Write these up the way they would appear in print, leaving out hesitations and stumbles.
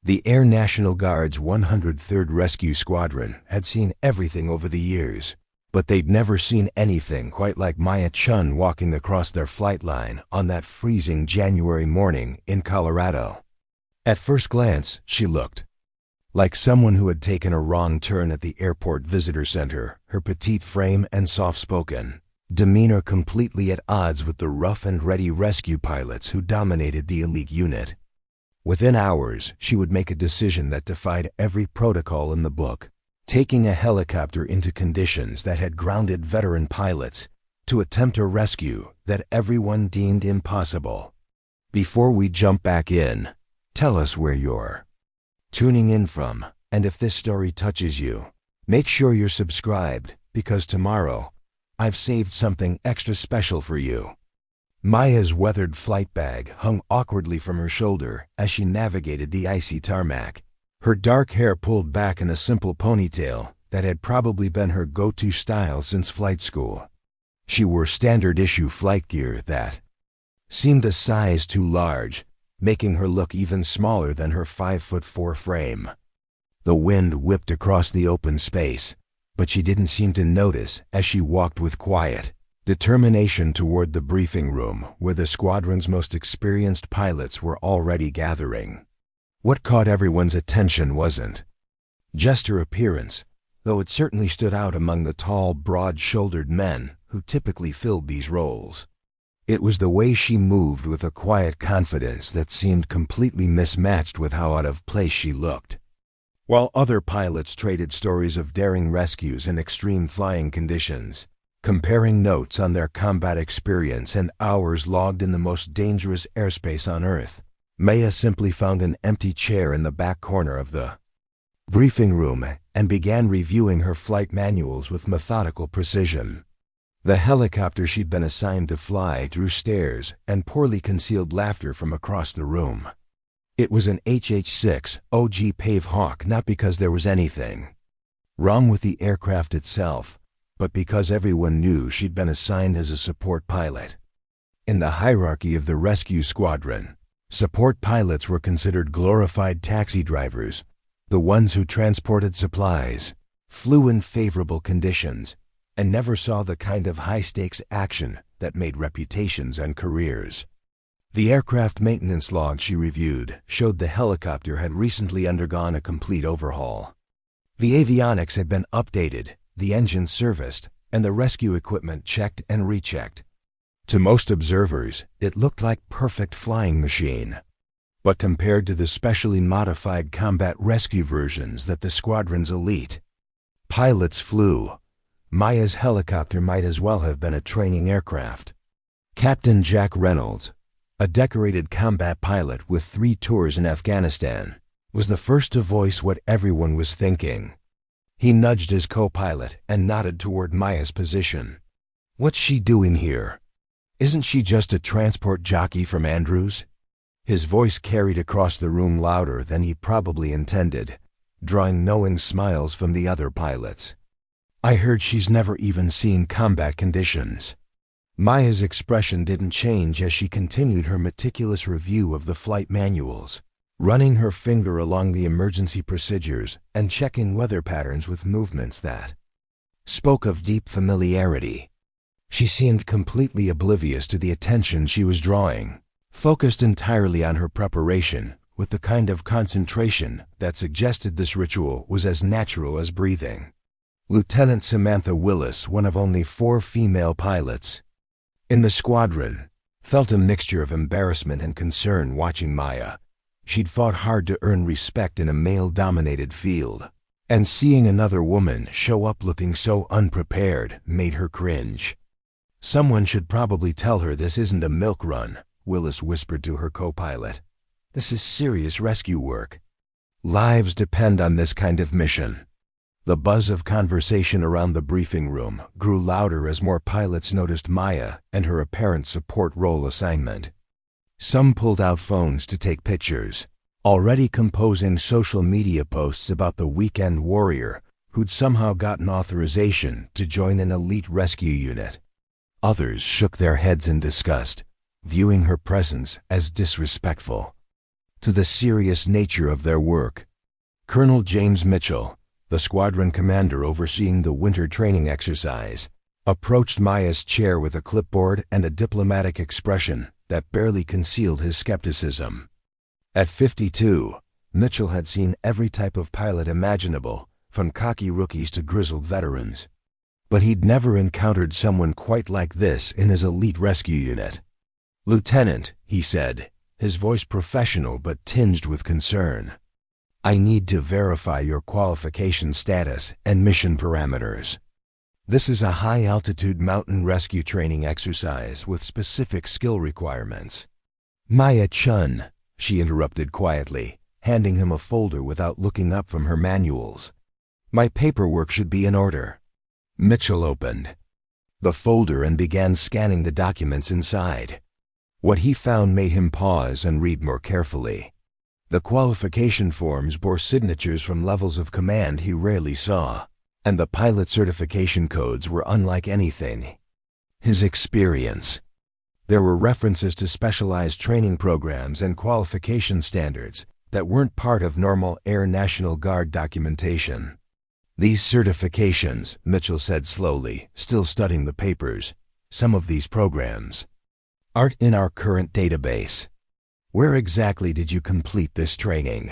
The Air National Guard's 103rd Rescue Squadron had seen everything over the years, but they'd never seen anything quite like Maya Chen walking across their flight line on that freezing January morning in Colorado. At first glance, she looked like someone who had taken a wrong turn at the airport visitor center, her petite frame and soft-spoken demeanor completely at odds with the rough and ready rescue pilots who dominated the elite unit. Within hours, she would make a decision that defied every protocol in the book, taking a helicopter into conditions that had grounded veteran pilots to attempt a rescue that everyone deemed impossible. Before we jump back in, tell us where you're tuning in from, and if this story touches you, make sure you're subscribed, because tomorrow, I've saved something extra special for you. Maya's weathered flight bag hung awkwardly from her shoulder as she navigated the icy tarmac, her dark hair pulled back in a simple ponytail that had probably been her go-to style since flight school. She wore standard-issue flight gear that seemed a size too large, making her look even smaller than her 5'4" frame. The wind whipped across the open space, but she didn't seem to notice as she walked with quiet determination toward the briefing room where the squadron's most experienced pilots were already gathering. What caught everyone's attention wasn't just her appearance, though it certainly stood out among the tall, broad-shouldered men who typically filled these roles. It was the way she moved with a quiet confidence that seemed completely mismatched with how out of place she looked. While other pilots traded stories of daring rescues in extreme flying conditions, comparing notes on their combat experience and hours logged in the most dangerous airspace on Earth, Maya simply found an empty chair in the back corner of the briefing room and began reviewing her flight manuals with methodical precision. The helicopter she'd been assigned to fly drew stares and poorly concealed laughter from across the room. It was an HH-6 OG Pave Hawk, not because there was anything wrong with the aircraft itself, but because everyone knew she'd been assigned as a support pilot. In the hierarchy of the rescue squadron, support pilots were considered glorified taxi drivers, the ones who transported supplies, flew in favorable conditions, and never saw the kind of high-stakes action that made reputations and careers. The aircraft maintenance log she reviewed showed the helicopter had recently undergone a complete overhaul. The avionics had been updated, the engine serviced, and the rescue equipment checked and rechecked. To most observers, it looked like perfect flying machine. But compared to the specially modified combat rescue versions that the squadron's elite pilots flew, Maya's helicopter might as well have been a training aircraft. Captain Jack Reynolds, a decorated combat pilot with 3 tours in Afghanistan, was the first to voice what everyone was thinking. He nudged his co-pilot and nodded toward Maya's position. "What's she doing here? Isn't she just a transport jockey from Andrews?" His voice carried across the room louder than he probably intended, drawing knowing smiles from the other pilots. "I heard she's never even seen combat conditions." Maya's expression didn't change as she continued her meticulous review of the flight manuals, running her finger along the emergency procedures and checking weather patterns with movements that spoke of deep familiarity. She seemed completely oblivious to the attention she was drawing, focused entirely on her preparation with the kind of concentration that suggested this ritual was as natural as breathing. Lieutenant Samantha Willis, one of only 4 female pilots in the squadron, felt a mixture of embarrassment and concern watching Maya. She'd fought hard to earn respect in a male-dominated field, and seeing another woman show up looking so unprepared made her cringe. "Someone should probably tell her this isn't a milk run," Willis whispered to her co-pilot. "This is serious rescue work. Lives depend on this kind of mission." The buzz of conversation around the briefing room grew louder as more pilots noticed Maya and her apparent support role assignment. Some pulled out phones to take pictures, already composing social media posts about the weekend warrior who'd somehow gotten authorization to join an elite rescue unit. Others shook their heads in disgust, viewing her presence as disrespectful. to the serious nature of their work. Colonel James Mitchell, the squadron commander overseeing the winter training exercise, approached Maya's chair with a clipboard and a diplomatic expression that barely concealed his skepticism. At 52, Mitchell had seen every type of pilot imaginable, from cocky rookies to grizzled veterans. But he'd never encountered someone quite like this in his elite rescue unit. "Lieutenant," he said, his voice professional but tinged with concern, "I need to verify your qualification status and mission parameters. This is a high-altitude mountain rescue training exercise with specific skill requirements." "Maya Chen," she interrupted quietly, handing him a folder without looking up from her manuals. "My paperwork should be in order." Mitchell opened the folder and began scanning the documents inside. What he found made him pause and read more carefully. The qualification forms bore signatures from levels of command he rarely saw, and the pilot certification codes were unlike anything his experience. There were references to specialized training programs and qualification standards that weren't part of normal Air National Guard documentation. "These certifications," Mitchell said slowly, still studying the papers, "some of these programs aren't in our current database. Where exactly did you complete this training?"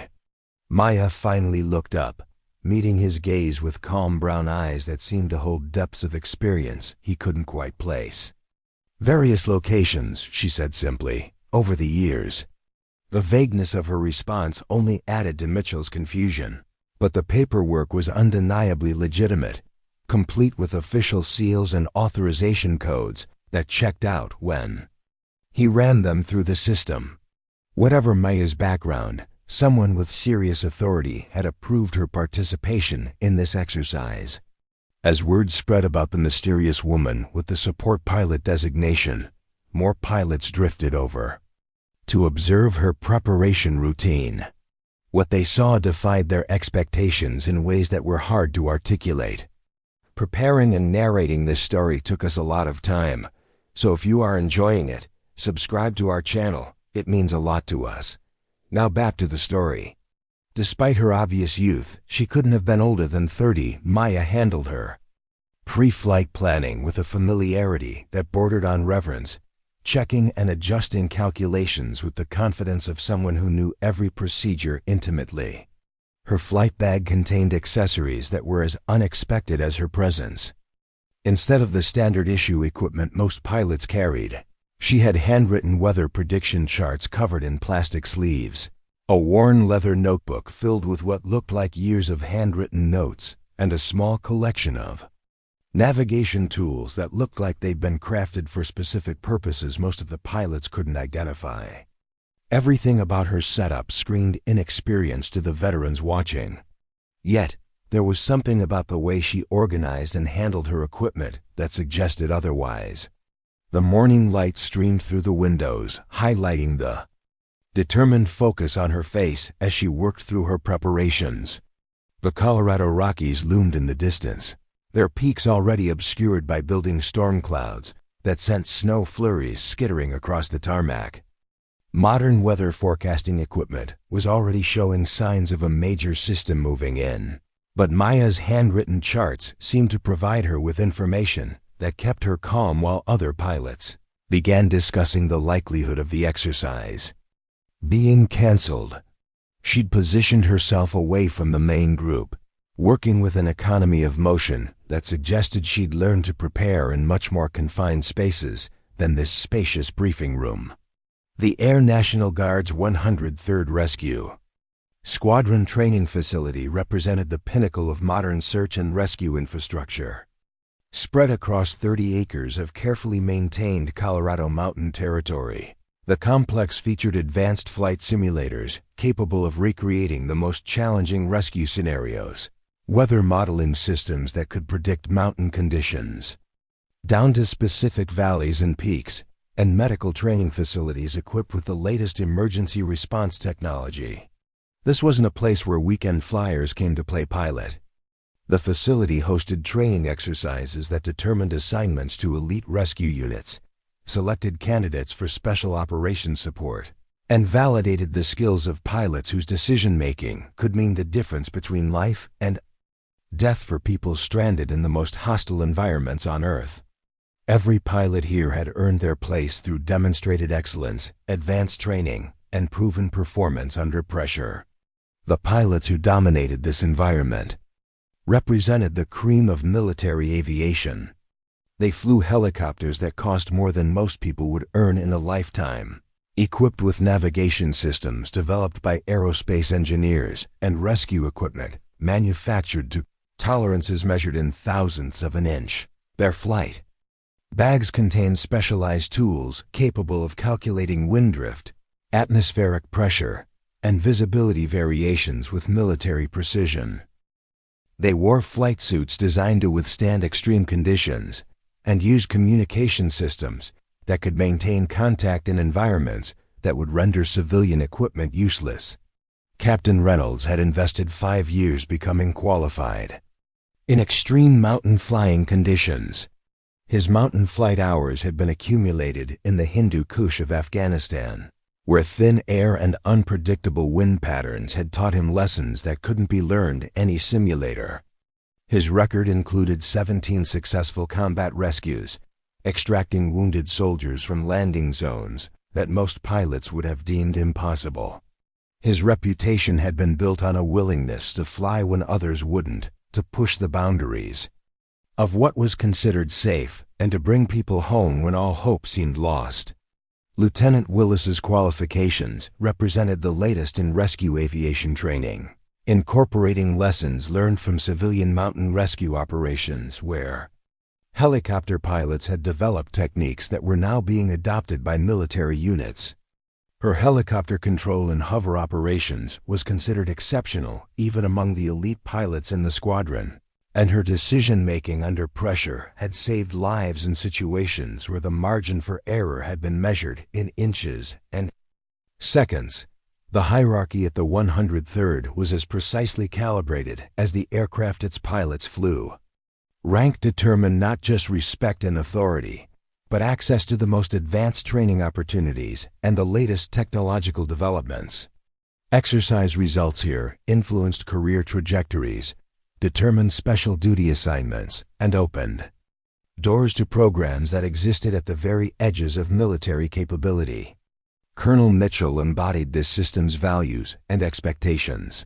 Maya finally looked up, meeting his gaze with calm brown eyes that seemed to hold depths of experience he couldn't quite place. "Various locations," she said simply, "over the years." The vagueness of her response only added to Mitchell's confusion. But the paperwork was undeniably legitimate, complete with official seals and authorization codes that checked out when he ran them through the system. Whatever Maya's background, someone with serious authority had approved her participation in this exercise. As word spread about the mysterious woman with the support pilot designation, more pilots drifted over to observe her preparation routine. What they saw defied their expectations in ways that were hard to articulate. Preparing and narrating this story took us a lot of time, so if you are enjoying it, subscribe to our channel. It means a lot to us. Now back to the story. Despite her obvious youth, she couldn't have been older than 30. Maya handled her pre-flight planning with a familiarity that bordered on reverence, checking and adjusting calculations with the confidence of someone who knew every procedure intimately. Her flight bag contained accessories that were as unexpected as her presence. Instead of the standard issue equipment most pilots carried, she had handwritten weather prediction charts covered in plastic sleeves, a worn leather notebook filled with what looked like years of handwritten notes, and a small collection of navigation tools that looked like they'd been crafted for specific purposes most of the pilots couldn't identify. Everything about her setup screamed inexperience to the veterans watching. Yet, there was something about the way she organized and handled her equipment that suggested otherwise. The morning light streamed through the windows, highlighting the determined focus on her face as she worked through her preparations. The Colorado Rockies loomed in the distance, their peaks already obscured by building storm clouds that sent snow flurries skittering across the tarmac. Modern weather forecasting equipment was already showing signs of a major system moving in, but Maya's handwritten charts seemed to provide her with information that kept her calm while other pilots began discussing the likelihood of the exercise being canceled. She'd positioned herself away from the main group, working with an economy of motion that suggested she'd learned to prepare in much more confined spaces than this spacious briefing room. The Air National Guard's 103rd Rescue Squadron training facility represented the pinnacle of modern search and rescue infrastructure. Spread across 30 acres of carefully maintained Colorado mountain territory, the complex featured advanced flight simulators capable of recreating the most challenging rescue scenarios, weather modeling systems that could predict mountain conditions, down to specific valleys and peaks, and medical training facilities equipped with the latest emergency response technology. This wasn't a place where weekend flyers came to play pilot. The facility hosted training exercises that determined assignments to elite rescue units, selected candidates for special operations support, and validated the skills of pilots whose decision-making could mean the difference between life and death for people stranded in the most hostile environments on Earth. Every pilot here had earned their place through demonstrated excellence, advanced training, and proven performance under pressure. The pilots who dominated this environment represented the cream of military aviation. They flew helicopters that cost more than most people would earn in a lifetime, equipped with navigation systems developed by aerospace engineers and rescue equipment manufactured to tolerances measured in thousandths of an inch. Their flight bags contained specialized tools capable of calculating wind drift, atmospheric pressure, and visibility variations with military precision. They wore flight suits designed to withstand extreme conditions and used communication systems that could maintain contact in environments that would render civilian equipment useless. Captain Reynolds had invested 5 years becoming qualified in extreme mountain flying conditions. His mountain flight hours had been accumulated in the Hindu Kush of Afghanistan, where thin air and unpredictable wind patterns had taught him lessons that couldn't be learned in any simulator. His record included 17 successful combat rescues, extracting wounded soldiers from landing zones that most pilots would have deemed impossible. His reputation had been built on a willingness to fly when others wouldn't, to push the boundaries of what was considered safe and to bring people home when all hope seemed lost. Lieutenant Willis's qualifications represented the latest in rescue aviation training, incorporating lessons learned from civilian mountain rescue operations where helicopter pilots had developed techniques that were now being adopted by military units. Her helicopter control and hover operations was considered exceptional even among the elite pilots in the squadron, and her decision-making under pressure had saved lives in situations where the margin for error had been measured in inches and seconds. The hierarchy at the 103rd was as precisely calibrated as the aircraft its pilots flew. Rank determined not just respect and authority, but access to the most advanced training opportunities and the latest technological developments. Exercise results here influenced career trajectories, determined special duty assignments, and opened doors to programs that existed at the very edges of military capability. Colonel Mitchell embodied this system's values and expectations.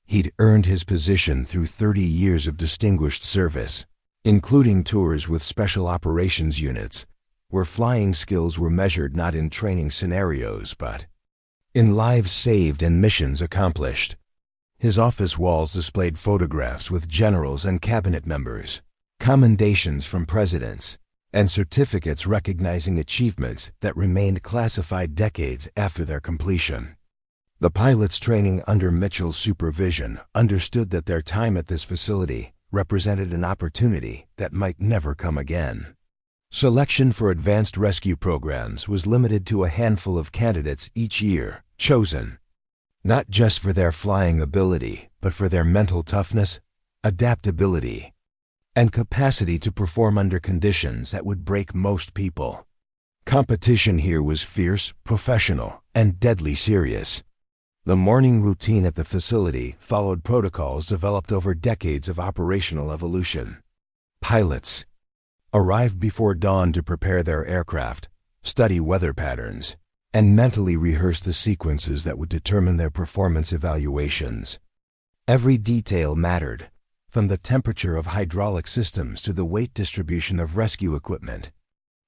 He'd earned his position through 30 years of distinguished service, including tours with special operations units, where flying skills were measured not in training scenarios but in lives saved and missions accomplished. His office walls displayed photographs with generals and cabinet members, commendations from presidents, and certificates recognizing achievements that remained classified decades after their completion. The pilots training under Mitchell's supervision understood that their time at this facility represented an opportunity that might never come again. Selection for advanced rescue programs was limited to a handful of candidates each year, chosen not just for their flying ability, but for their mental toughness, adaptability, and capacity to perform under conditions that would break most people. Competition here was fierce, professional, and deadly serious. The morning routine at the facility followed protocols developed over decades of operational evolution. Pilots arrived before dawn to prepare their aircraft, study weather patterns, and mentally rehearse the sequences that would determine their performance evaluations. Every detail mattered, from the temperature of hydraulic systems to the weight distribution of rescue equipment.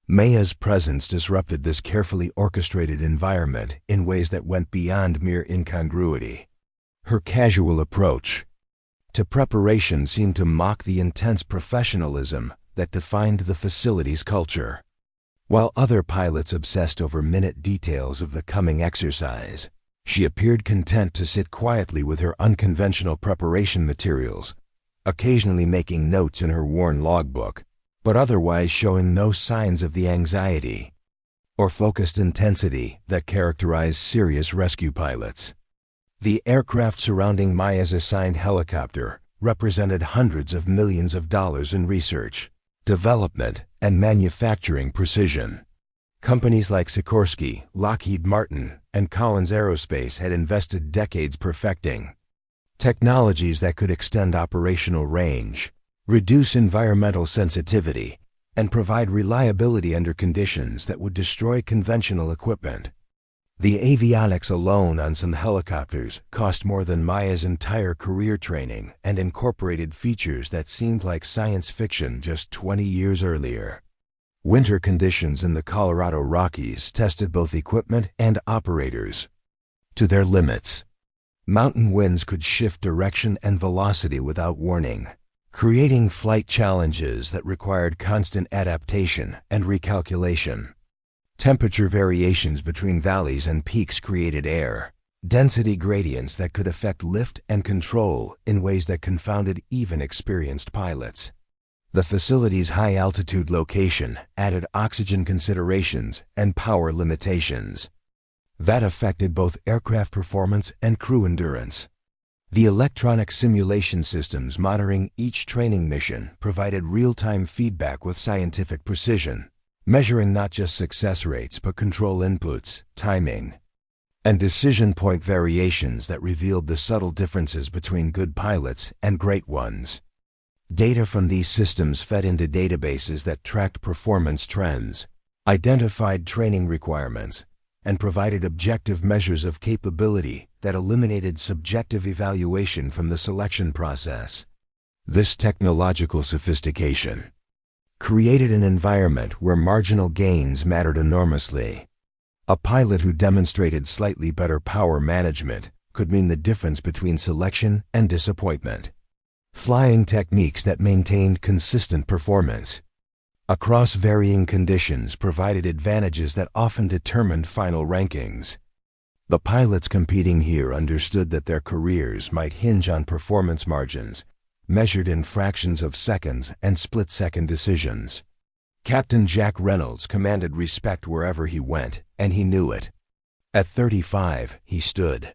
Maya's presence disrupted this carefully orchestrated environment in ways that went beyond mere incongruity. Her casual approach to preparation seemed to mock the intense professionalism that defined the facility's culture. While other pilots obsessed over minute details of the coming exercise, she appeared content to sit quietly with her unconventional preparation materials, occasionally making notes in her worn logbook, but otherwise showing no signs of the anxiety or focused intensity that characterize serious rescue pilots. The aircraft surrounding Maya's assigned helicopter represented hundreds of millions of dollars in research, development, and manufacturing precision. Companies like Sikorsky, Lockheed Martin, and Collins Aerospace had invested decades perfecting technologies that could extend operational range, reduce environmental sensitivity, and provide reliability under conditions that would destroy conventional equipment. The avionics alone on some helicopters cost more than Maya's entire career training and incorporated features that seemed like science fiction just 20 years earlier. Winter conditions in the Colorado Rockies tested both equipment and operators to their limits. Mountain winds could shift direction and velocity without warning, creating flight challenges that required constant adaptation and recalculation. Temperature variations between valleys and peaks created air density gradients that could affect lift and control in ways that confounded even experienced pilots. The facility's high-altitude location added oxygen considerations and power limitations that affected both aircraft performance and crew endurance. The electronic simulation systems monitoring each training mission provided real-time feedback with scientific precision, measuring not just success rates but control inputs, timing, and decision point variations that revealed the subtle differences between good pilots and great ones. Data from these systems fed into databases that tracked performance trends, identified training requirements, and provided objective measures of capability that eliminated subjective evaluation from the selection process. This technological sophistication created an environment where marginal gains mattered enormously. A pilot who demonstrated slightly better power management could mean the difference between selection and disappointment. Flying techniques that maintained consistent performance across varying conditions provided advantages that often determined final rankings. The pilots competing here understood that their careers might hinge on performance margins, measured in fractions of seconds and split-second decisions. Captain Jack Reynolds commanded respect wherever he went, and he knew it. At 35, he stood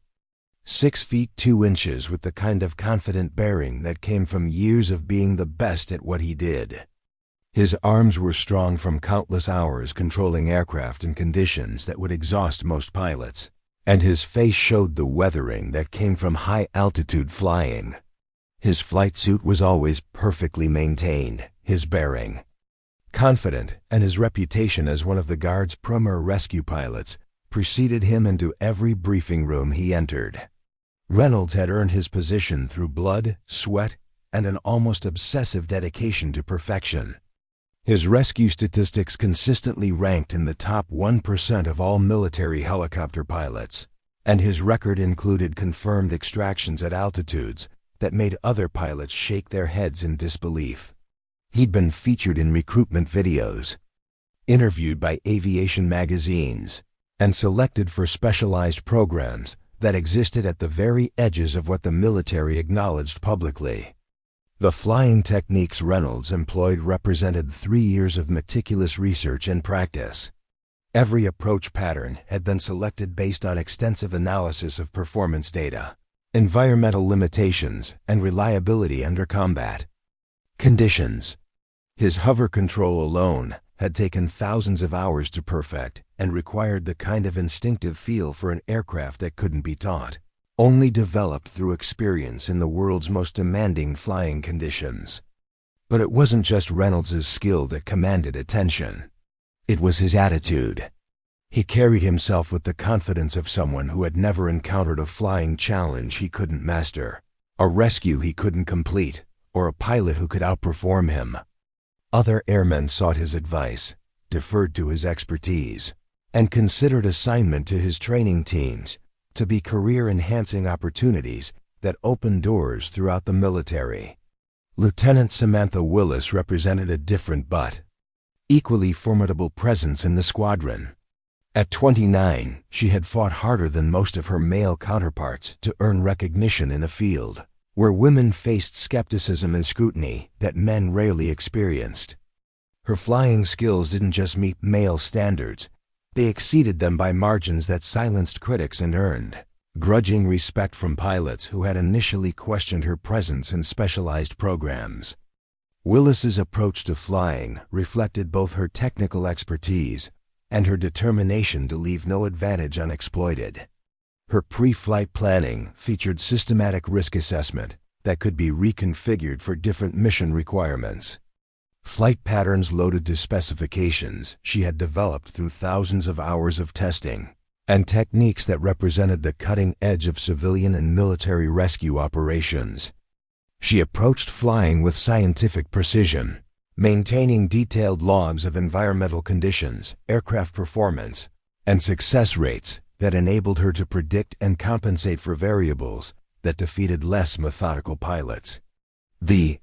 6 feet 2 inches with the kind of confident bearing that came from years of being the best at what he did. His arms were strong from countless hours controlling aircraft in conditions that would exhaust most pilots, and his face showed the weathering that came from high-altitude flying. His flight suit was always perfectly maintained, his bearing confident, and his reputation as one of the Guard's premier rescue pilots preceded him into every briefing room he entered. Reynolds had earned his position through blood, sweat, and an almost obsessive dedication to perfection. His rescue statistics consistently ranked in the top 1% of all military helicopter pilots, and his record included confirmed extractions at altitudes that made other pilots shake their heads in disbelief. He'd been featured in recruitment videos, interviewed by aviation magazines, and selected for specialized programs that existed at the very edges of what the military acknowledged publicly. The flying techniques Reynolds employed represented 3 years of meticulous research and practice. Every approach pattern had been selected based on extensive analysis of performance data, environmental limitations, and reliability under combat conditions. His hover control alone had taken thousands of hours to perfect and required the kind of instinctive feel for an aircraft that couldn't be taught, only developed through experience in the world's most demanding flying conditions. But it wasn't just Reynolds' skill that commanded attention. It was his attitude. He carried himself with the confidence of someone who had never encountered a flying challenge he couldn't master, a rescue he couldn't complete, or a pilot who could outperform him. Other airmen sought his advice, deferred to his expertise, and considered assignment to his training teams to be career-enhancing opportunities that opened doors throughout the military. Lieutenant Samantha Willis represented a different but equally formidable presence in the squadron. At 29, she had fought harder than most of her male counterparts to earn recognition in a field where women faced skepticism and scrutiny that men rarely experienced. Her flying skills didn't just meet male standards, they exceeded them by margins that silenced critics and earned grudging respect from pilots who had initially questioned her presence in specialized programs. Willis's approach to flying reflected both her technical expertise and her determination to leave no advantage unexploited. Her pre-flight planning featured systematic risk assessment that could be reconfigured for different mission requirements. Flight patterns loaded to specifications she had developed through thousands of hours of testing, and techniques that represented the cutting edge of civilian and military rescue operations. She approached flying with scientific precision, maintaining detailed logs of environmental conditions, aircraft performance, and success rates that enabled her to predict and compensate for variables that defeated less methodical pilots. The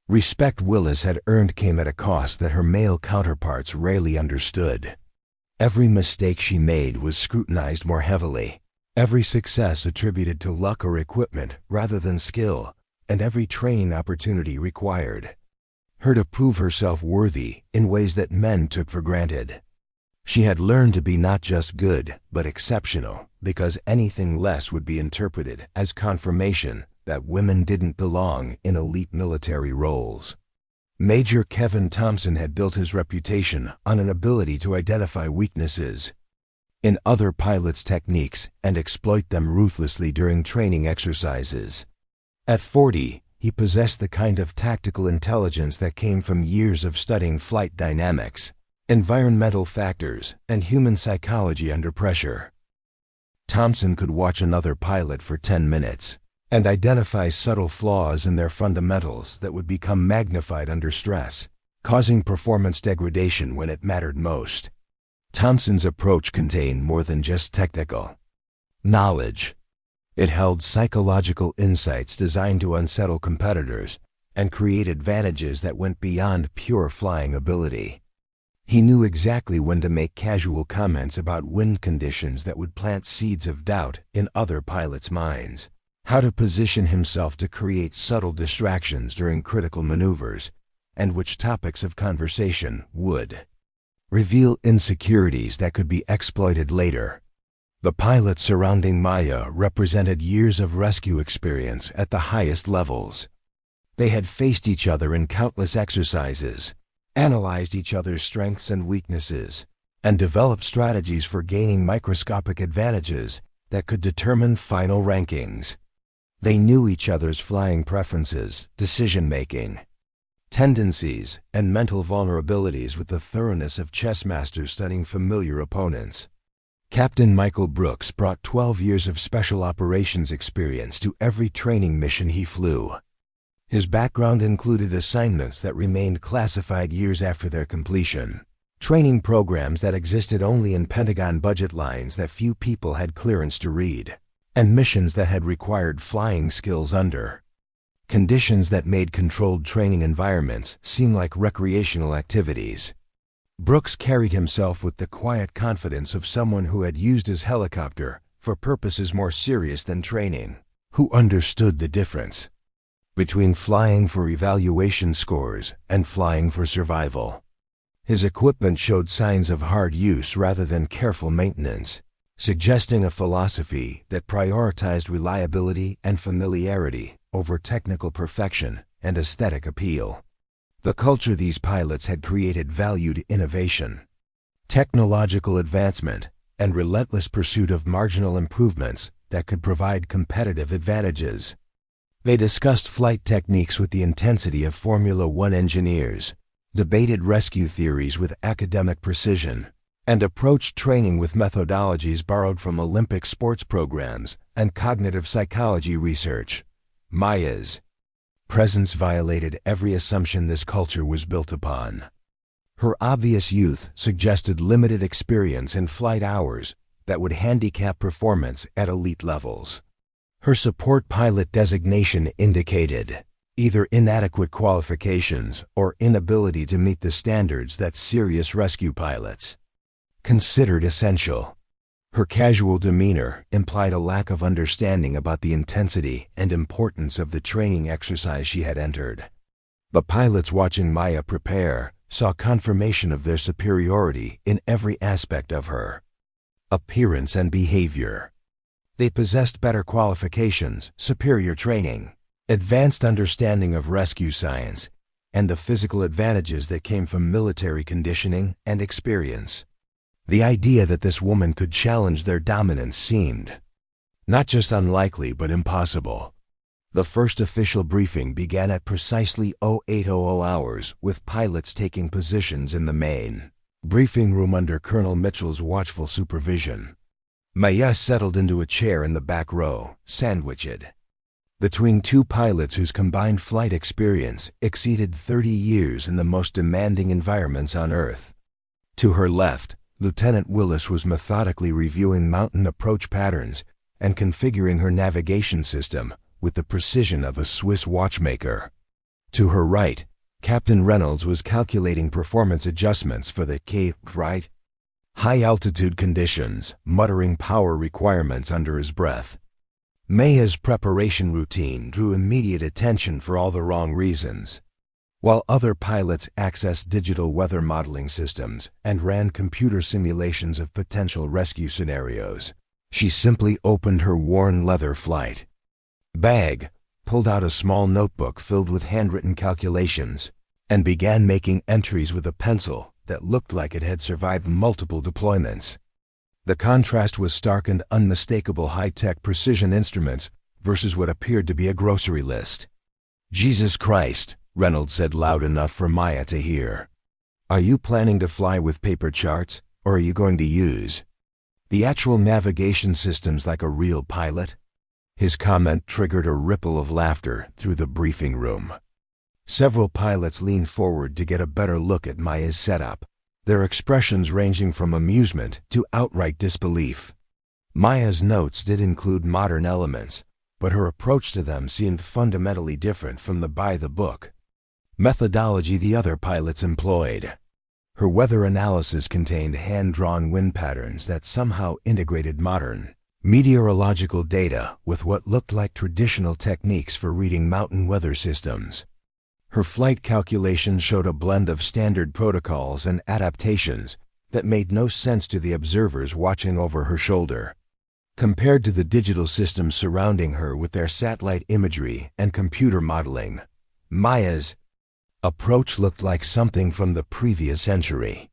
respect Willis had earned came at a cost that her male counterparts rarely understood. Every mistake she made was scrutinized more heavily, every success attributed to luck or equipment rather than skill, and every training opportunity required her to prove herself worthy in ways that men took for granted. She had learned to be not just good, but exceptional, because anything less would be interpreted as confirmation that women didn't belong in elite military roles. Major Kevin Thompson had built his reputation on an ability to identify weaknesses in other pilots' techniques and exploit them ruthlessly during training exercises. At 40, he possessed the kind of tactical intelligence that came from years of studying flight dynamics, environmental factors, and human psychology under pressure. Thompson could watch another pilot for 10 minutes and identify subtle flaws in their fundamentals that would become magnified under stress, causing performance degradation when it mattered most. Thompson's approach contained more than just technical knowledge. It held psychological insights designed to unsettle competitors and create advantages that went beyond pure flying ability. He knew exactly when to make casual comments about wind conditions that would plant seeds of doubt in other pilots' minds, how to position himself to create subtle distractions during critical maneuvers, and which topics of conversation would reveal insecurities that could be exploited later. The pilots surrounding Maya represented years of rescue experience at the highest levels. They had faced each other in countless exercises, analyzed each other's strengths and weaknesses, and developed strategies for gaining microscopic advantages that could determine final rankings. They knew each other's flying preferences, decision-making, tendencies, and mental vulnerabilities with the thoroughness of chess masters studying familiar opponents. Captain Michael Brooks brought 12 years of special operations experience to every training mission he flew. His background included assignments that remained classified years after their completion, training programs that existed only in Pentagon budget lines that few people had clearance to read, and missions that had required flying skills under conditions that made controlled training environments seem like recreational activities. Brooks carried himself with the quiet confidence of someone who had used his helicopter for purposes more serious than training, who understood the difference between flying for evaluation scores and flying for survival. His equipment showed signs of hard use rather than careful maintenance, suggesting a philosophy that prioritized reliability and familiarity over technical perfection and aesthetic appeal. The culture these pilots had created valued innovation, technological advancement, and relentless pursuit of marginal improvements that could provide competitive advantages. They discussed flight techniques with the intensity of Formula One engineers, debated rescue theories with academic precision, and approached training with methodologies borrowed from Olympic sports programs and cognitive psychology research. Maya's presence violated every assumption this culture was built upon. Her obvious youth suggested limited experience in flight hours that would handicap performance at elite levels. Her support pilot designation indicated either inadequate qualifications or inability to meet the standards that serious rescue pilots considered essential. Her casual demeanor implied a lack of understanding about the intensity and importance of the training exercise she had entered. The pilots watching Maya prepare saw confirmation of their superiority in every aspect of her appearance and behavior. They possessed better qualifications, superior training, advanced understanding of rescue science, and the physical advantages that came from military conditioning and experience. The idea that this woman could challenge their dominance seemed not just unlikely but impossible. The first official briefing began at precisely 0800 hours, with pilots taking positions in the main briefing room under Colonel Mitchell's watchful supervision. Maya settled into a chair in the back row, sandwiched between two pilots whose combined flight experience exceeded 30 years in the most demanding environments on Earth. To her left, Lieutenant Willis was methodically reviewing mountain approach patterns and configuring her navigation system with the precision of a Swiss watchmaker. To her right, Captain Reynolds was calculating performance adjustments for the high-altitude conditions, muttering power requirements under his breath. Maya's preparation routine drew immediate attention for all the wrong reasons. While other pilots accessed digital weather modeling systems and ran computer simulations of potential rescue scenarios, she simply opened her worn leather flight bag, pulled out a small notebook filled with handwritten calculations, and began making entries with a pencil that looked like it had survived multiple deployments. The contrast was stark and unmistakable high-tech precision instruments versus what appeared to be a grocery list. "Jesus Christ," Reynolds said loud enough for Maya to hear. "Are you planning to fly with paper charts, or are you going to use the actual navigation systems like a real pilot?" His comment triggered a ripple of laughter through the briefing room. Several pilots leaned forward to get a better look at Maya's setup, their expressions ranging from amusement to outright disbelief. Maya's notes did include modern elements, but her approach to them seemed fundamentally different from the by-the-book methodology the other pilots employed. Her weather analysis contained hand-drawn wind patterns that somehow integrated modern meteorological data with what looked like traditional techniques for reading mountain weather systems. Her flight calculations showed a blend of standard protocols and adaptations that made no sense to the observers watching over her shoulder. Compared to the digital systems surrounding her with their satellite imagery and computer modeling, Maya's approach looked like something from the previous century.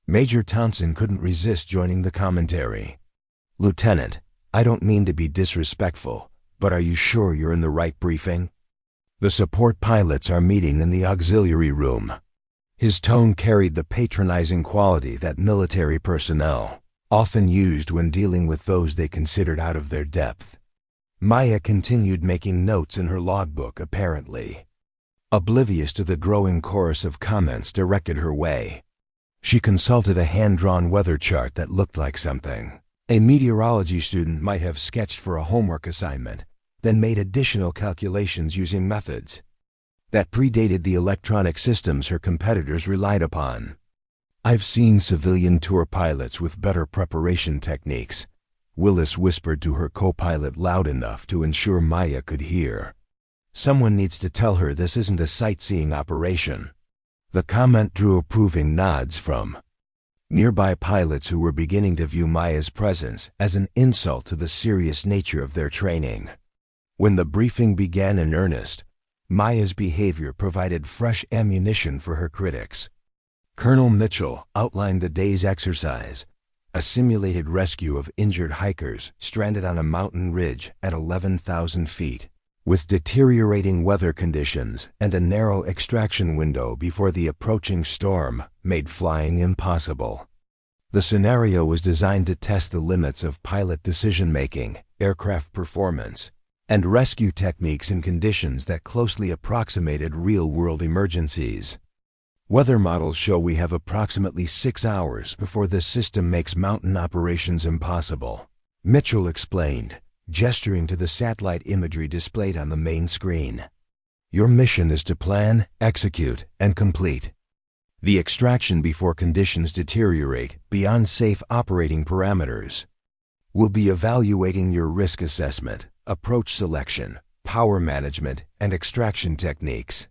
Major Townsend couldn't resist joining the commentary. "Lieutenant, I don't mean to be disrespectful, but are you sure you're in the right briefing? The support pilots are meeting in the auxiliary room." His tone carried the patronizing quality that military personnel often used when dealing with those they considered out of their depth. Maya continued making notes in her logbook, apparently oblivious to the growing chorus of comments directed her way. She consulted a hand-drawn weather chart that looked like something a meteorology student might have sketched for a homework assignment, then made additional calculations using methods that predated the electronic systems her competitors relied upon. "I've seen civilian tour pilots with better preparation techniques," Willis whispered to her co-pilot loud enough to ensure Maya could hear. "Someone needs to tell her this isn't a sightseeing operation." The comment drew approving nods from nearby pilots who were beginning to view Maya's presence as an insult to the serious nature of their training. When the briefing began in earnest, Maya's behavior provided fresh ammunition for her critics. Colonel Mitchell outlined the day's exercise, a simulated rescue of injured hikers stranded on a mountain ridge at 11,000 feet, with deteriorating weather conditions and a narrow extraction window before the approaching storm made flying impossible. The scenario was designed to test the limits of pilot decision-making, aircraft performance, and rescue techniques in conditions that closely approximated real-world emergencies. "Weather models show we have approximately 6 hours before this system makes mountain operations impossible," Mitchell explained, gesturing to the satellite imagery displayed on the main screen. "Your mission is to plan, execute, and complete the extraction before conditions deteriorate beyond safe operating parameters. We'll be evaluating your risk assessment, approach selection, power management, and extraction techniques."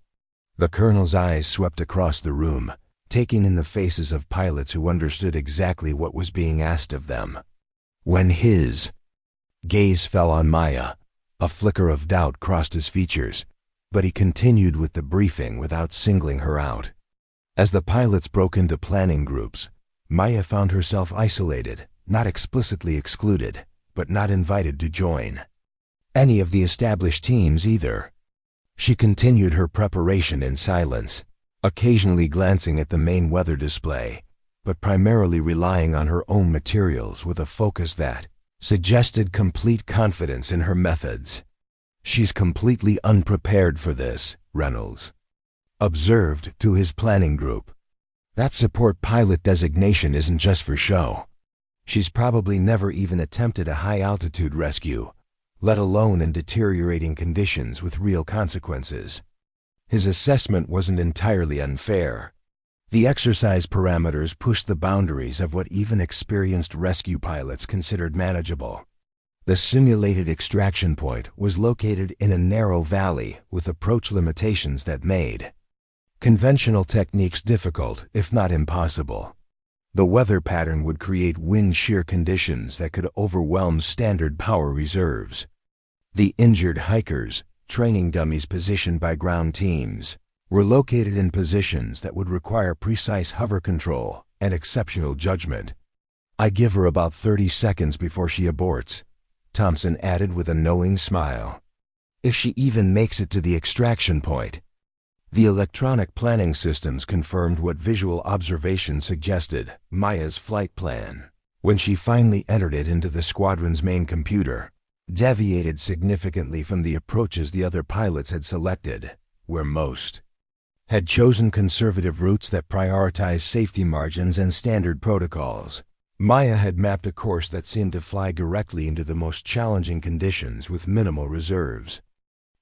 The colonel's eyes swept across the room, taking in the faces of pilots who understood exactly what was being asked of them. When his gaze fell on Maya, a flicker of doubt crossed his features, but he continued with the briefing without singling her out. As the pilots broke into planning groups, Maya found herself isolated, not explicitly excluded, but not invited to join any of the established teams either. She continued her preparation in silence, occasionally glancing at the main weather display, but primarily relying on her own materials with a focus that suggested complete confidence in her methods. "She's completely unprepared for this," Reynolds observed to his planning group. "That support pilot designation isn't just for show. She's probably never even attempted a high-altitude rescue, let alone in deteriorating conditions with real consequences." His assessment wasn't entirely unfair. The exercise parameters pushed the boundaries of what even experienced rescue pilots considered manageable. The simulated extraction point was located in a narrow valley with approach limitations that made conventional techniques difficult, if not impossible. The weather pattern would create wind shear conditions that could overwhelm standard power reserves. The injured hikers, training dummies positioned by ground teams, were located in positions that would require precise hover control and exceptional judgment. "I give her about 30 seconds before she aborts," Thompson added with a knowing smile. "If she even makes it to the extraction point." The electronic planning systems confirmed what visual observation suggested: Maya's flight plan, when she finally entered it into the squadron's main computer, deviated significantly from the approaches the other pilots had selected, where most had chosen conservative routes that prioritized safety margins and standard protocols. Maya had mapped a course that seemed to fly directly into the most challenging conditions with minimal reserves.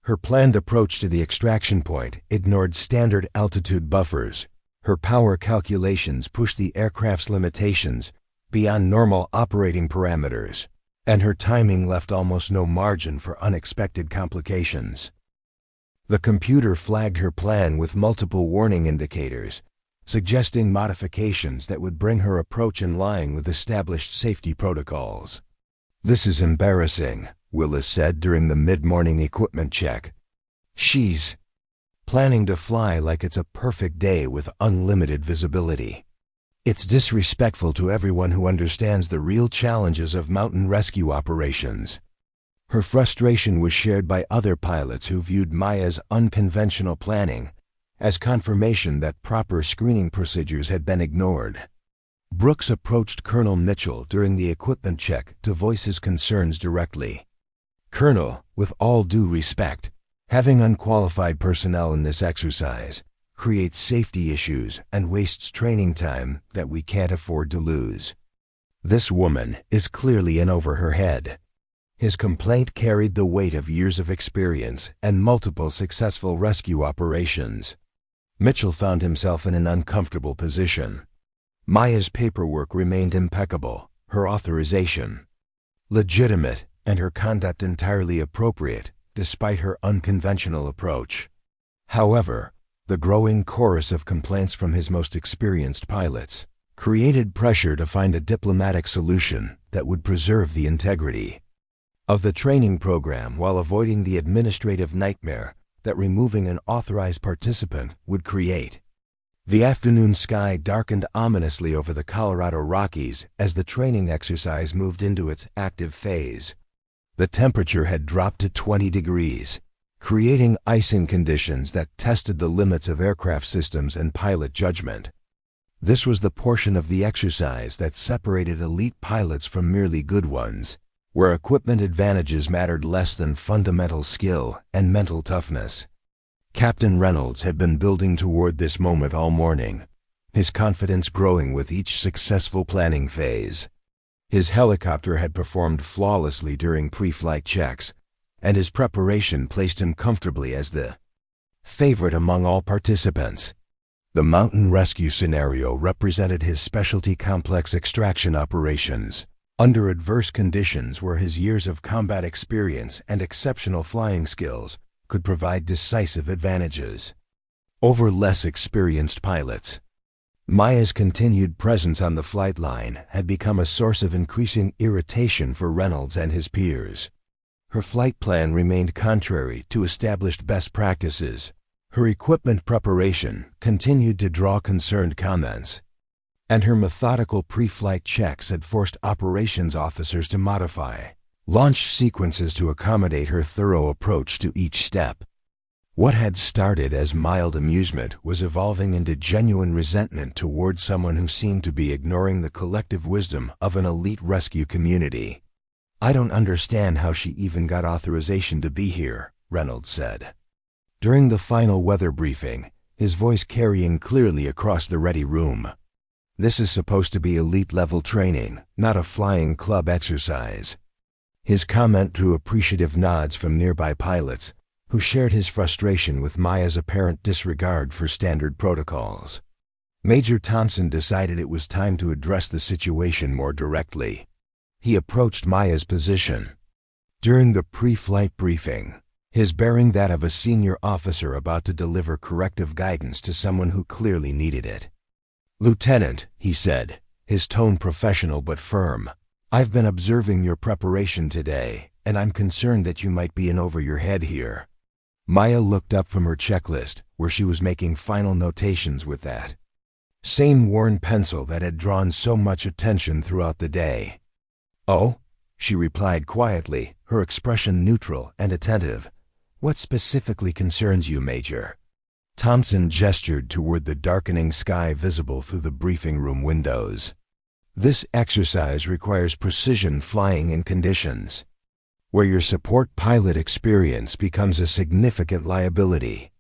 Her planned approach to the extraction point ignored standard altitude buffers. Her power calculations pushed the aircraft's limitations beyond normal operating parameters, and her timing left almost no margin for unexpected complications. The computer flagged her plan with multiple warning indicators, suggesting modifications that would bring her approach in line with established safety protocols. "This is embarrassing," Willis said during the mid-morning equipment check. "She's planning to fly like it's a perfect day with unlimited visibility. It's disrespectful to everyone who understands the real challenges of mountain rescue operations." Her frustration was shared by other pilots who viewed Maya's unconventional planning as confirmation that proper screening procedures had been ignored. Brooks approached Colonel Mitchell during the equipment check to voice his concerns directly. "Colonel, with all due respect, having unqualified personnel in this exercise creates safety issues and wastes training time that we can't afford to lose. This woman is clearly in over her head." His complaint carried the weight of years of experience and multiple successful rescue operations. Mitchell found himself in an uncomfortable position. Maya's paperwork remained impeccable, her authorization legitimate, and her conduct entirely appropriate, despite her unconventional approach. However, the growing chorus of complaints from his most experienced pilots created pressure to find a diplomatic solution that would preserve the integrity of the training program while avoiding the administrative nightmare that removing an authorized participant would create. The afternoon sky darkened ominously over the Colorado Rockies as the training exercise moved into its active phase. The temperature had dropped to 20 degrees, creating icing conditions that tested the limits of aircraft systems and pilot judgment. This was the portion of the exercise that separated elite pilots from merely good ones, where equipment advantages mattered less than fundamental skill and mental toughness. Captain Reynolds had been building toward this moment all morning, his confidence growing with each successful planning phase. His helicopter had performed flawlessly during pre-flight checks, and his preparation placed him comfortably as the favorite among all participants. The mountain rescue scenario represented his specialty complex extraction operations, under adverse conditions where his years of combat experience and exceptional flying skills could provide decisive advantages over less experienced pilots. Maya's continued presence on the flight line had become a source of increasing irritation for Reynolds and his peers. Her flight plan remained contrary to established best practices. Her equipment preparation continued to draw concerned comments. and her methodical pre-flight checks had forced operations officers to modify launch sequences to accommodate her thorough approach to each step. What had started as mild amusement was evolving into genuine resentment towards someone who seemed to be ignoring the collective wisdom of an elite rescue community. "I don't understand how she even got authorization to be here," Reynolds said. During the final weather briefing, his voice carrying clearly across the ready room. "This is supposed to be elite-level training, not a flying club exercise." His comment drew appreciative nods from nearby pilots, who shared his frustration with Maya's apparent disregard for standard protocols. Major Thompson decided it was time to address the situation more directly. He approached Maya's position. During the pre-flight briefing, his bearing that of a senior officer about to deliver corrective guidance to someone who clearly needed it. "Lieutenant," he said, his tone professional but firm, "I've been observing your preparation today, and I'm concerned that you might be in over your head here." Maya looked up from her checklist, where she was making final notations with that same worn pencil that had drawn so much attention throughout the day. "Oh?" she replied quietly, her expression neutral and attentive. "What specifically concerns you, Major?" Thompson gestured toward the darkening sky visible through the briefing room windows. "This exercise requires precision flying in conditions where your support pilot experience becomes a significant liability.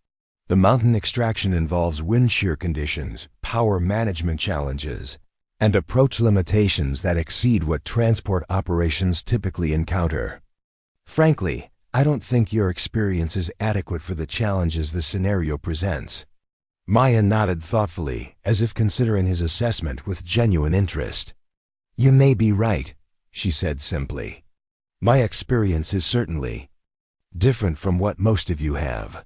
The mountain extraction involves wind shear conditions, power management challenges, and approach limitations that exceed what transport operations typically encounter. Frankly, I don't think your experience is adequate for the challenges the scenario presents." Maya nodded thoughtfully, as if considering his assessment with genuine interest. "You may be right," she said simply. "My experience is certainly different from what most of you have."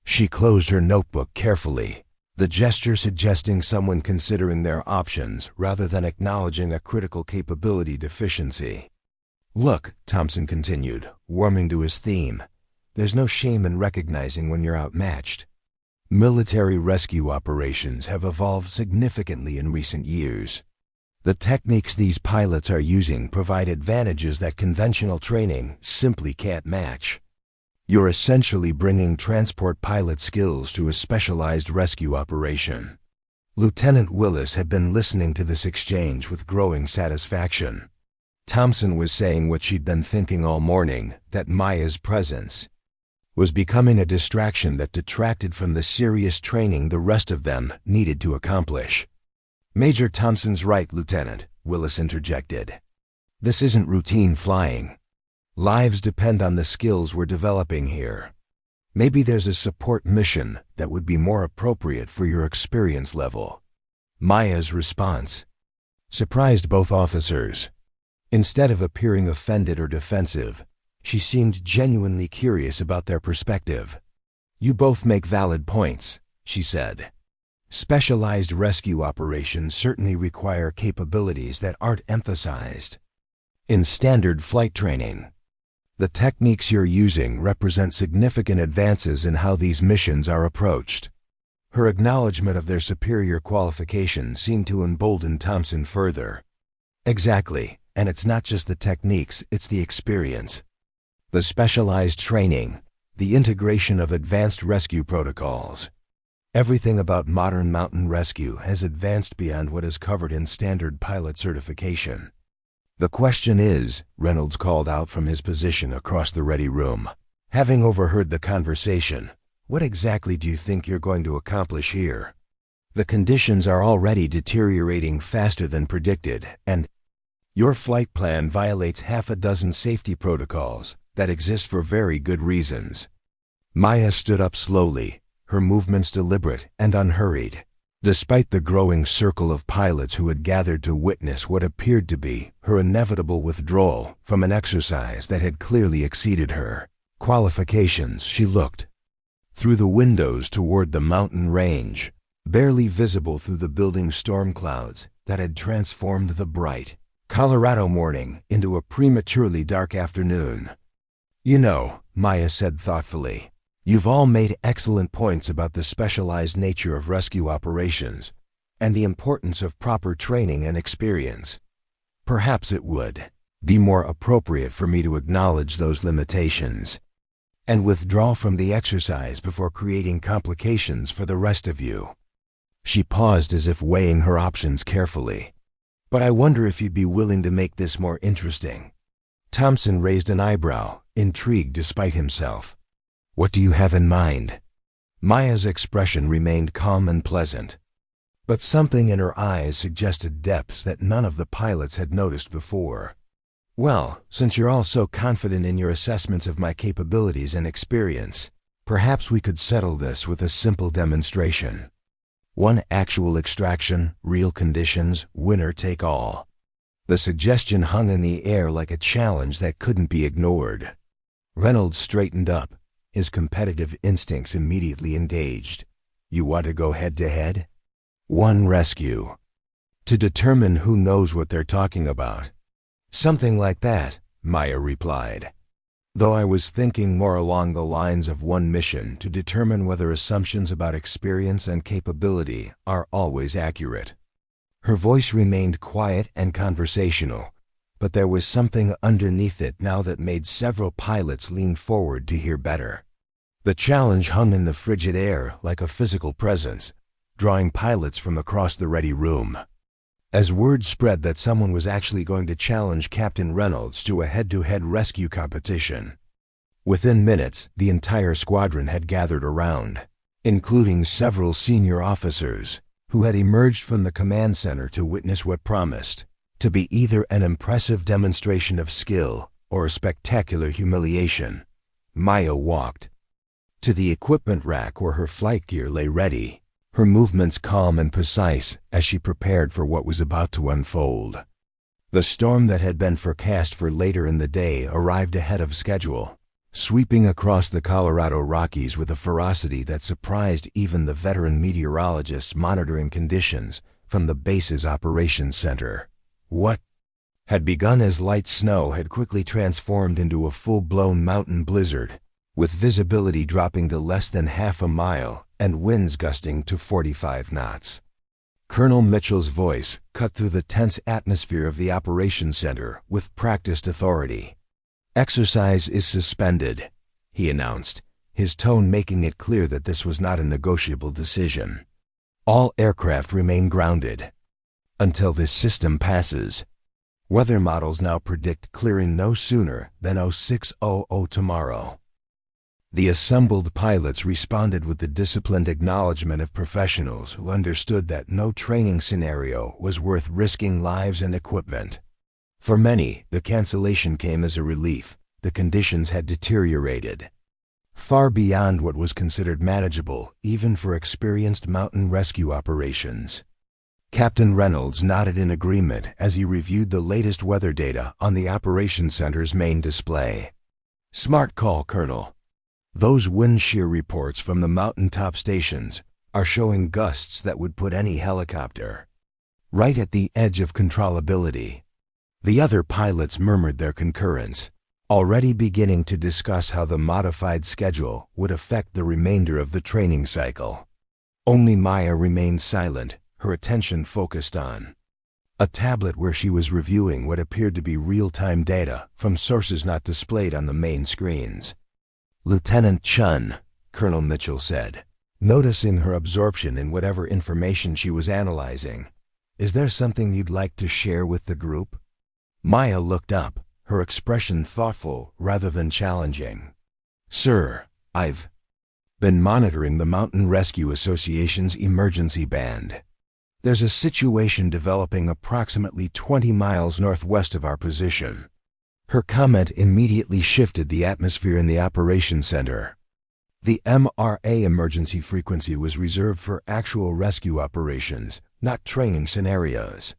She closed her notebook carefully, the gesture suggesting someone considering their options rather than acknowledging a critical capability deficiency. "Look," Thompson continued, warming to his theme, "there's no shame in recognizing when you're outmatched. Military rescue operations have evolved significantly in recent years. The techniques these pilots are using provide advantages that conventional training simply can't match. You're essentially bringing transport pilot skills to a specialized rescue operation." Lieutenant Willis had been listening to this exchange with growing satisfaction. Thompson was saying what she'd been thinking all morning, that Maya's presence was becoming a distraction that detracted from the serious training the rest of them needed to accomplish. "Major Thompson's right, Lieutenant," Willis interjected. "This isn't routine flying. Lives depend on the skills we're developing here. Maybe there's a support mission that would be more appropriate for your experience level." Maya's response surprised both officers. Instead of appearing offended or defensive, she seemed genuinely curious about their perspective. "You both make valid points," she said. "Specialized rescue operations certainly require capabilities that aren't emphasized in standard flight training. The techniques you're using represent significant advances in how these missions are approached." Her acknowledgement of their superior qualifications seemed to embolden Thompson further. "Exactly, and it's not just the techniques, it's the experience. The specialized training, the integration of advanced rescue protocols. Everything about modern mountain rescue has advanced beyond what is covered in standard pilot certification." "The question is," Reynolds called out from his position across the ready room, having overheard the conversation, "what exactly do you think you're going to accomplish here? The conditions are already deteriorating faster than predicted, and your flight plan violates half a dozen safety protocols that exist for very good reasons." Maya stood up slowly, her movements deliberate and unhurried. Despite the growing circle of pilots who had gathered to witness what appeared to be her inevitable withdrawal from an exercise that had clearly exceeded her qualifications, she looked through the windows toward the mountain range, barely visible through the building storm clouds that had transformed the bright Colorado morning into a prematurely dark afternoon. "You know," Maya said thoughtfully, "you've all made excellent points about the specialized nature of rescue operations, and the importance of proper training and experience. Perhaps it would be more appropriate for me to acknowledge those limitations and withdraw from the exercise before creating complications for the rest of you. She paused as if weighing her options carefully. But I wonder if you'd be willing to make this more interesting. Thompson raised an eyebrow, intrigued despite himself. What do you have in mind? Maya's expression remained calm and pleasant, but something in her eyes suggested depths that none of the pilots had noticed before. Well, since you're all so confident in your assessments of my capabilities and experience, perhaps we could settle this with a simple demonstration. One actual extraction, real conditions, winner take all. The suggestion hung in the air like a challenge that couldn't be ignored. Reynolds straightened up, his competitive instincts immediately engaged. You want to go head-to-head? One rescue. To determine who knows what they're talking about. Something like that, Maya replied. Though I was thinking more along the lines of one mission to determine whether assumptions about experience and capability are always accurate. Her voice remained quiet and conversational, but there was something underneath it now that made several pilots lean forward to hear better. The challenge hung in the frigid air like a physical presence, drawing pilots from across the ready room. As word spread that someone was actually going to challenge Captain Reynolds to a head-to-head rescue competition, within minutes the entire squadron had gathered around, including several senior officers who had emerged from the command center to witness what promised to be either an impressive demonstration of skill or a spectacular humiliation. Maya walked to the equipment rack where her flight gear lay ready, her movements calm and precise as she prepared for what was about to unfold. The storm that had been forecast for later in the day arrived ahead of schedule, sweeping across the Colorado Rockies with a ferocity that surprised even the veteran meteorologists monitoring conditions from the base's operations center. What had begun as light snow had quickly transformed into a full-blown mountain blizzard, with visibility dropping to less than half a mile and winds gusting to 45 knots. Colonel Mitchell's voice cut through the tense atmosphere of the operations center with practiced authority. Exercise is suspended, he announced, his tone making it clear that this was not a negotiable decision. All aircraft remain grounded until this system passes. Weather models now predict clearing no sooner than 0600 tomorrow. The assembled pilots responded with the disciplined acknowledgement of professionals who understood that no training scenario was worth risking lives and equipment. For many, the cancellation came as a relief. The conditions had deteriorated far beyond what was considered manageable, even for experienced mountain rescue operations. Captain Reynolds nodded in agreement as he reviewed the latest weather data on the operations center's main display. Smart call, Colonel. Those wind shear reports from the mountaintop stations are showing gusts that would put any helicopter right at the edge of controllability. The other pilots murmured their concurrence, already beginning to discuss how the modified schedule would affect the remainder of the training cycle. Only Maya remained silent, her attention focused on a tablet where she was reviewing what appeared to be real-time data from sources not displayed on the main screens. Lieutenant Chen, Colonel Mitchell said, noticing her absorption in whatever information she was analyzing, is there something you'd like to share with the group? Maya looked up, her expression thoughtful rather than challenging. Sir, I've been monitoring the Mountain Rescue Association's emergency band. There's a situation developing approximately 20 miles northwest of our position. Her comment immediately shifted the atmosphere in the operations center. The MRA emergency frequency was reserved for actual rescue operations, not training scenarios.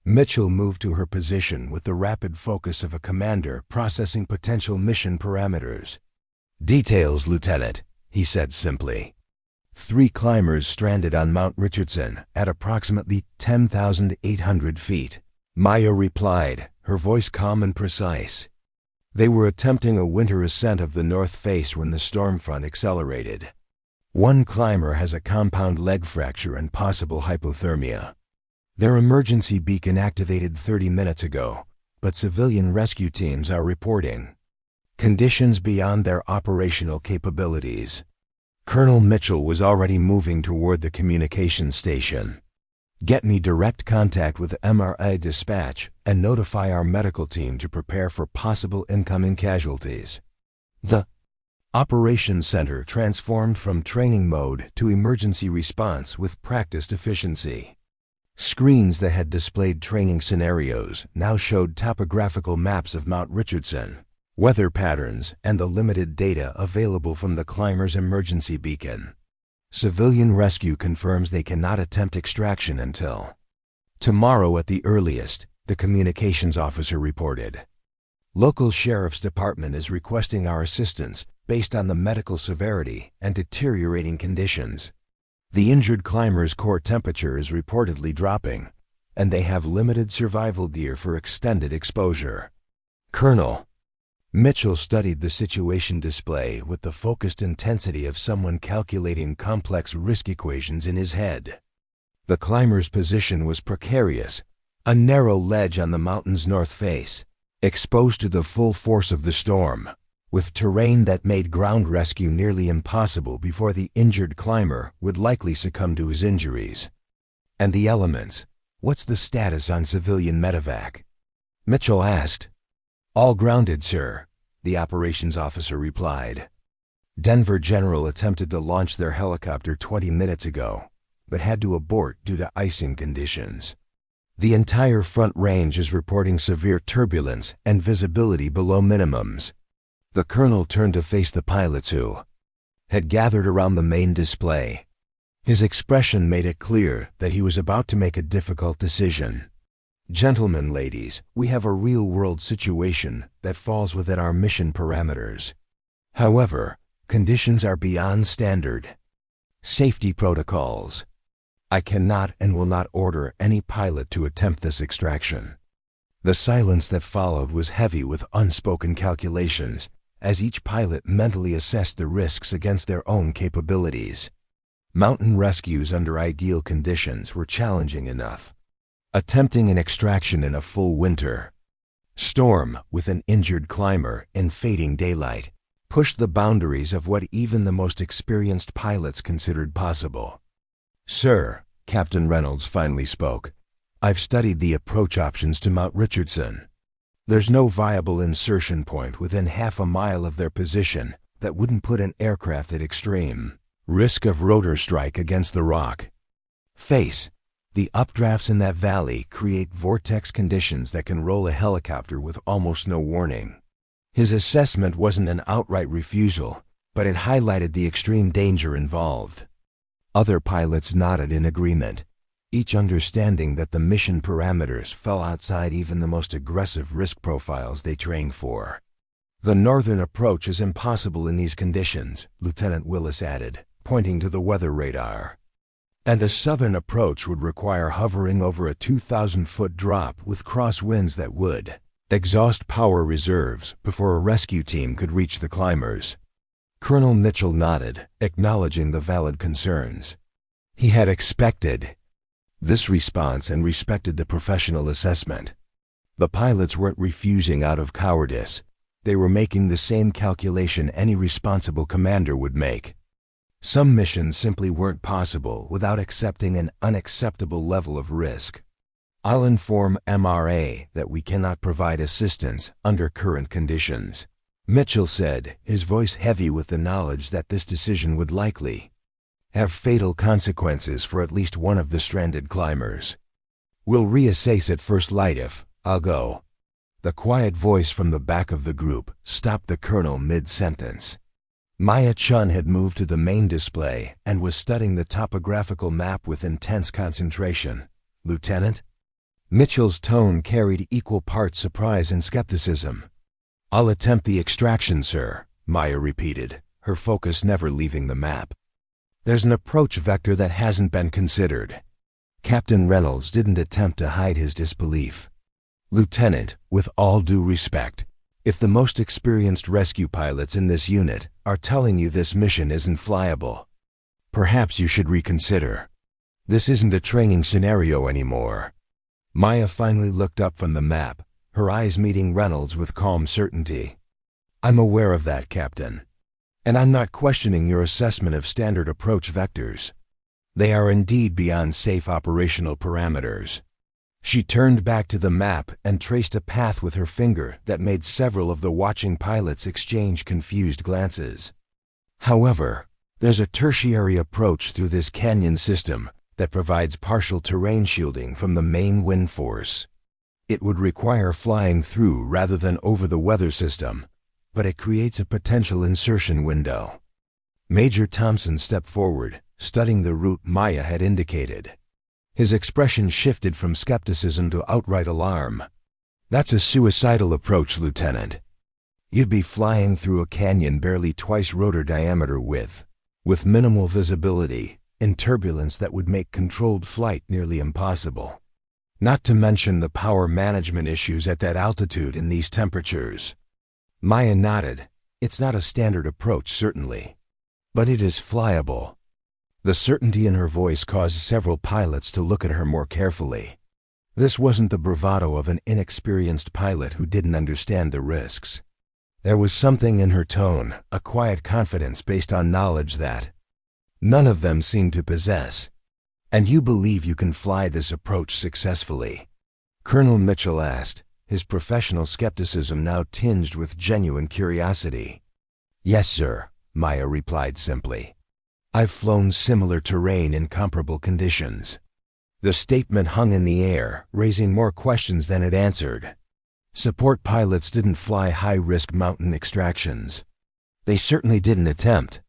Mitchell moved to her position with the rapid focus of a commander processing potential mission parameters. Details, Lieutenant, he said simply. 3 climbers stranded on Mount Richardson at approximately 10,800 feet. Maya replied, her voice calm and precise. They were attempting a winter ascent of the north face when the storm front accelerated. One climber has a compound leg fracture and possible hypothermia. Their emergency beacon activated 30 minutes ago, but civilian rescue teams are reporting conditions beyond their operational capabilities. Colonel Mitchell was already moving toward the communications station. Get me direct contact with MRA dispatch and notify our medical team to prepare for possible incoming casualties. The Operations Center transformed from training mode to emergency response with practiced efficiency. Screens that had displayed training scenarios now showed topographical maps of Mount Richardson, weather patterns, and the limited data available from the climber's emergency beacon. Civilian rescue confirms they cannot attempt extraction until tomorrow at the earliest, the communications officer reported. Local sheriff's department is requesting our assistance based on the medical severity and deteriorating conditions. The injured climber's core temperature is reportedly dropping, and they have limited survival gear for extended exposure. Colonel Mitchell studied the situation display with the focused intensity of someone calculating complex risk equations in his head. The climber's position was precarious, a narrow ledge on the mountain's north face, exposed to the full force of the storm, with terrain that made ground rescue nearly impossible before the injured climber would likely succumb to his injuries. And the elements, what's the status on civilian medevac? Mitchell asked. All grounded, sir, the operations officer replied. Denver General attempted to launch their helicopter 20 minutes ago, but had to abort due to icing conditions. The entire front range is reporting severe turbulence and visibility below minimums. The colonel turned to face the pilots who had gathered around the main display. His expression made it clear that he was about to make a difficult decision. Gentlemen, ladies, we have a real-world situation that falls within our mission parameters. However, conditions are beyond standard safety protocols. I cannot and will not order any pilot to attempt this extraction. The silence that followed was heavy with unspoken calculations, as each pilot mentally assessed the risks against their own capabilities. Mountain rescues under ideal conditions were challenging enough. Attempting an extraction in a full winter storm with an injured climber in fading daylight pushed the boundaries of what even the most experienced pilots considered possible. Sir, Captain Reynolds finally spoke, I've studied the approach options to Mount Richardson. There's no viable insertion point within half a mile of their position that wouldn't put an aircraft at extreme risk of rotor strike against the rock face. The updrafts in that valley create vortex conditions that can roll a helicopter with almost no warning. His assessment wasn't an outright refusal, but it highlighted the extreme danger involved. Other pilots nodded in agreement, each understanding that the mission parameters fell outside even the most aggressive risk profiles they trained for. The northern approach is impossible in these conditions, Lieutenant Willis added, pointing to the weather radar. And a southern approach would require hovering over a 2,000-foot drop with crosswinds that would exhaust power reserves before a rescue team could reach the climbers. Colonel Mitchell nodded, acknowledging the valid concerns. He had expected this response and respected the professional assessment. The pilots weren't refusing out of cowardice. They were making the same calculation any responsible commander would make. Some missions simply weren't possible without accepting an unacceptable level of risk. I'll inform MRA that we cannot provide assistance under current conditions, Mitchell said, his voice heavy with the knowledge that this decision would likely have fatal consequences for at least one of the stranded climbers. We'll reassess at first light if I'll go. The quiet voice from the back of the group stopped the colonel mid-sentence. Maya Chen had moved to the main display and was studying the topographical map with intense concentration. Lieutenant? Mitchell's tone carried equal parts surprise and skepticism. I'll attempt the extraction, sir, Maya repeated, her focus never leaving the map. There's an approach vector that hasn't been considered. Captain Reynolds didn't attempt to hide his disbelief. Lieutenant, with all due respect, if the most experienced rescue pilots in this unit are telling you this mission isn't flyable, Perhaps you should reconsider. This isn't a training scenario anymore." Maya finally looked up from the map, her eyes meeting Reynolds with calm certainty. "I'm aware of that, Captain. And I'm not questioning your assessment of standard approach vectors. They are indeed beyond safe operational parameters." She turned back to the map and traced a path with her finger that made several of the watching pilots exchange confused glances. "However, there's a tertiary approach through this canyon system that provides partial terrain shielding from the main wind force. It would require flying through rather than over the weather system, but it creates a potential insertion window." Major Thompson stepped forward, studying the route Maya had indicated. His expression shifted from skepticism to outright alarm. "That's a suicidal approach, Lieutenant. You'd be flying through a canyon barely twice rotor diameter width, with minimal visibility, in turbulence that would make controlled flight nearly impossible. Not to mention the power management issues at that altitude and these temperatures." Maya nodded. "It's not a standard approach, certainly. But it is flyable." The certainty in her voice caused several pilots to look at her more carefully. This wasn't the bravado of an inexperienced pilot who didn't understand the risks. There was something in her tone, a quiet confidence based on knowledge that none of them seemed to possess. "And you believe you can fly this approach successfully?" Colonel Mitchell asked, his professional skepticism now tinged with genuine curiosity. "Yes, sir," Maya replied simply. "I've flown similar terrain in comparable conditions." The statement hung in the air, raising more questions than it answered. Support pilots didn't fly high-risk mountain extractions. They certainly didn't attempt.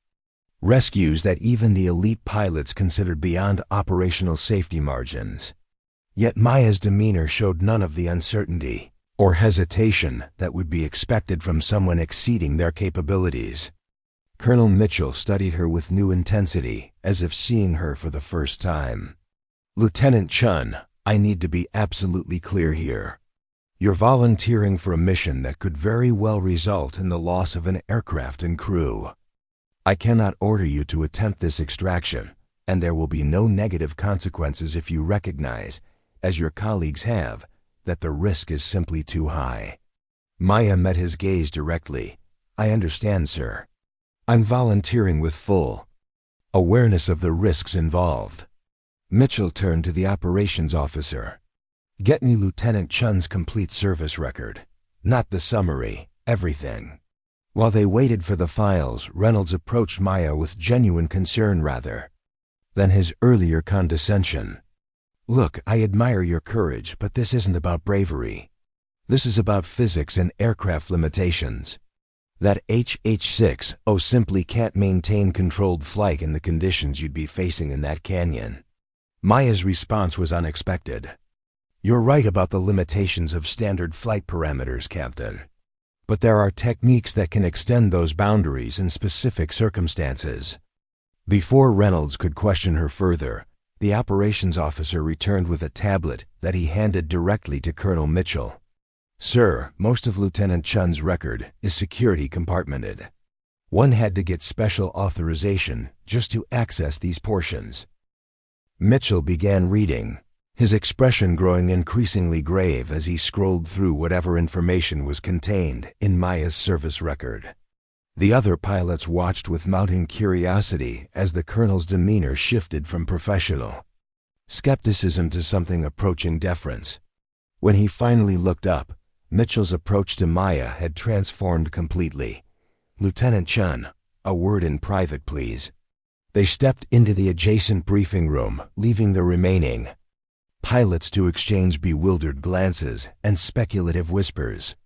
Rescues that even the elite pilots considered beyond operational safety margins. Yet Maya's demeanor showed none of the uncertainty or hesitation that would be expected from someone exceeding their capabilities. Colonel Mitchell studied her with new intensity, as if seeing her for the first time. "Lieutenant Chen, I need to be absolutely clear here. You're volunteering for a mission that could very well result in the loss of an aircraft and crew. I cannot order you to attempt this extraction, and there will be no negative consequences if you recognize, as your colleagues have, that the risk is simply too high." Maya met his gaze directly. "I understand, sir. I'm volunteering with full awareness of the risks involved." Mitchell turned to the operations officer. "Get me Lieutenant Chen's complete service record. Not the summary, everything." While they waited for the files, Reynolds approached Maya with genuine concern rather than his earlier condescension. "Look, I admire your courage, but this isn't about bravery. This is about physics and aircraft limitations. That HH-6 simply can't maintain controlled flight in the conditions you'd be facing in that canyon." Maya's response was unexpected. "You're right about the limitations of standard flight parameters, Captain. But there are techniques that can extend those boundaries in specific circumstances." Before Reynolds could question her further, the operations officer returned with a tablet that he handed directly to Colonel Mitchell. "Sir, most of Lieutenant Chen's record is security compartmented. One had to get special authorization just to access these portions." Mitchell began reading, his expression growing increasingly grave as he scrolled through whatever information was contained in Maya's service record. The other pilots watched with mounting curiosity as the colonel's demeanor shifted from professional skepticism to something approaching deference. When he finally looked up, Mitchell's approach to Maya had transformed completely. "Lieutenant Chen, a word in private, please." They stepped into the adjacent briefing room, leaving the remaining pilots to exchange bewildered glances and speculative whispers.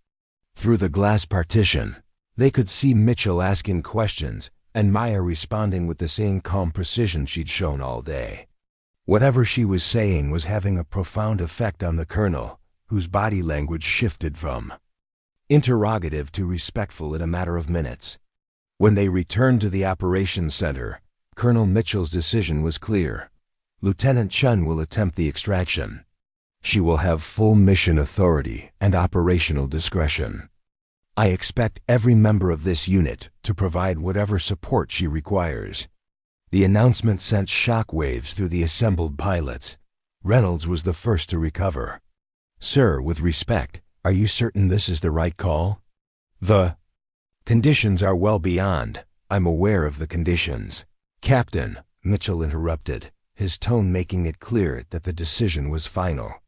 Through the glass partition, they could see Mitchell asking questions and Maya responding with the same calm precision she'd shown all day. Whatever she was saying was having a profound effect on the colonel, whose body language shifted from interrogative to respectful in a matter of minutes. When they returned to the operations center, Colonel Mitchell's decision was clear. Lieutenant Chen will attempt the extraction. She will have full mission authority and operational discretion. I expect every member of this unit to provide whatever support she requires. The announcement sent shockwaves through the assembled pilots. Reynolds was the first to recover. "Sir, with respect, are you certain this is the right call?" "The conditions are well beyond. I'm aware of the conditions." "Captain," Mitchell interrupted, his tone making it clear that the decision was final.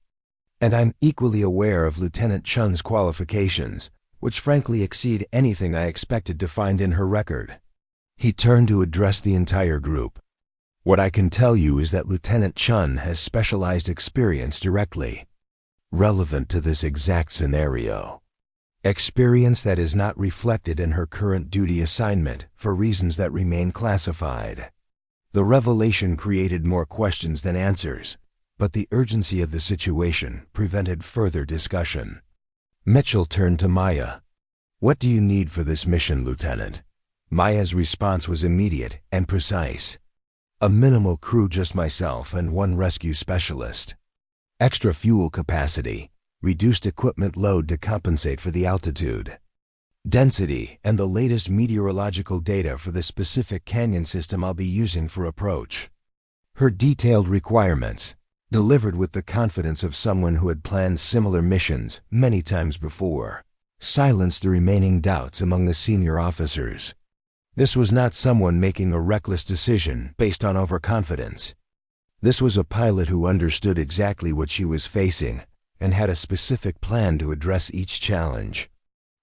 "And I'm equally aware of Lieutenant Chun's qualifications, which frankly exceed anything I expected to find in her record." He turned to address the entire group. "What I can tell you is that Lieutenant Chun has specialized experience directly relevant to this exact scenario. Experience that is not reflected in her current duty assignment for reasons that remain classified." The revelation created more questions than answers, but the urgency of the situation prevented further discussion. Mitchell turned to Maya. "What do you need for this mission, Lieutenant?" Maya's response was immediate and precise. "A minimal crew, just myself and one rescue specialist. Extra fuel capacity, reduced equipment load to compensate for the altitude. Density and the latest meteorological data for the specific canyon system I'll be using for approach." Her detailed requirements, delivered with the confidence of someone who had planned similar missions many times before, silenced the remaining doubts among the senior officers. This was not someone making a reckless decision based on overconfidence. This was a pilot who understood exactly what she was facing and had a specific plan to address each challenge.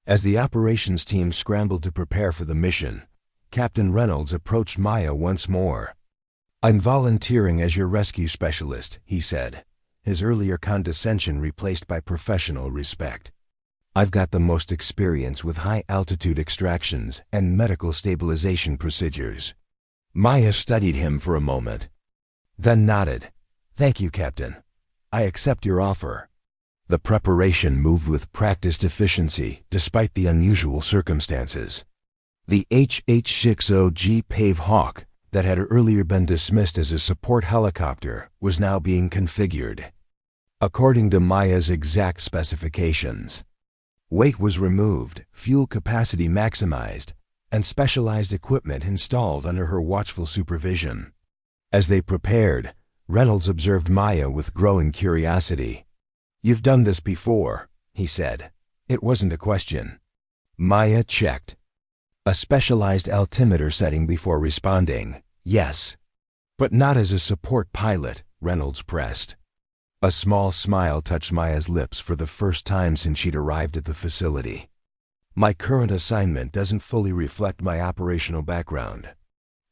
As the operations team scrambled to prepare for the mission, Captain Reynolds approached Maya once more. "I'm volunteering as your rescue specialist," he said, his earlier condescension replaced by professional respect. "I've got the most experience with high-altitude extractions and medical stabilization procedures." Maya studied him for a moment, then nodded. "Thank you, Captain. I accept your offer." The preparation moved with practiced efficiency despite the unusual circumstances. The HH-60G Pave Hawk that had earlier been dismissed as a support helicopter was now being configured according to Maya's exact specifications. Weight was removed, fuel capacity maximized, and specialized equipment installed under her watchful supervision. As they prepared, Reynolds observed Maya with growing curiosity. "You've done this before," he said. It wasn't a question. Maya checked a specialized altimeter setting before responding. "Yes." "But not as a support pilot," Reynolds pressed. A small smile touched Maya's lips for the first time since she'd arrived at the facility. "My current assignment doesn't fully reflect my operational background."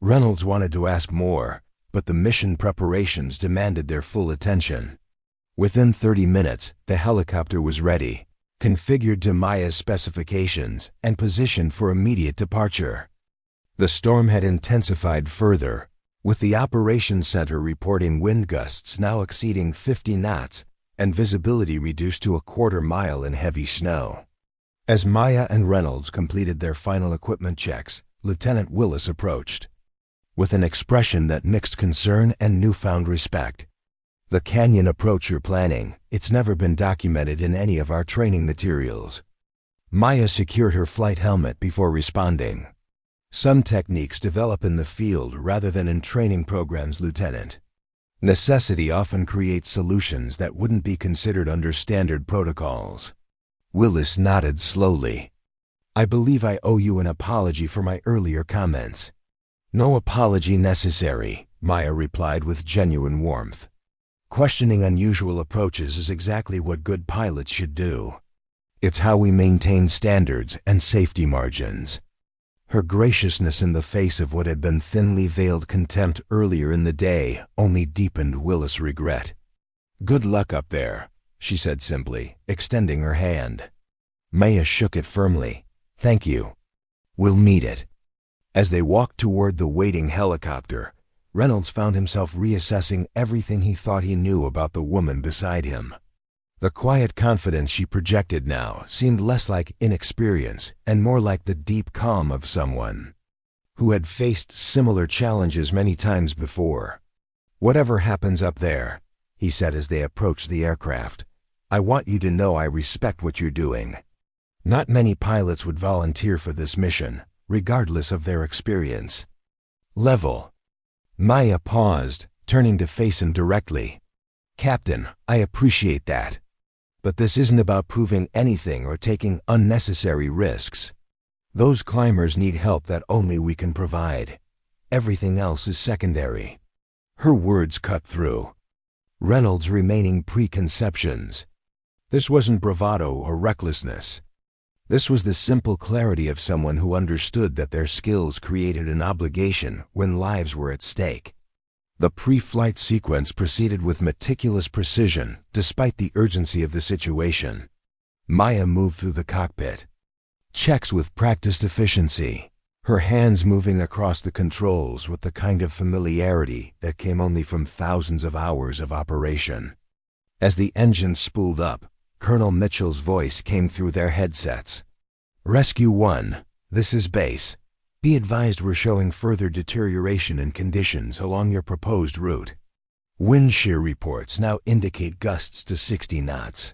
Reynolds wanted to ask more, but the mission preparations demanded their full attention. Within 30 minutes, the helicopter was ready, configured to Maya's specifications, and positioned for immediate departure. The storm had intensified further, with the operations center reporting wind gusts now exceeding 50 knots and visibility reduced to a quarter-mile in heavy snow. As Maya and Reynolds completed their final equipment checks, Lieutenant Willis approached with an expression that mixed concern and newfound respect. "The canyon approach you're planning, it's never been documented in any of our training materials." Maya secured her flight helmet before responding. "Some techniques develop in the field rather than in training programs, Lieutenant. Necessity often creates solutions that wouldn't be considered under standard protocols." Willis nodded slowly. "I believe I owe you an apology for my earlier comments." "No apology necessary," Maya replied with genuine warmth. "Questioning unusual approaches is exactly what good pilots should do. It's how we maintain standards and safety margins." Her graciousness in the face of what had been thinly veiled contempt earlier in the day only deepened Willis' regret. "Good luck up there," she said simply, extending her hand. Maya shook it firmly. "Thank you. We'll meet it." As they walked toward the waiting helicopter, Reynolds found himself reassessing everything he thought he knew about the woman beside him. The quiet confidence she projected now seemed less like inexperience and more like the deep calm of someone who had faced similar challenges many times before. "Whatever happens up there," he said as they approached the aircraft, "I want you to know I respect what you're doing. Not many pilots would volunteer for this mission, regardless of their experience level." Maya paused, turning to face him directly. "Captain, I appreciate that. But this isn't about proving anything or taking unnecessary risks. Those climbers need help that only we can provide. Everything else is secondary." Her words cut through Reynolds' remaining preconceptions. This wasn't bravado or recklessness. This was the simple clarity of someone who understood that their skills created an obligation when lives were at stake. The pre-flight sequence proceeded with meticulous precision, despite the urgency of the situation. Maya moved through the cockpit. Checks with practiced efficiency, her hands moving across the controls with the kind of familiarity that came only from thousands of hours of operation. As the engines spooled up, Colonel Mitchell's voice came through their headsets. "Rescue 1, this is base. Be advised we're showing further deterioration in conditions along your proposed route. Wind shear reports now indicate gusts to 60 knots.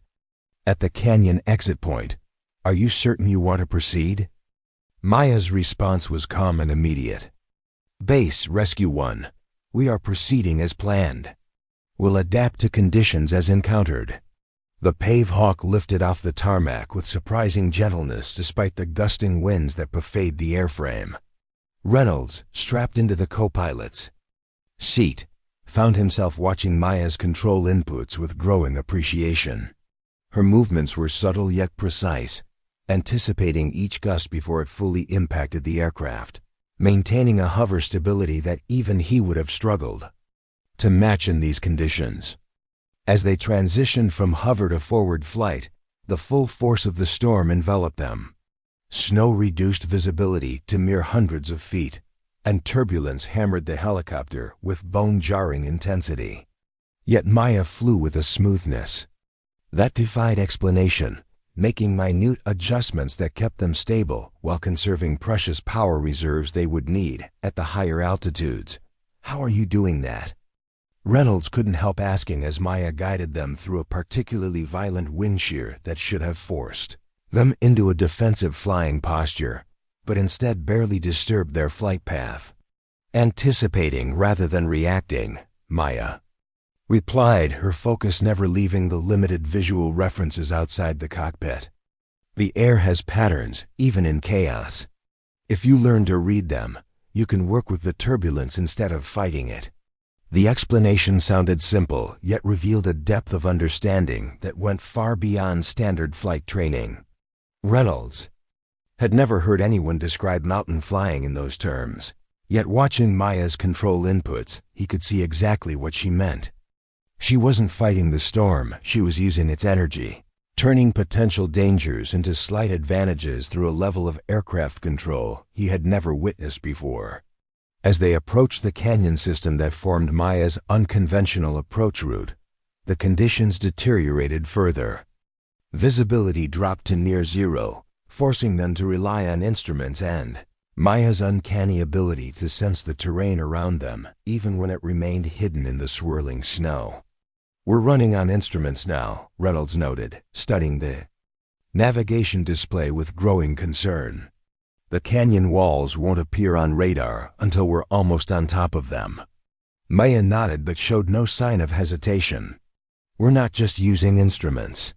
At the canyon exit point, are you certain you want to proceed?" Maya's response was calm and immediate. "Base, Rescue 1, we are proceeding as planned. We'll adapt to conditions as encountered." The Pave Hawk lifted off the tarmac with surprising gentleness despite the gusting winds that buffeted the airframe. Reynolds, strapped into the co-pilot's seat, found himself watching Maya's control inputs with growing appreciation. Her movements were subtle yet precise, anticipating each gust before it fully impacted the aircraft, maintaining a hover stability that even he would have struggled to match in these conditions. As they transitioned from hover to forward flight, the full force of the storm enveloped them. Snow reduced visibility to mere hundreds of feet, and turbulence hammered the helicopter with bone-jarring intensity. Yet Maya flew with a smoothness that defied explanation, making minute adjustments that kept them stable while conserving precious power reserves they would need at the higher altitudes. "How are you doing that?" Reynolds couldn't help asking as Maya guided them through a particularly violent wind shear that should have forced them into a defensive flying posture, but instead barely disturbed their flight path. "Anticipating rather than reacting," Maya replied, her focus never leaving the limited visual references outside the cockpit. "The air has patterns, even in chaos. If you learn to read them, you can work with the turbulence instead of fighting it." The explanation sounded simple, yet revealed a depth of understanding that went far beyond standard flight training. Reynolds had never heard anyone describe mountain flying in those terms, yet watching Maya's control inputs, he could see exactly what she meant. She wasn't fighting the storm, she was using its energy, turning potential dangers into slight advantages through a level of aircraft control he had never witnessed before. As they approached the canyon system that formed Maya's unconventional approach route, the conditions deteriorated further. Visibility dropped to near zero, forcing them to rely on instruments and Maya's uncanny ability to sense the terrain around them, even when it remained hidden in the swirling snow. "We're running on instruments now," Reynolds noted, studying the navigation display with growing concern. "The canyon walls won't appear on radar until we're almost on top of them." Maya nodded but showed no sign of hesitation. "We're not just using instruments.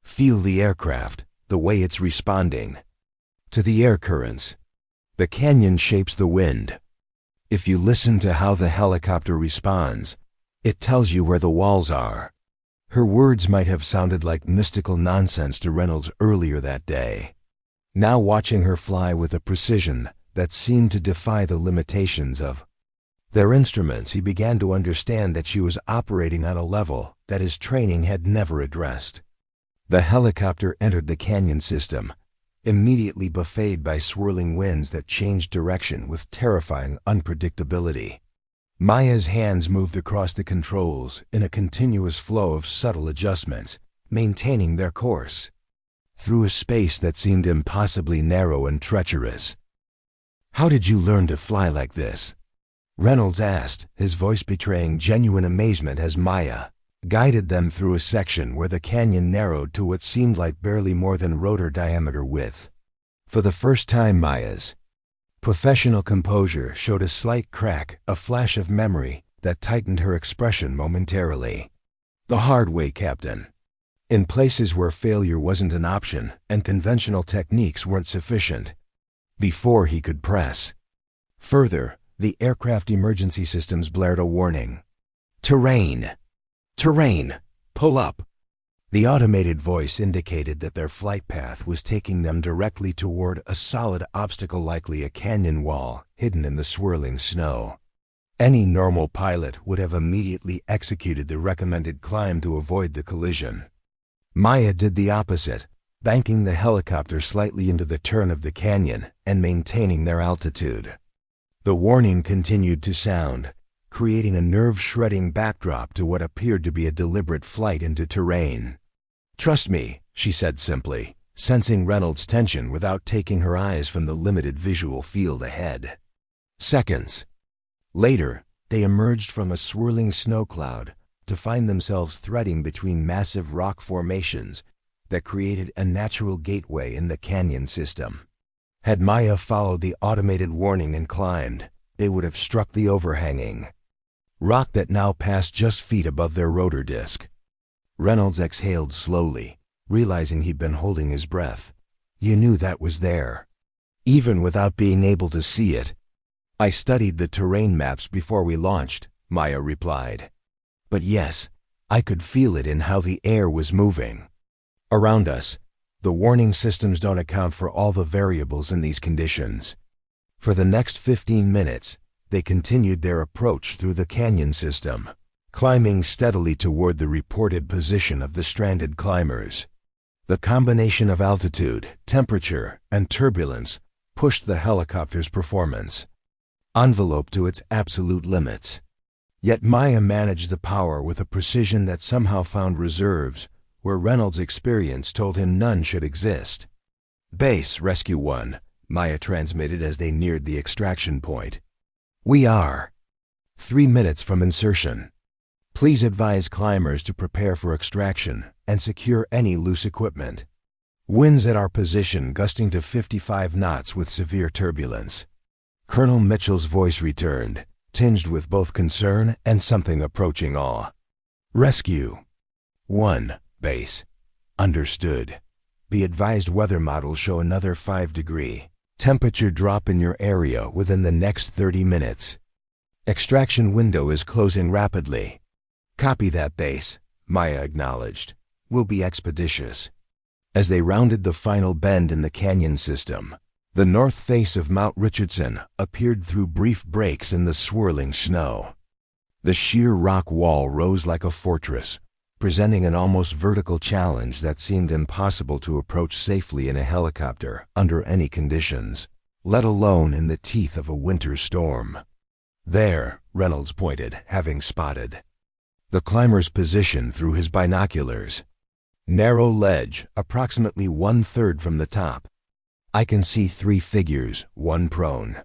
Feel the aircraft, the way it's responding to the air currents. The canyon shapes the wind. If you listen to how the helicopter responds, it tells you where the walls are." Her words might have sounded like mystical nonsense to Reynolds earlier that day. Now watching her fly with a precision that seemed to defy the limitations of their instruments, he began to understand that she was operating on a level that his training had never addressed. The helicopter entered the canyon system, immediately buffeted by swirling winds that changed direction with terrifying unpredictability. Maya's hands moved across the controls in a continuous flow of subtle adjustments, maintaining their course through a space that seemed impossibly narrow and treacherous. "How did you learn to fly like this?" Reynolds asked, his voice betraying genuine amazement as Maya guided them through a section where the canyon narrowed to what seemed like barely more than rotor diameter width. For the first time, Maya's Professional composure showed a slight crack, a flash of memory that tightened her expression momentarily. The hard way, Captain. In places where failure wasn't an option and conventional techniques weren't sufficient. Before he could press further, the aircraft emergency systems blared a warning. Terrain! Terrain! Pull up! The automated voice indicated that their flight path was taking them directly toward a solid obstacle, likely a canyon wall hidden in the swirling snow. Any normal pilot would have immediately executed the recommended climb to avoid the collision. Maya did the opposite, banking the helicopter slightly into the turn of the canyon and maintaining their altitude. The warning continued to sound, creating a nerve-shredding backdrop to what appeared to be a deliberate flight into terrain. "Trust me," she said simply, sensing Reynolds' tension without taking her eyes from the limited visual field ahead. Seconds later, they emerged from a swirling snow cloud to find themselves threading between massive rock formations that created a natural gateway in the canyon system. Had Maya followed the automated warning and climbed, they would have struck the overhanging rock that now passed just feet above their rotor disc. Reynolds exhaled slowly, realizing he'd been holding his breath. "You knew that was there, even without being able to see it." "I studied the terrain maps before we launched," Maya replied. "But yes, I could feel it in how the air was moving around us. The warning systems don't account for all the variables in these conditions." For the next 15 minutes, they continued their approach through the canyon system, climbing steadily toward the reported position of the stranded climbers. The combination of altitude, temperature, and turbulence pushed the helicopter's performance envelope to its absolute limits. Yet Maya managed the power with a precision that somehow found reserves where Reynolds' experience told him none should exist. "Base, Rescue 1, Maya transmitted as they neared the extraction point. "We are 3 minutes from insertion. Please advise climbers to prepare for extraction and secure any loose equipment. Winds at our position gusting to 55 knots with severe turbulence." Colonel Mitchell's voice returned, tinged with both concern and something approaching awe. "Rescue 1, base. Understood. Be advised weather models show another 5-degree temperature drop in your area within the next 30 minutes. Extraction window is closing rapidly." "Copy that, base," Maya acknowledged. "We'll be expeditious." As they rounded the final bend in the canyon system, the north face of Mount Richardson appeared through brief breaks in the swirling snow. The sheer rock wall rose like a fortress, presenting an almost vertical challenge that seemed impossible to approach safely in a helicopter under any conditions, let alone in the teeth of a winter storm. "There," Reynolds pointed, having spotted the climber's position through his binoculars. "Narrow ledge, approximately 1/3 from the top. I can see 3 figures, one prone."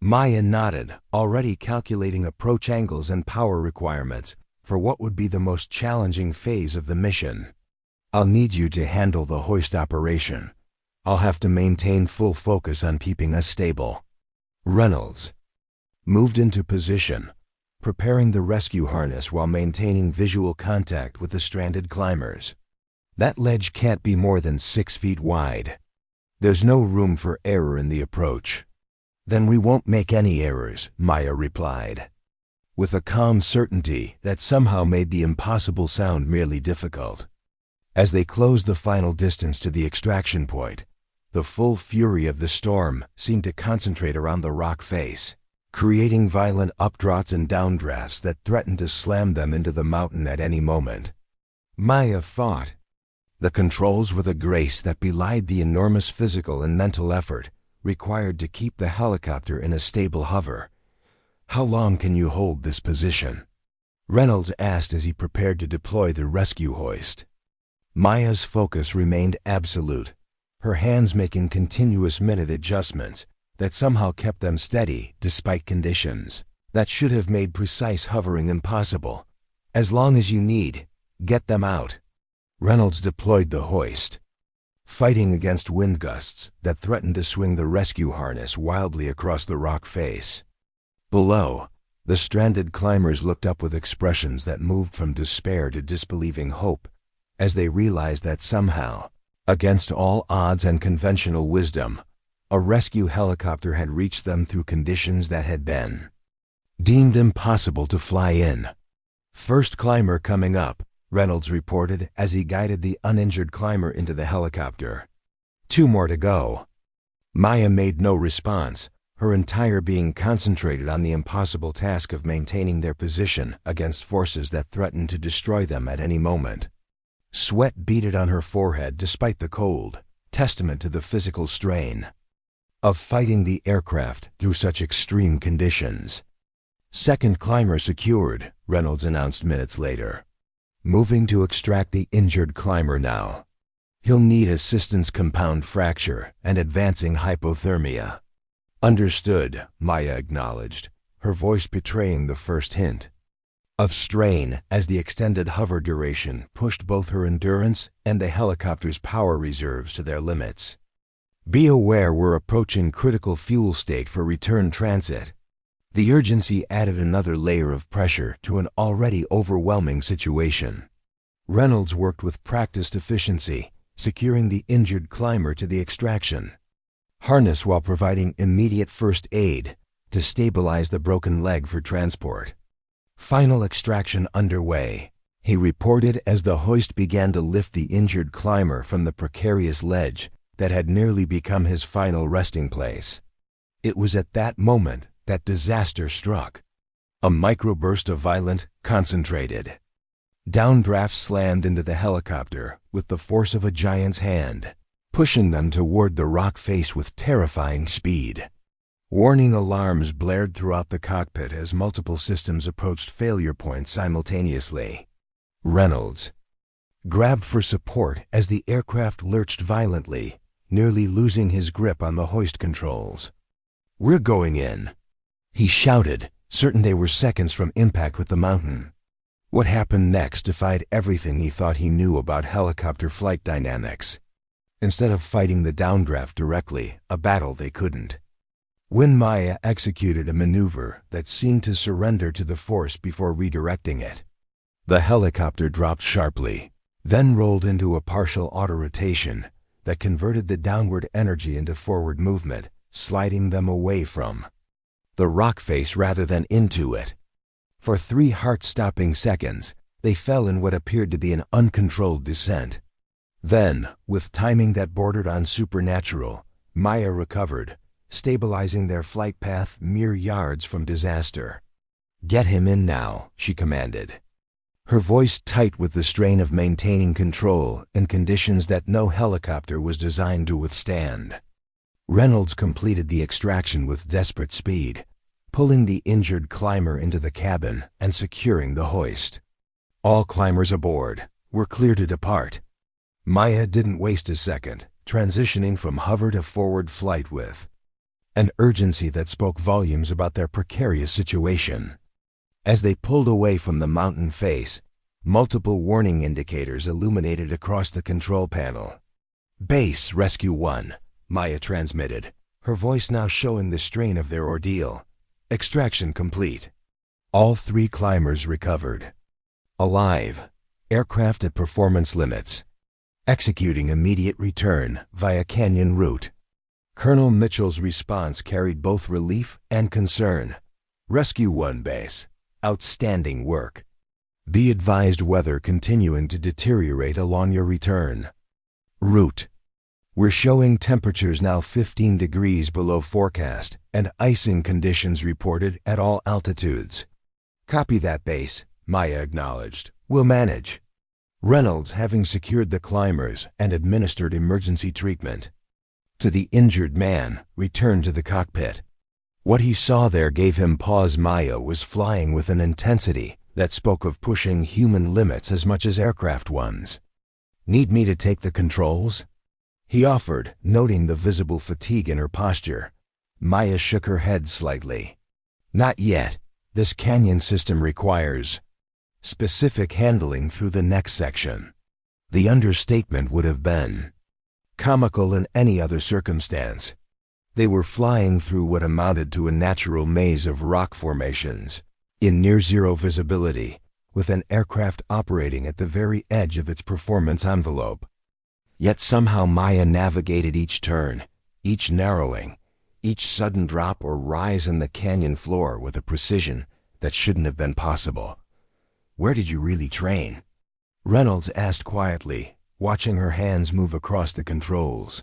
Maya nodded, already calculating approach angles and power requirements for what would be the most challenging phase of the mission. "I'll need you to handle the hoist operation. I'll have to maintain full focus on keeping us stable." Reynolds moved into position, preparing the rescue harness while maintaining visual contact with the stranded climbers. "That ledge can't be more than 6 feet wide. There's no room for error in the approach." "Then we won't make any errors," Maya replied, with a calm certainty that somehow made the impossible sound merely difficult. As they closed the final distance to the extraction point, the full fury of the storm seemed to concentrate around the rock face, creating violent updrafts and downdrafts that threatened to slam them into the mountain at any moment. Maya fought the controls with a grace that belied the enormous physical and mental effort required to keep the helicopter in a stable hover. "How long can you hold this position?" Reynolds asked as he prepared to deploy the rescue hoist. Maya's focus remained absolute, her hands making continuous minute adjustments that somehow kept them steady despite conditions that should have made precise hovering impossible. "As long as you need, get them out." Reynolds deployed the hoist, fighting against wind gusts that threatened to swing the rescue harness wildly across the rock face. Below, the stranded climbers looked up with expressions that moved from despair to disbelieving hope as they realized that somehow, against all odds and conventional wisdom, a rescue helicopter had reached them through conditions that had been deemed impossible to fly in. "First climber coming up," Reynolds reported as he guided the uninjured climber into the helicopter. "2 more to go." Maya made no response, her entire being concentrated on the impossible task of maintaining their position against forces that threatened to destroy them at any moment. Sweat beaded on her forehead despite the cold, testament to the physical strain of fighting the aircraft through such extreme conditions. "Second climber secured," Reynolds announced minutes later. "Moving to extract the injured climber now. He'll need assistance, compound fracture and advancing hypothermia." "Understood," Maya acknowledged, her voice betraying the first hint of strain as the extended hover duration pushed both her endurance and the helicopter's power reserves to their limits. "Be aware we're approaching critical fuel state for return transit." The urgency added another layer of pressure to an already overwhelming situation. Reynolds worked with practiced efficiency, securing the injured climber to the extraction harness while providing immediate first aid to stabilize the broken leg for transport. "Final extraction underway," he reported as the hoist began to lift the injured climber from the precarious ledge that had nearly become his final resting place. It was at that moment that disaster struck. A microburst of violent, concentrated downdraft slammed into the helicopter with the force of a giant's hand, pushing them toward the rock face with terrifying speed. Warning alarms blared throughout the cockpit as multiple systems approached failure points simultaneously. Reynolds grabbed for support as the aircraft lurched violently, nearly losing his grip on the hoist controls. "We're going in," he shouted, certain they were seconds from impact with the mountain. What happened next defied everything he thought he knew about helicopter flight dynamics. Instead of fighting the downdraft directly, a battle they couldn't. When Maya executed a maneuver that seemed to surrender to the force before redirecting it, the helicopter dropped sharply, then rolled into a partial auto-rotation that converted the downward energy into forward movement, sliding them away from the rock face rather than into it. For 3 heart-stopping seconds, they fell in what appeared to be an uncontrolled descent. Then, with timing that bordered on supernatural, Maya recovered, stabilizing their flight path mere yards from disaster. "Get him in now," she commanded, her voice tight with the strain of maintaining control in conditions that no helicopter was designed to withstand. Reynolds completed the extraction with desperate speed, pulling the injured climber into the cabin and securing the hoist. "All climbers aboard. We're clear to depart." Maya didn't waste a second, transitioning from hover to forward flight with an urgency that spoke volumes about their precarious situation. As they pulled away from the mountain face, multiple warning indicators illuminated across the control panel. "Base, Rescue 1, Maya transmitted, her voice now showing the strain of their ordeal. "Extraction complete. All 3 climbers recovered. Alive. Aircraft at performance limits. Executing immediate return via canyon route." Colonel Mitchell's response carried both relief and concern. "Rescue 1 base. Outstanding work. Be advised weather continuing to deteriorate along your return. Route. We're showing temperatures now 15 degrees below forecast and icing conditions reported at all altitudes." "Copy that, base," Maya acknowledged. "We'll manage." Reynolds, having secured the climbers and administered emergency treatment to the injured man, returned to the cockpit. What he saw there gave him pause. Maya was flying with an intensity that spoke of pushing human limits as much as aircraft ones. "Need me to take the controls?" he offered, noting the visible fatigue in her posture. Maya shook her head slightly. "Not yet. This canyon system requires specific handling through the next section." The understatement would have been comical in any other circumstance. They were flying through what amounted to a natural maze of rock formations, in near-zero visibility, with an aircraft operating at the very edge of its performance envelope. Yet somehow Maya navigated each turn, each narrowing, each sudden drop or rise in the canyon floor with a precision that shouldn't have been possible. "Where did you really train?" Reynolds asked quietly, watching her hands move across the controls.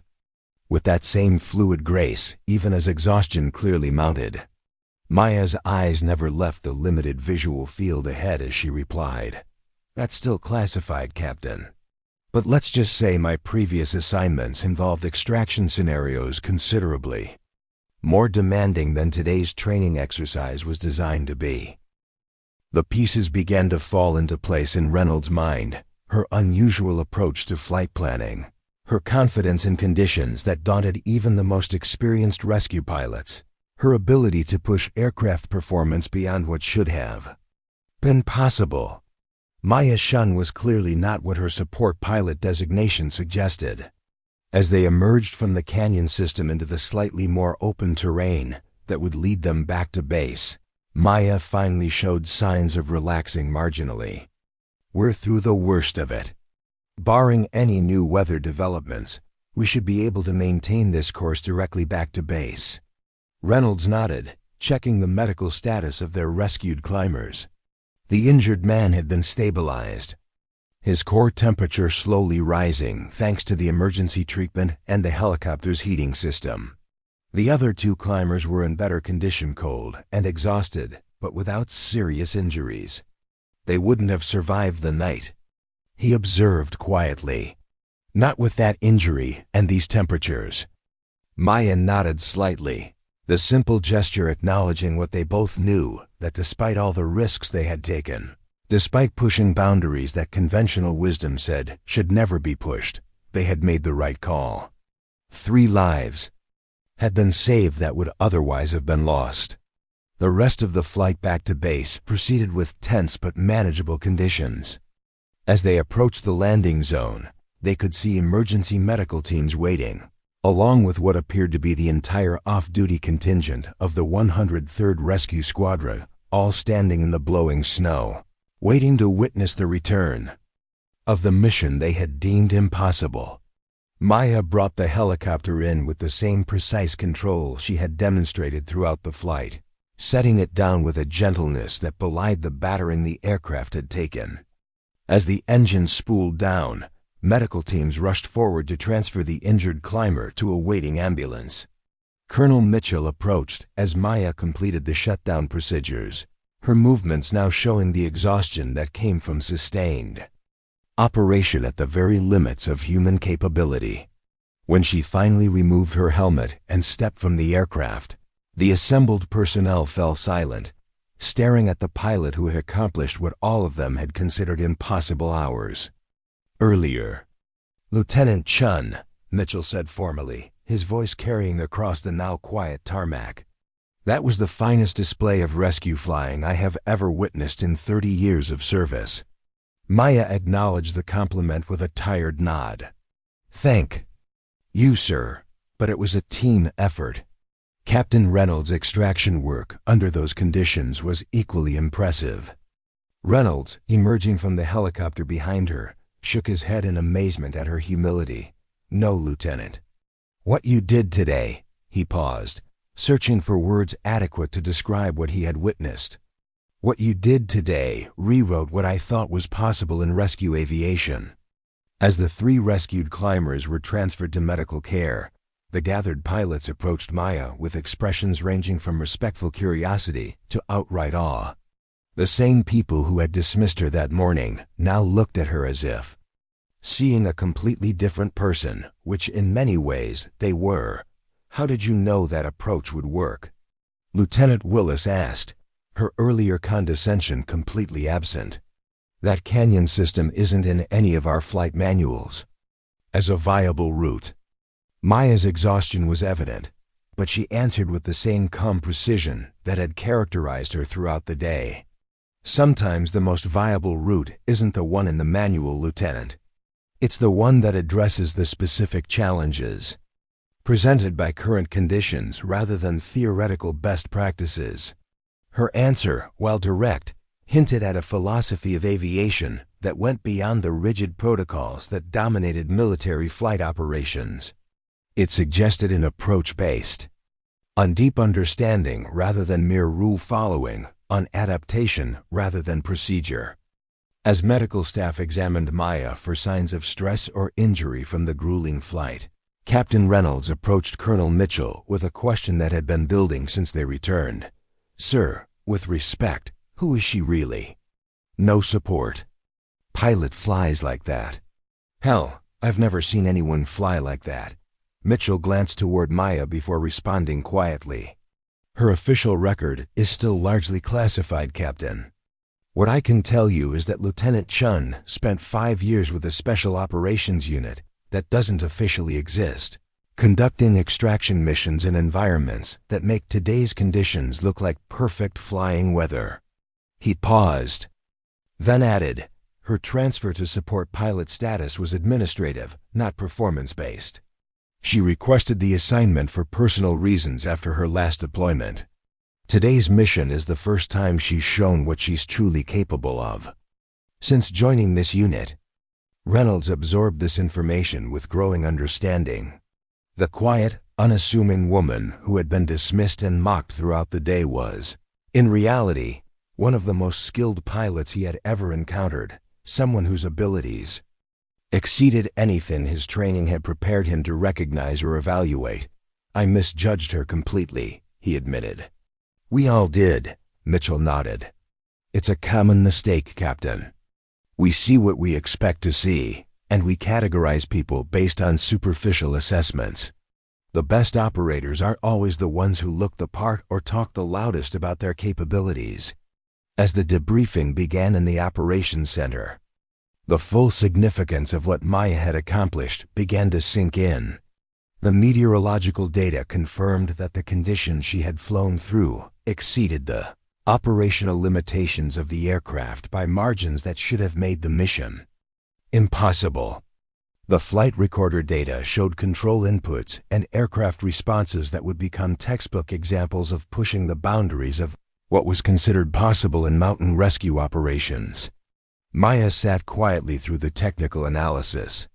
With that same fluid grace, even as exhaustion clearly mounted. Maya's eyes never left the limited visual field ahead as she replied, "That's still classified, Captain. But let's just say my previous assignments involved extraction scenarios considerably more demanding than today's training exercise was designed to be." The pieces began to fall into place in Reynolds' mind, her unusual approach to flight planning, her confidence in conditions that daunted even the most experienced rescue pilots, her ability to push aircraft performance beyond what should have been possible. Maya Chen was clearly not what her support pilot designation suggested. As they emerged from the canyon system into the slightly more open terrain that would lead them back to base, Maya finally showed signs of relaxing marginally. "We're through the worst of it. Barring any new weather developments, we should be able to maintain this course directly back to base." Reynolds nodded, checking the medical status of their rescued climbers. The injured man had been stabilized, his core temperature slowly rising thanks to the emergency treatment and the helicopter's heating system. The other two climbers were in better condition, cold and exhausted, but without serious injuries. They wouldn't have survived the night, he observed quietly. Not with that injury and these temperatures. Maya nodded slightly, the simple gesture acknowledging what they both knew, that despite all the risks they had taken, despite pushing boundaries that conventional wisdom said should never be pushed, they had made the right call. 3 lives had been saved that would otherwise have been lost. The rest of the flight back to base proceeded with tense but manageable conditions. As they approached the landing zone, they could see emergency medical teams waiting, along with what appeared to be the entire off-duty contingent of the 103rd Rescue Squadron, all standing in the blowing snow, waiting to witness the return of the mission they had deemed impossible. Maya brought the helicopter in with the same precise control she had demonstrated throughout the flight, setting it down with a gentleness that belied the battering the aircraft had taken. As the engine spooled down, medical teams rushed forward to transfer the injured climber to a waiting ambulance. Colonel Mitchell approached as Maya completed the shutdown procedures, her movements now showing the exhaustion that came from sustained operation at the very limits of human capability. When she finally removed her helmet and stepped from the aircraft, the assembled personnel fell silent, staring at the pilot who had accomplished what all of them had considered impossible hours earlier. "Lieutenant Chen," Mitchell said formally, his voice carrying across the now quiet tarmac. "That was the finest display of rescue flying I have ever witnessed in 30 years of service." Maya acknowledged the compliment with a tired nod. "Thank you, sir, but it was a team effort." Captain Reynolds' extraction work under those conditions was equally impressive. Reynolds, emerging from the helicopter behind her, shook his head in amazement at her humility. "No, Lieutenant. What you did today," he paused, searching for words adequate to describe what he had witnessed. "What you did today rewrote what I thought was possible in rescue aviation." As the 3 rescued climbers were transferred to medical care, the gathered pilots approached Maya with expressions ranging from respectful curiosity to outright awe. The same people who had dismissed her that morning now looked at her as if seeing a completely different person, which in many ways they were. "How did you know that approach would work?" Lieutenant Willis asked, her earlier condescension completely absent. "That canyon system isn't in any of our flight manuals as a viable route." Maya's exhaustion was evident, but she answered with the same calm precision that had characterized her throughout the day. "Sometimes the most viable route isn't the one in the manual, Lieutenant. It's the one that addresses the specific challenges presented by current conditions rather than theoretical best practices. Her answer, while direct, hinted at a philosophy of aviation that went beyond the rigid protocols that dominated military flight operations. It suggested an approach based on deep understanding rather than mere rule following, on adaptation rather than procedure. As medical staff examined Maya for signs of stress or injury from the grueling flight, Captain Reynolds approached Colonel Mitchell with a question that had been building since they returned. "Sir, with respect, who is she really?" "No support. Pilot flies like that." "Hell, I've never seen anyone fly like that." Mitchell glanced toward Maya before responding quietly. "Her official record is still largely classified, Captain. What I can tell you is that Lieutenant Chen spent 5 years with a special operations unit that doesn't officially exist, conducting extraction missions in environments that make today's conditions look like perfect flying weather." He paused, then added, "Her transfer to support pilot status was administrative, not performance-based. She requested the assignment for personal reasons after her last deployment. Today's mission is the first time she's shown what she's truly capable of." Since joining this unit, Reynolds absorbed this information with growing understanding. The quiet, unassuming woman who had been dismissed and mocked throughout the day was, in reality, one of the most skilled pilots he had ever encountered, someone whose abilities exceeded anything his training had prepared him to recognize or evaluate. "I misjudged her completely," he admitted. "We all did," Mitchell nodded. "It's a common mistake, Captain. We see what we expect to see, and we categorize people based on superficial assessments. The best operators aren't always the ones who look the part or talk the loudest about their capabilities." As the debriefing began in the operations center, the full significance of what Maya had accomplished began to sink in. The meteorological data confirmed that the conditions she had flown through exceeded the operational limitations of the aircraft by margins that should have made the mission impossible. The flight recorder data showed control inputs and aircraft responses that would become textbook examples of pushing the boundaries of what was considered possible in mountain rescue operations. Maya sat quietly through the technical analysis,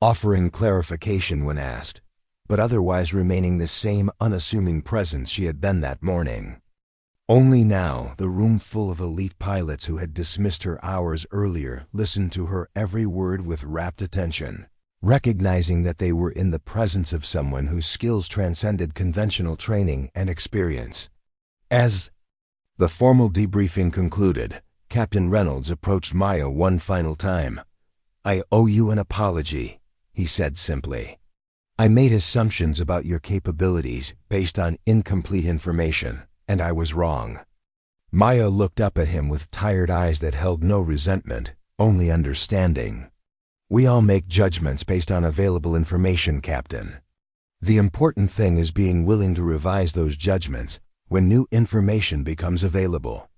offering clarification when asked, but otherwise remaining the same unassuming presence she had been that morning. Only now, the room full of elite pilots who had dismissed her hours earlier listened to her every word with rapt attention, recognizing that they were in the presence of someone whose skills transcended conventional training and experience. As the formal debriefing concluded, Captain Reynolds approached Maya one final time. "I owe you an apology," he said simply. "I made assumptions about your capabilities based on incomplete information, and I was wrong." Maya looked up at him with tired eyes that held no resentment, only understanding. "We all make judgments based on available information, Captain. The important thing is being willing to revise those judgments when new information becomes available."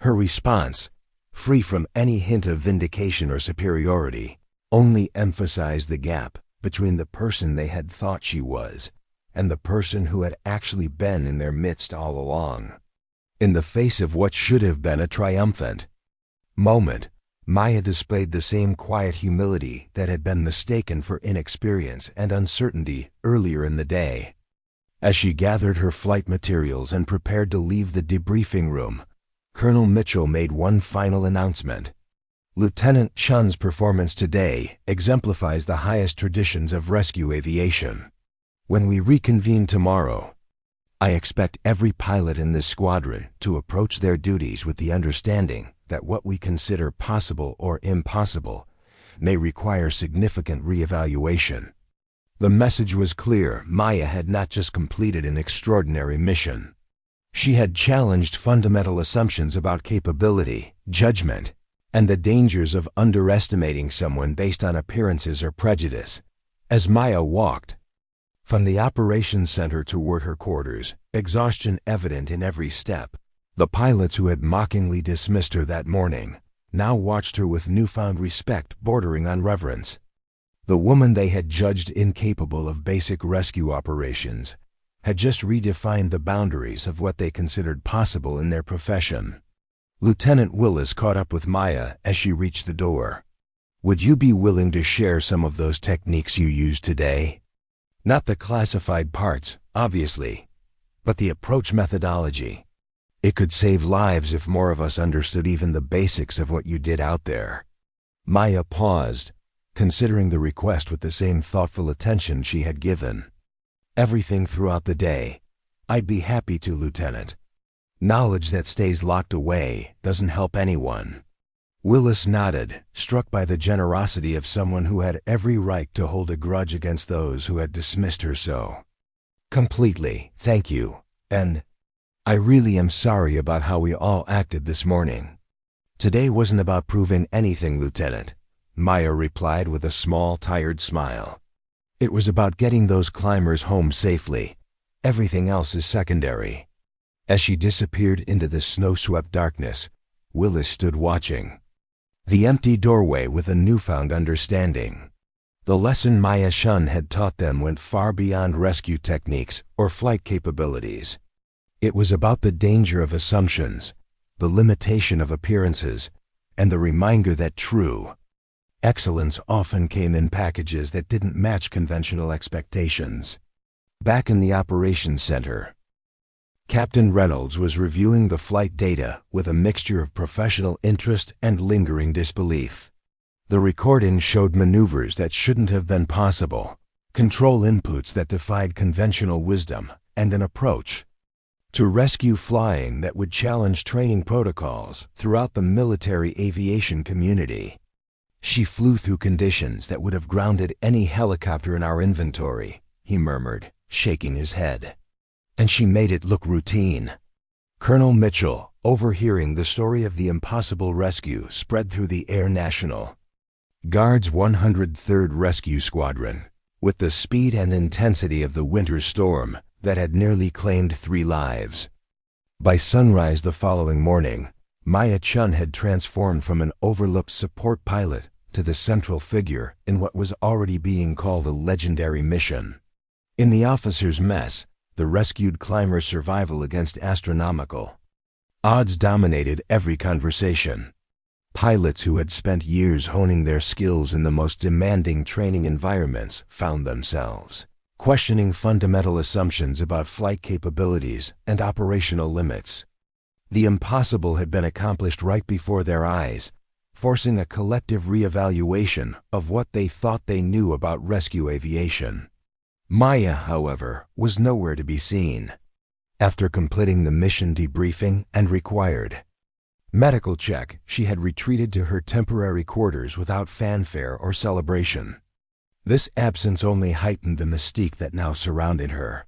Her response, free from any hint of vindication or superiority, only emphasized the gap between the person they had thought she was and the person who had actually been in their midst all along. In the face of what should have been a triumphant moment, Maya displayed the same quiet humility that had been mistaken for inexperience and uncertainty earlier in the day. As she gathered her flight materials and prepared to leave the debriefing room, Colonel Mitchell made one final announcement. "Lieutenant Chen's performance today exemplifies the highest traditions of rescue aviation. When we reconvene tomorrow, I expect every pilot in this squadron to approach their duties with the understanding that what we consider possible or impossible may require significant reevaluation." The message was clear. Maya had not just completed an extraordinary mission. She had challenged fundamental assumptions about capability, judgment, and the dangers of underestimating someone based on appearances or prejudice. As Maya walked from the operations center toward her quarters, exhaustion evident in every step, the pilots who had mockingly dismissed her that morning now watched her with newfound respect bordering on reverence. The woman they had judged incapable of basic rescue operations had just redefined the boundaries of what they considered possible in their profession. Lieutenant Willis caught up with Maya as she reached the door. "Would you be willing to share some of those techniques you used today? Not the classified parts, obviously, but the approach methodology. It could save lives if more of us understood even the basics of what you did out there." Maya paused, considering the request with the same thoughtful attention she had given. "Everything throughout the day. I'd be happy to, Lieutenant. Knowledge that stays locked away doesn't help anyone." Willis nodded, struck by the generosity of someone who had every right to hold a grudge against those who had dismissed her so. "Completely, thank you, and I really am sorry about how we all acted this morning." "Today wasn't about proving anything, Lieutenant," Maya replied with a small, tired smile. "It was about getting those climbers home safely. Everything else is secondary." As she disappeared into the snow-swept darkness, Willis stood watching the empty doorway with a newfound understanding. The lesson Maya Chen had taught them went far beyond rescue techniques or flight capabilities. It was about the danger of assumptions, the limitation of appearances, and the reminder that true excellence often came in packages that didn't match conventional expectations. Back in the operations center, Captain Reynolds was reviewing the flight data with a mixture of professional interest and lingering disbelief. The recording showed maneuvers that shouldn't have been possible, control inputs that defied conventional wisdom, and an approach to rescue flying that would challenge training protocols throughout the military aviation community. "She flew through conditions that would have grounded any helicopter in our inventory," he murmured, shaking his head. "And she made it look routine." Colonel Mitchell, overhearing the story of the impossible rescue spread through the Air National Guard's 103rd Rescue Squadron, with the speed and intensity of the winter storm that had nearly claimed 3 lives. By sunrise the following morning, Maya Chen had transformed from an overlooked support pilot to the central figure in what was already being called a legendary mission. In the officers' mess, the rescued climber's survival against astronomical odds dominated every conversation. Pilots who had spent years honing their skills in the most demanding training environments found themselves questioning fundamental assumptions about flight capabilities and operational limits. The impossible had been accomplished right before their eyes, forcing a collective reevaluation of what they thought they knew about rescue aviation. Maya, however, was nowhere to be seen. After completing the mission debriefing and required medical check, she had retreated to her temporary quarters without fanfare or celebration. This absence only heightened the mystique that now surrounded her.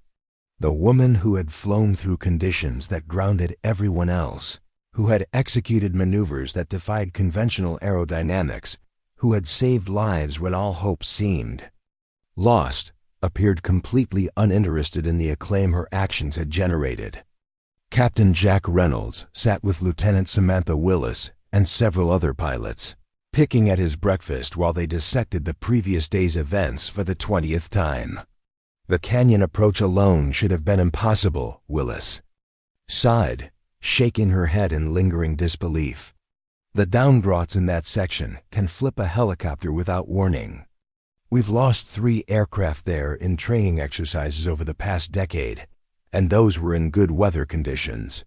The woman who had flown through conditions that grounded everyone else, who had executed maneuvers that defied conventional aerodynamics, who had saved lives when all hope seemed lost, appeared completely uninterested in the acclaim her actions had generated. Captain Jack Reynolds sat with Lieutenant Samantha Willis and several other pilots, picking at his breakfast while they dissected the previous day's events for the 20th time. "The canyon approach alone should have been impossible," Willis sighed, shaking her head in lingering disbelief. "The downdraughts in that section can flip a helicopter without warning. We've lost 3 aircraft there in training exercises over the past decade, and those were in good weather conditions."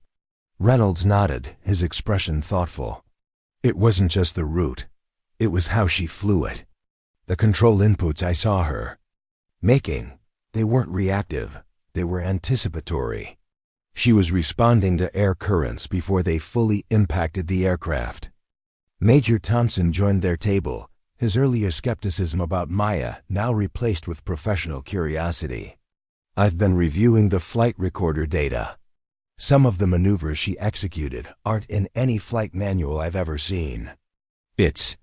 Reynolds nodded, his expression thoughtful. "It wasn't just the route. It was how she flew it. The control inputs I saw her making, they weren't reactive, they were anticipatory. She was responding to air currents before they fully impacted the aircraft." Major Thompson joined their table, his earlier skepticism about Maya now replaced with professional curiosity. "I've been reviewing the flight recorder data. Some of the maneuvers she executed aren't in any flight manual I've ever seen. It's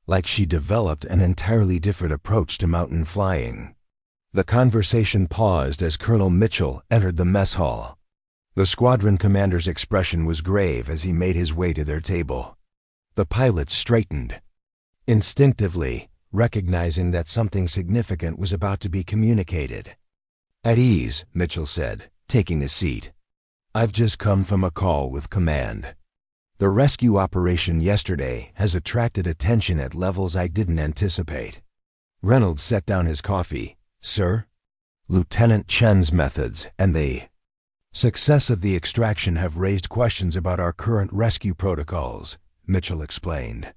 like she developed an entirely different approach to mountain flying." The conversation paused as Colonel Mitchell entered the mess hall. The squadron commander's expression was grave as he made his way to their table. The pilots straightened. Instinctively, recognizing that something significant was about to be communicated. "At ease," Mitchell said, taking a seat. "I've just come from a call with command. The rescue operation yesterday has attracted attention at levels I didn't anticipate." Reynolds set down his coffee. "Sir? Lieutenant Chen's methods and the success of the extraction have raised questions about our current rescue protocols," Mitchell explained.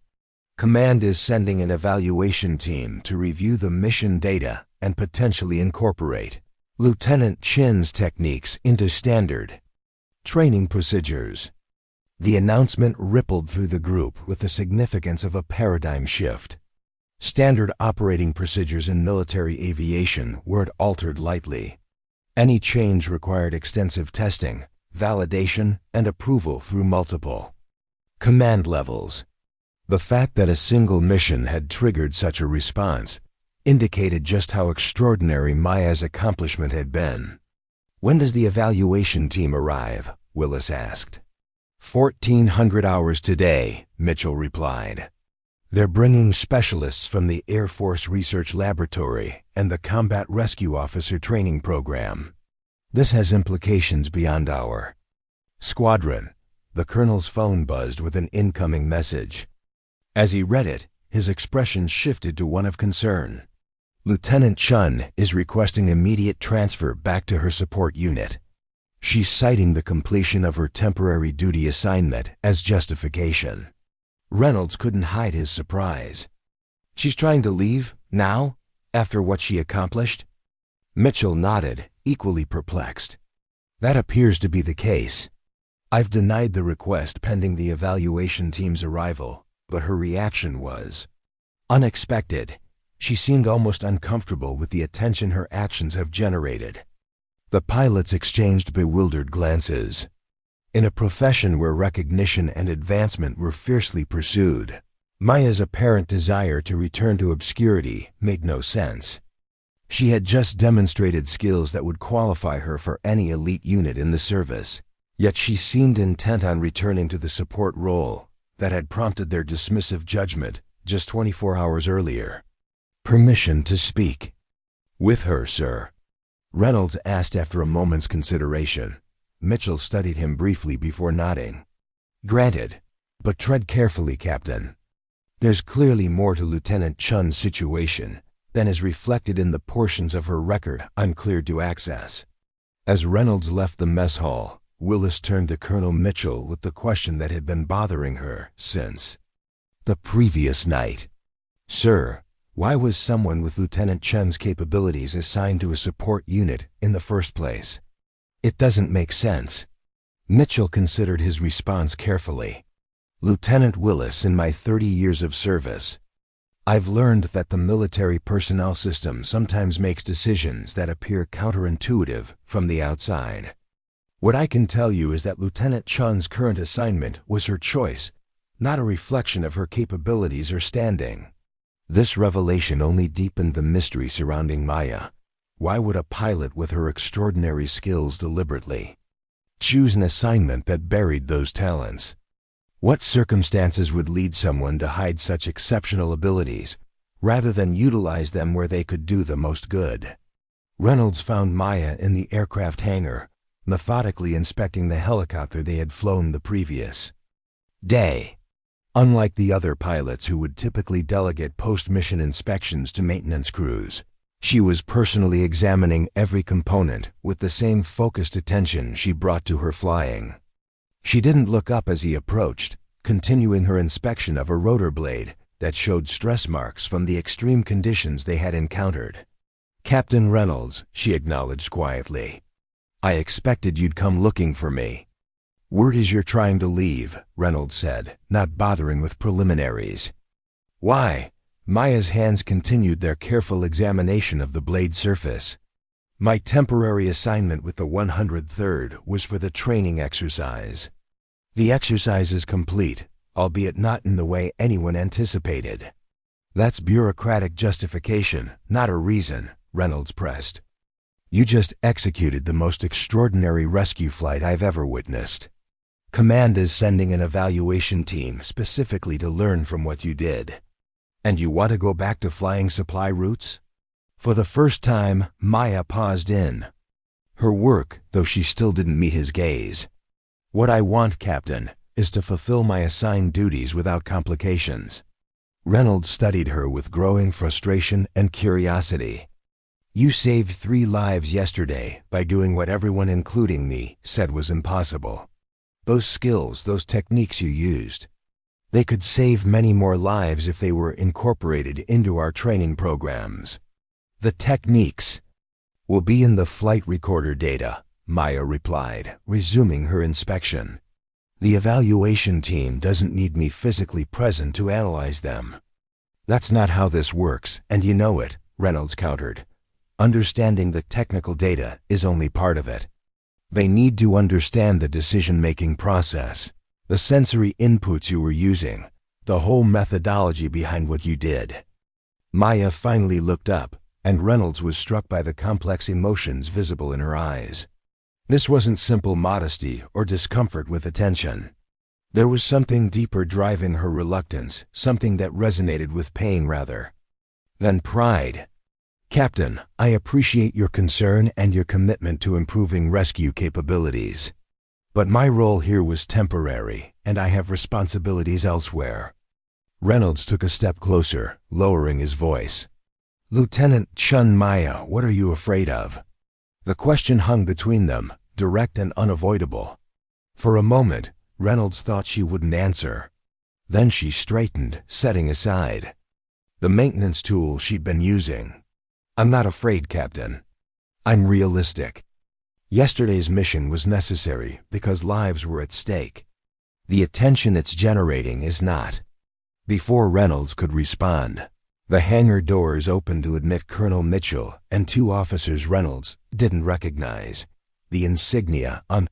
"Command is sending an evaluation team to review the mission data and potentially incorporate Lieutenant Chen's techniques into standard training procedures." The announcement rippled through the group with the significance of a paradigm shift. Standard operating procedures in military aviation weren't altered lightly. Any change required extensive testing, validation, and approval through multiple command levels. The fact that a single mission had triggered such a response indicated just how extraordinary Maya's accomplishment had been. "When does the evaluation team arrive?" Willis asked. 1,400 hours today," Mitchell replied. "They're bringing specialists from the Air Force Research Laboratory and the Combat Rescue Officer Training Program. This has implications beyond our squadron." The colonel's phone buzzed with an incoming message. As he read it, his expression shifted to one of concern. "Lieutenant Chen is requesting immediate transfer back to her support unit. She's citing the completion of her temporary duty assignment as justification." Reynolds couldn't hide his surprise. "She's trying to leave, now, after what she accomplished?" Mitchell nodded, equally perplexed. "That appears to be the case. I've denied the request pending the evaluation team's arrival, but her reaction was unexpected. She seemed almost uncomfortable with the attention her actions have generated." The pilots exchanged bewildered glances. In a profession where recognition and advancement were fiercely pursued, Maya's apparent desire to return to obscurity made no sense. She had just demonstrated skills that would qualify her for any elite unit in the service, yet she seemed intent on returning to the support role that had prompted their dismissive judgment just 24 hours earlier. "Permission to speak." "With her, sir," Reynolds asked after a moment's consideration. Mitchell studied him briefly before nodding. "Granted, but tread carefully, Captain. There's clearly more to Lieutenant Chen's situation than is reflected in the portions of her record uncleared to access." As Reynolds left the mess hall, Willis turned to Colonel Mitchell with the question that had been bothering her since the previous night. "Sir, why was someone with Lieutenant Chen's capabilities assigned to a support unit in the first place? It doesn't make sense." Mitchell considered his response carefully. "Lieutenant Willis, in my 30 years of service, I've learned that the military personnel system sometimes makes decisions that appear counterintuitive from the outside. What I can tell you is that Lieutenant Chen's current assignment was her choice, not a reflection of her capabilities or standing." This revelation only deepened the mystery surrounding Maya. Why would a pilot with her extraordinary skills deliberately choose an assignment that buried those talents? What circumstances would lead someone to hide such exceptional abilities, rather than utilize them where they could do the most good? Reynolds found Maya in the aircraft hangar, methodically inspecting the helicopter they had flown the previous day. Unlike the other pilots who would typically delegate post-mission inspections to maintenance crews, she was personally examining every component with the same focused attention she brought to her flying. She didn't look up as he approached, continuing her inspection of a rotor blade that showed stress marks from the extreme conditions they had encountered. "Captain Reynolds," she acknowledged quietly. "I expected you'd come looking for me." "Word is you're trying to leave," Reynolds said, not bothering with preliminaries. "Why?" Maya's hands continued their careful examination of the blade surface. "My temporary assignment with the 103rd was for the training exercise. The exercise is complete, albeit not in the way anyone anticipated." "That's bureaucratic justification, not a reason," Reynolds pressed. "You just executed the most extraordinary rescue flight I've ever witnessed. Command is sending an evaluation team specifically to learn from what you did. And you want to go back to flying supply routes? For the first time, Maya paused in her work, though she still didn't meet his gaze. What I want, Captain, is to fulfill my assigned duties without complications. Reynolds studied her with growing frustration and curiosity. You saved 3 lives yesterday by doing what everyone, including me, said was impossible. Those skills, those techniques you used, they could save many more lives if they were incorporated into our training programs. The techniques will be in the flight recorder data, Maya replied, resuming her inspection. The evaluation team doesn't need me physically present to analyze them. That's not how this works, and you know it, Reynolds countered. Understanding the technical data is only part of it. They need to understand the decision-making process, the sensory inputs you were using, the whole methodology behind what you did. Maya finally looked up, and Reynolds was struck by the complex emotions visible in her eyes. This wasn't simple modesty or discomfort with attention. There was something deeper driving her reluctance, something that resonated with pain rather than pride. Captain, I appreciate your concern and your commitment to improving rescue capabilities. But my role here was temporary, and I have responsibilities elsewhere. Reynolds took a step closer, lowering his voice. Lieutenant Chen, Maya, what are you afraid of? The question hung between them, direct and unavoidable. For a moment, Reynolds thought she wouldn't answer. Then she straightened, setting aside the maintenance tool she'd been using. I'm not afraid, Captain. I'm realistic. Yesterday's mission was necessary because lives were at stake. The attention it's generating is not. Before Reynolds could respond, the hangar doors opened to admit Colonel Mitchell and 2 officers Reynolds didn't recognize. The insignia on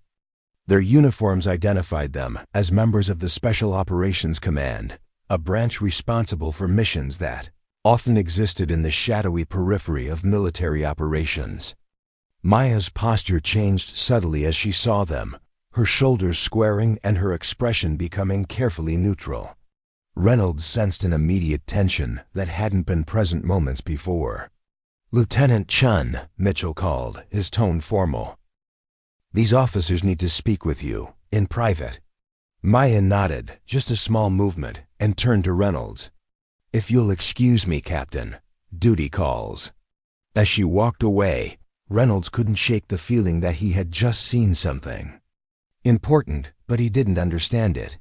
their uniforms identified them as members of the Special Operations Command, a branch responsible for missions that often existed in the shadowy periphery of military operations. Maya's posture changed subtly as she saw them, her shoulders squaring and her expression becoming carefully neutral. Reynolds sensed an immediate tension that hadn't been present moments before. Lieutenant Chen, Mitchell called, his tone formal. These officers need to speak with you, in private. Maya nodded, just a small movement, and turned to Reynolds. If you'll excuse me, Captain, duty calls. As she walked away, Reynolds couldn't shake the feeling that he had just seen something important, but he didn't understand it.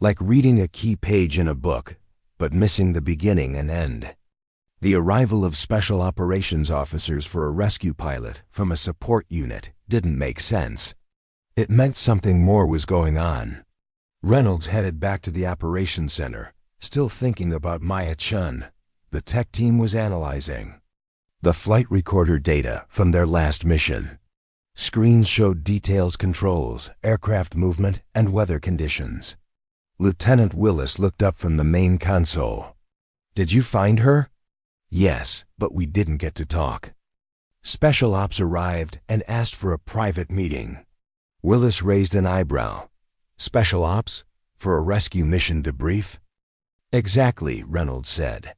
Like reading a key page in a book, but missing the beginning and end. The arrival of special operations officers for a rescue pilot from a support unit didn't make sense. It meant something more was going on. Reynolds headed back to the operations center, still thinking about Maya Chen. The tech team was analyzing the flight recorder data from their last mission. Screens showed details, controls, aircraft movement, and weather conditions. Lieutenant Willis looked up from the main console. Did you find her? Yes, but we didn't get to talk. Special Ops arrived and asked for a private meeting. Willis raised an eyebrow. Special Ops? For a rescue mission debrief? Exactly, Reynolds said.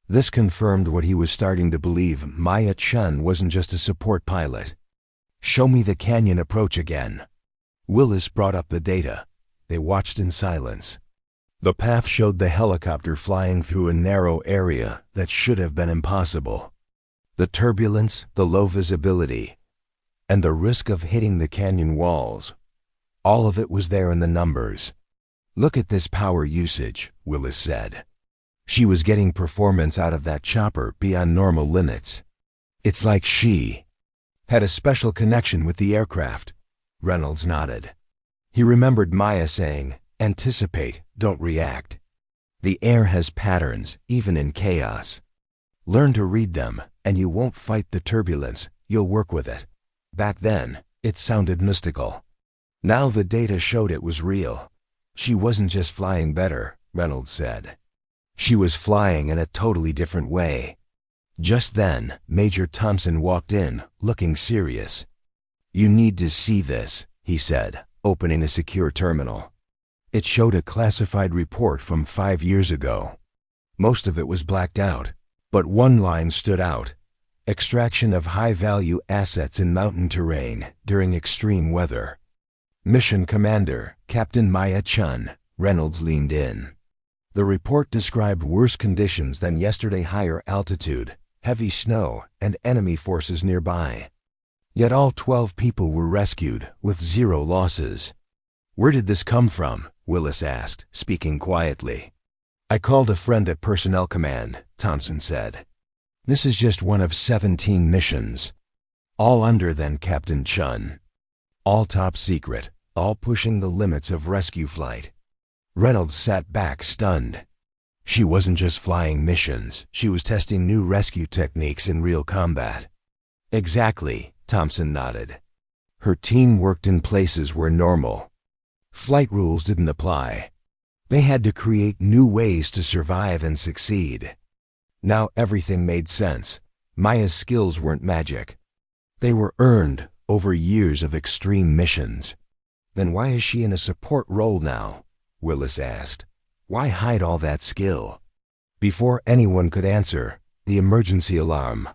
This confirmed what he was starting to believe. Maya Chen wasn't just a support pilot. Show me the canyon approach again. Willis brought up the data. They watched in silence. The path showed the helicopter flying through a narrow area that should have been impossible. The turbulence, the low visibility, and the risk of hitting the canyon walls, all of it was there in the numbers. Look at this power usage, Willis said. She was getting performance out of that chopper beyond normal limits. It's like she had a special connection with the aircraft. Reynolds nodded. He remembered Maya saying, anticipate, don't react. The air has patterns, even in chaos. Learn to read them, and you won't fight the turbulence, you'll work with it. Back then, it sounded mystical. Now the data showed it was real. She wasn't just flying better, Reynolds said. She was flying in a totally different way. Just then, Major Thompson walked in, looking serious. You need to see this, he said, opening a secure terminal. It showed a classified report from 5 years ago. Most of it was blacked out, but one line stood out: extraction of high-value assets in mountain terrain during extreme weather. Mission Commander, Captain Maya Chen. Reynolds leaned in. The report described worse conditions than yesterday: higher altitude, heavy snow, and enemy forces nearby. Yet all 12 people were rescued, with 0 losses. "Where did this come from?" Willis asked, speaking quietly. "I called a friend at Personnel Command," Thompson said. "This is just one of 17 missions. All under then Captain Chen. All top secret, all pushing the limits of rescue flight." Reynolds sat back, stunned. She wasn't just flying missions, she was testing new rescue techniques in real combat. "Exactly," Thompson nodded. "Her team worked in places where normal flight rules didn't apply. They had to create new ways to survive and succeed." Now everything made sense. Maya's skills weren't magic. They were earned over years of extreme missions. "Then why is she in a support role now?" Willis asked. "Why hide all that skill?" Before anyone could answer, the emergency alarm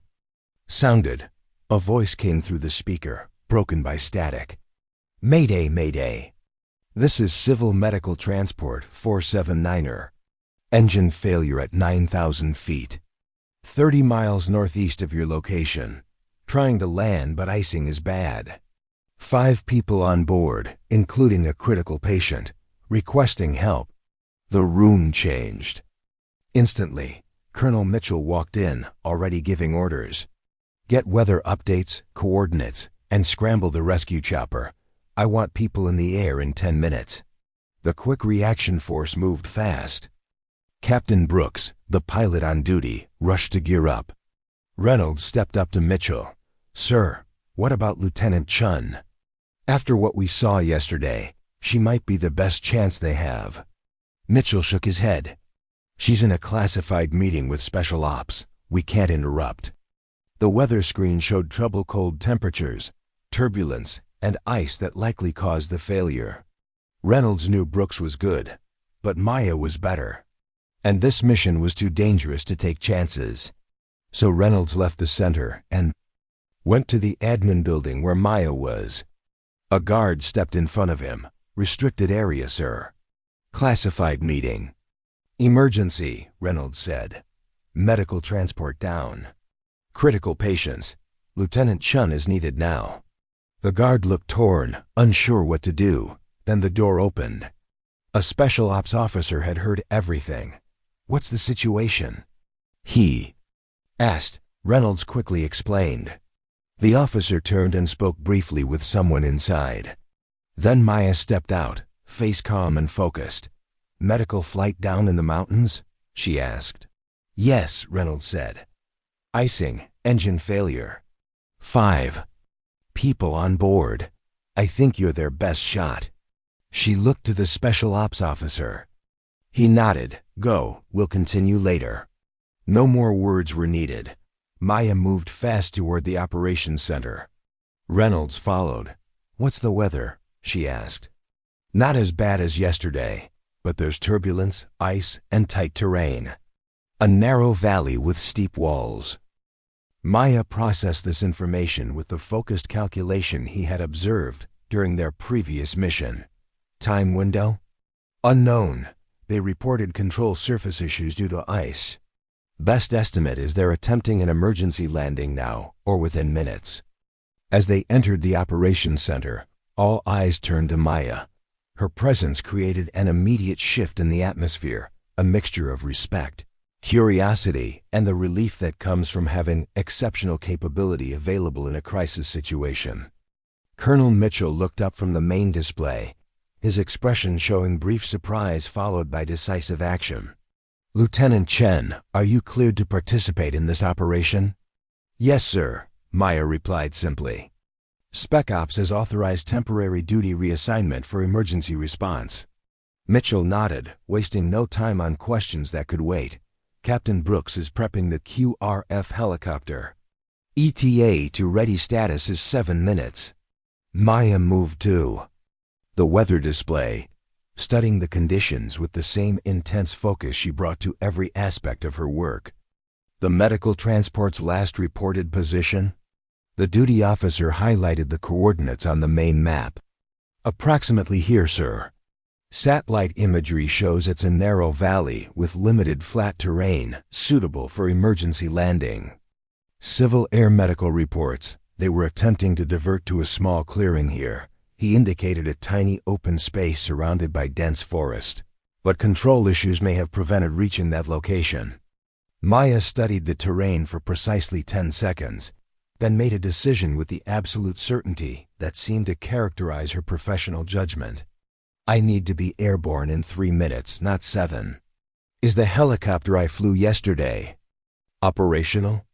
sounded. A voice came through the speaker, broken by static. "Mayday, mayday. This is Civil Medical Transport 479er. Engine failure at 9,000 feet. 30 miles northeast of your location. Trying to land, but icing is bad. 5 people on board, including a critical patient, requesting help." The room changed. Instantly, Colonel Mitchell walked in, already giving orders. "Get weather updates, coordinates, and scramble the rescue chopper. I want people in the air in 10 minutes. The quick reaction force moved fast. Captain Brooks, the pilot on duty, rushed to gear up. Reynolds stepped up to Mitchell. "Sir, what about Lieutenant Chen? After what we saw yesterday, she might be the best chance they have." Mitchell shook his head. "She's in a classified meeting with Special Ops. We can't interrupt." The weather screen showed trouble: cold temperatures, turbulence, and ice that likely caused the failure. Reynolds knew Brooks was good, but Maya was better. And this mission was too dangerous to take chances. So Reynolds left the center and went to the admin building where Maya was. A guard stepped in front of him. "Restricted area, sir." "Classified meeting." "Emergency," Reynolds said. "Medical transport down. Critical patients. Lieutenant Chen is needed now." The guard looked torn, unsure what to do. Then the door opened. A Special Ops officer had heard everything. "What's the situation?" he asked. Reynolds quickly explained. The officer turned and spoke briefly with someone inside. Then Maya stepped out, face calm and focused. "Medical flight down in the mountains?" she asked. "Yes," Reynolds said. "Icing, engine failure. 5 people on board. I think you're their best shot." She looked to the Special Ops officer. He nodded. "Go, we'll continue later." No more words were needed. Maya moved fast toward the operations center. Reynolds followed. "What's the weather?" she asked. "Not as bad as yesterday, but there's turbulence, ice, and tight terrain. A narrow valley with steep walls." Maya processed this information with the focused calculation he had observed during their previous mission. Time window? Unknown. They reported control surface issues due to ice. Best estimate is they're attempting an emergency landing now, or within minutes. As they entered the operations center, all eyes turned to Maya. Her presence created an immediate shift in the atmosphere, a mixture of respect, curiosity, and the relief that comes from having exceptional capability available in a crisis situation. Colonel Mitchell looked up from the main display, his expression showing brief surprise followed by decisive action. "Lieutenant Chen, are you cleared to participate in this operation?" "Yes, sir," Maya replied simply. "Spec Ops has authorized temporary duty reassignment for emergency response." Mitchell nodded, wasting no time on questions that could wait. "Captain Brooks is prepping the QRF helicopter. ETA to ready status is 7 minutes. Maya moved too. The weather display studying the conditions with the same intense focus she brought to every aspect of her work. The medical transport's last reported position? The duty officer highlighted the coordinates on the main map. Approximately here, sir. Satellite imagery shows it's a narrow valley with limited flat terrain, suitable for emergency landing. Civil Air Medical reports they were attempting to divert to a small clearing here. He indicated a tiny open space surrounded by dense forest, but control issues may have prevented reaching that location. Maya studied the terrain for precisely 10 seconds, then made a decision with the absolute certainty that seemed to characterize her professional judgment. I need to be airborne in 3 minutes, not 7. Is the helicopter I flew yesterday operational?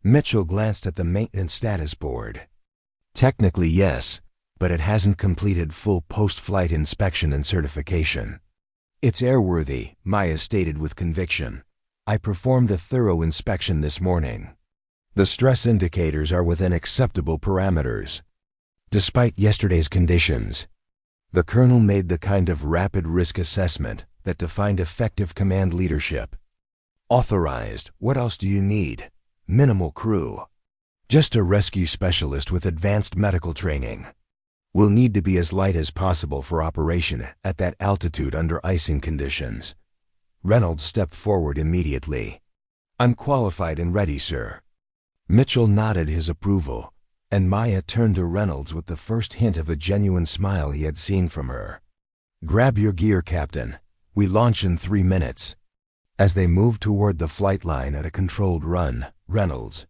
Mitchell glanced at the maintenance status board. Technically, yes, but it hasn't completed full post-flight inspection and certification. It's airworthy, Maya stated with conviction. I performed a thorough inspection this morning. The stress indicators are within acceptable parameters. Despite yesterday's conditions, the colonel made the kind of rapid risk assessment that defined effective command leadership. Authorized, what else do you need? Minimal crew. Just a rescue specialist with advanced medical training. Will need to be as light as possible for operation at that altitude under icing conditions. Reynolds stepped forward immediately. I'm qualified and ready, sir. Mitchell nodded his approval, and Maya turned to Reynolds with the first hint of a genuine smile he had seen from her. Grab your gear, Captain. We launch in 3 minutes. As they moved toward the flight line at a controlled run, Reynolds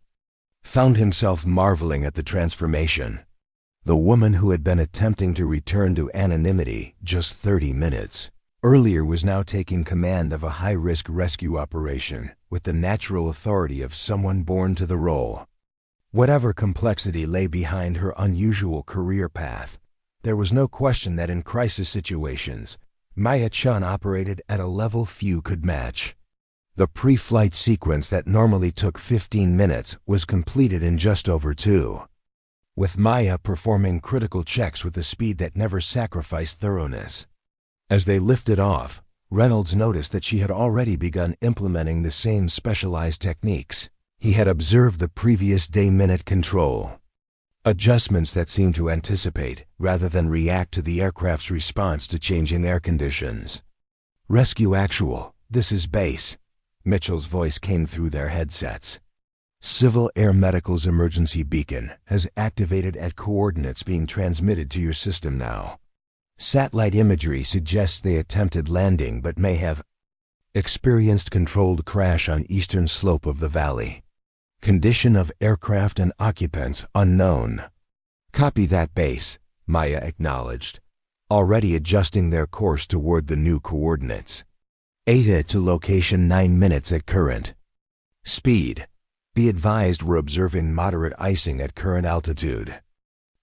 found himself marveling at the transformation. The woman who had been attempting to return to anonymity just 30 minutes earlier was now taking command of a high-risk rescue operation with the natural authority of someone born to the role. Whatever complexity lay behind her unusual career path, there was no question that in crisis situations, Maya Chen operated at a level few could match. The pre-flight sequence that normally took 15 minutes was completed in just over 2. With Maya performing critical checks with a speed that never sacrificed thoroughness. As they lifted off, Reynolds noticed that she had already begun implementing the same specialized techniques he had observed the previous day minute control. Adjustments that seemed to anticipate rather than react to the aircraft's response to changing air conditions. Rescue Actual, this is base. Mitchell's voice came through their headsets. Civil Air Medical's emergency beacon has activated at coordinates being transmitted to your system now. Satellite imagery suggests they attempted landing but may have experienced controlled crash on eastern slope of the valley. Condition of aircraft and occupants unknown. Copy that, base, Maya acknowledged, already adjusting their course toward the new coordinates. Eta to location 9 minutes at current. Speed. Be advised we're observing moderate icing at current altitude.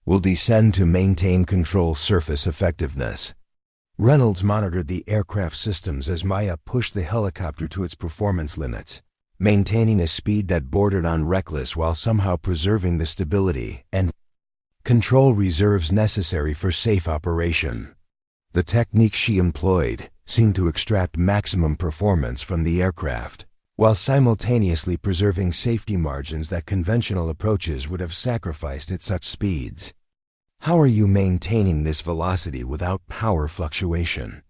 Will descend to maintain control surface effectiveness. Reynolds monitored the aircraft systems as Maya pushed the helicopter to its performance limits, maintaining a speed that bordered on reckless while somehow preserving the stability and control reserves necessary for safe operation. The technique she employed seemed to extract maximum performance from the aircraft, while simultaneously preserving safety margins that conventional approaches would have sacrificed at such speeds. How are you maintaining this velocity without power fluctuation?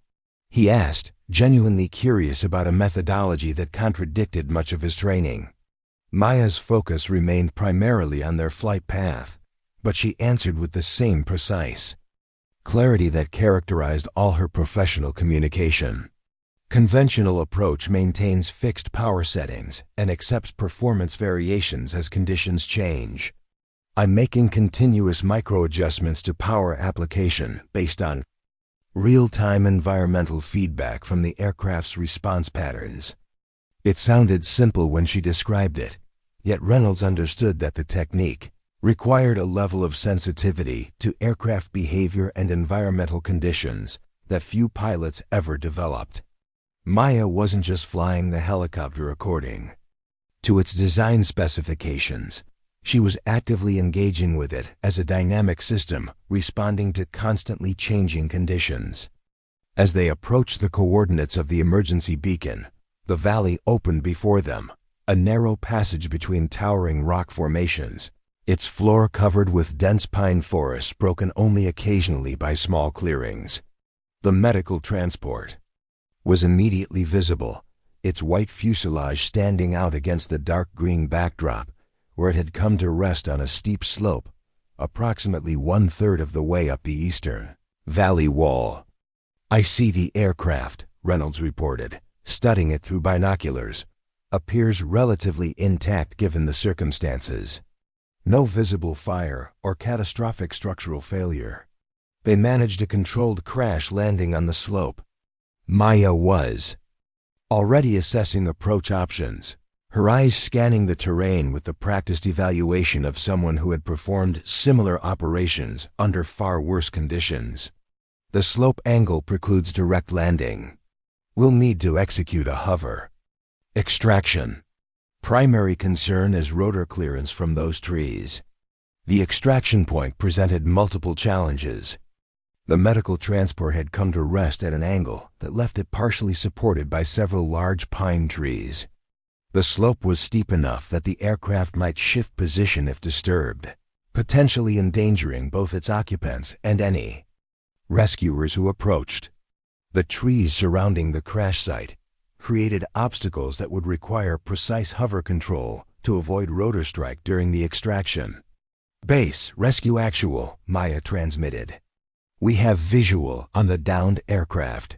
He asked, genuinely curious about a methodology that contradicted much of his training. Maya's focus remained primarily on their flight path, but she answered with the same precise clarity that characterized all her professional communication. Conventional approach maintains fixed power settings and accepts performance variations as conditions change. I'm making continuous micro-adjustments to power application based on real-time environmental feedback from the aircraft's response patterns. It sounded simple when she described it, yet Reynolds understood that the technique required a level of sensitivity to aircraft behavior and environmental conditions that few pilots ever developed. Maya wasn't just flying the helicopter according to its design specifications. She was actively engaging with it as a dynamic system, responding to constantly changing conditions. As they approached the coordinates of the emergency beacon, the valley opened before them, a narrow passage between towering rock formations, its floor covered with dense pine forests broken only occasionally by small clearings. The medical transport was immediately visible, its white fuselage standing out against the dark green backdrop, where it had come to rest on a steep slope, approximately 1/3 of the way up the eastern valley wall. "I see the aircraft," Reynolds reported, studying it through binoculars. "Appears relatively intact given the circumstances. No visible fire or catastrophic structural failure. They managed a controlled crash landing on the slope." Maya was already assessing approach options, her eyes scanning the terrain with the practiced evaluation of someone who had performed similar operations under far worse conditions. "The slope angle precludes direct landing. We'll need to execute a hover. Extraction. Primary concern is rotor clearance from those trees." The extraction point presented multiple challenges. The medical transport had come to rest at an angle that left it partially supported by several large pine trees. The slope was steep enough that the aircraft might shift position if disturbed, potentially endangering both its occupants and any rescuers who approached. The trees surrounding the crash site created obstacles that would require precise hover control to avoid rotor strike during the extraction. "Base, rescue actual," Maya transmitted. "We have visual on the downed aircraft.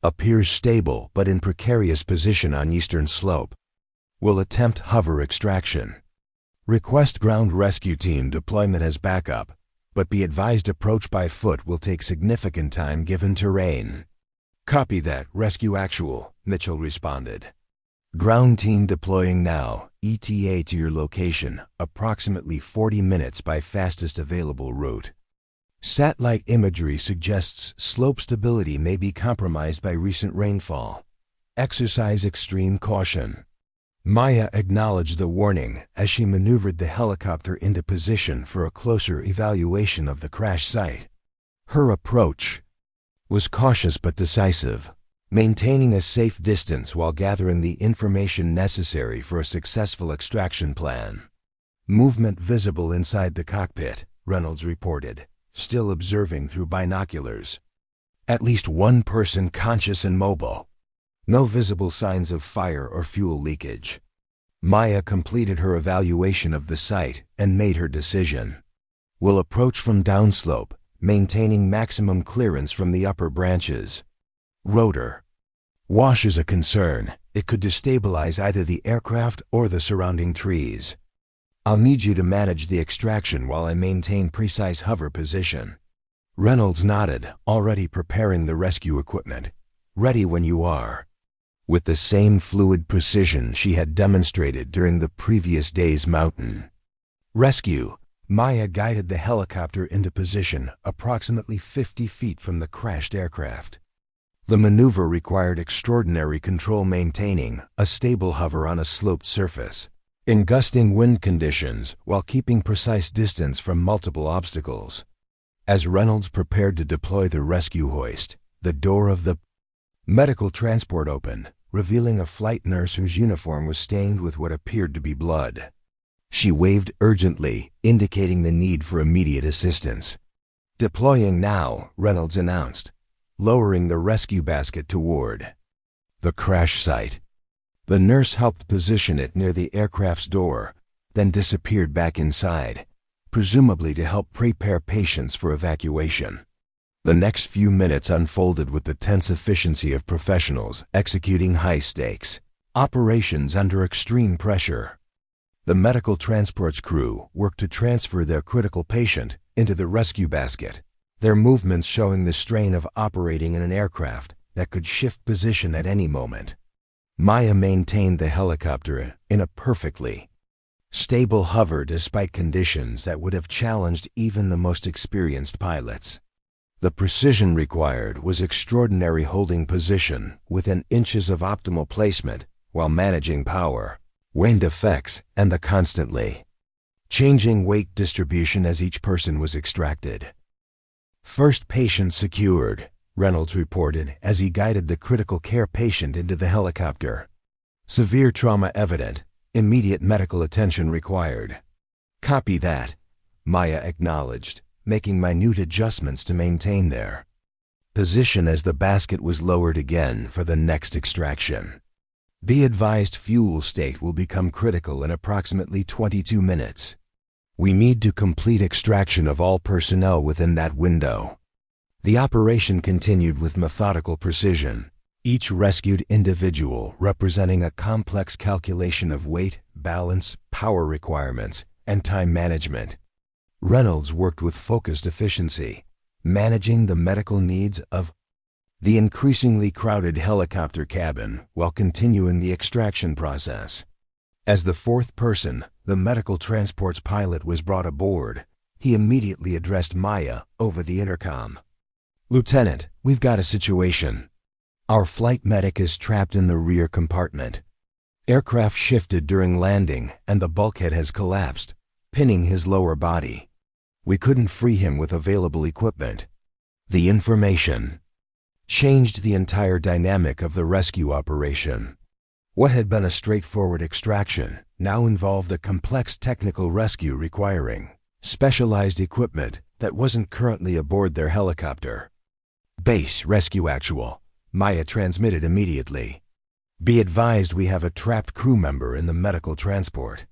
Appears stable but in precarious position on eastern slope. Will attempt hover extraction. Request ground rescue team deployment as backup, but be advised approach by foot will take significant time given terrain." "Copy that, rescue actual," Mitchell responded. "Ground team deploying now, ETA to your location, approximately 40 minutes by fastest available route. Satellite imagery suggests slope stability may be compromised by recent rainfall. Exercise extreme caution." Maya acknowledged the warning as she maneuvered the helicopter into position for a closer evaluation of the crash site. Her approach was cautious but decisive, maintaining a safe distance while gathering the information necessary for a successful extraction plan. "Movement visible inside the cockpit," Reynolds reported, still observing through binoculars. "At least one person conscious and mobile. No visible signs of fire or fuel leakage." Maya completed her evaluation of the site and made her decision. "Will approach from downslope, maintaining maximum clearance from the upper branches. Rotor wash is a concern. It could destabilize either the aircraft or the surrounding trees. I'll need you to manage the extraction while I maintain precise hover position." Reynolds nodded, already preparing the rescue equipment. "Ready when you are." With the same fluid precision she had demonstrated during the previous day's mountain rescue, Maya guided the helicopter into position approximately 50 feet from the crashed aircraft. The maneuver required extraordinary control, maintaining a stable hover on a sloped surface in gusting wind conditions while keeping precise distance from multiple obstacles. As Reynolds prepared to deploy the rescue hoist, the door of the medical transport opened, revealing a flight nurse whose uniform was stained with what appeared to be blood. She waved urgently, indicating the need for immediate assistance. "Deploying now," Reynolds announced, lowering the rescue basket toward the crash site. The nurse helped position it near the aircraft's door, then disappeared back inside, presumably to help prepare patients for evacuation. The next few minutes unfolded with the tense efficiency of professionals executing high-stakes operations under extreme pressure. The medical transport's crew worked to transfer their critical patient into the rescue basket, their movements showing the strain of operating in an aircraft that could shift position at any moment. Maya maintained the helicopter in a perfectly stable hover despite conditions that would have challenged even the most experienced pilots. The precision required was extraordinary, holding position within inches of optimal placement while managing power, wind effects, and the constantly changing weight distribution as each person was extracted. First patient secured, Reynolds reported as he guided the critical care patient into the helicopter. Severe trauma evident. Immediate medical attention required. Copy that, Maya acknowledged, making minute adjustments to maintain their position as the basket was lowered again for the next extraction. Be advised fuel state will become critical in approximately 22 minutes. We need to complete extraction of all personnel within that window. The operation continued with methodical precision, each rescued individual representing a complex calculation of weight, balance, power requirements, and time management. Reynolds worked with focused efficiency, managing the medical needs of the increasingly crowded helicopter cabin while continuing the extraction process. As the fourth person, the medical transport's pilot, was brought aboard, he immediately addressed Maya over the intercom. "Lieutenant, we've got a situation. Our flight medic is trapped in the rear compartment. Aircraft shifted during landing and the bulkhead has collapsed, pinning his lower body. We couldn't free him with available equipment." The information changed the entire dynamic of the rescue operation. What had been a straightforward extraction now involved a complex technical rescue requiring specialized equipment that wasn't currently aboard their helicopter. "Base rescue actual," Maya transmitted immediately. "Be advised we have a trapped crew member in the medical transport.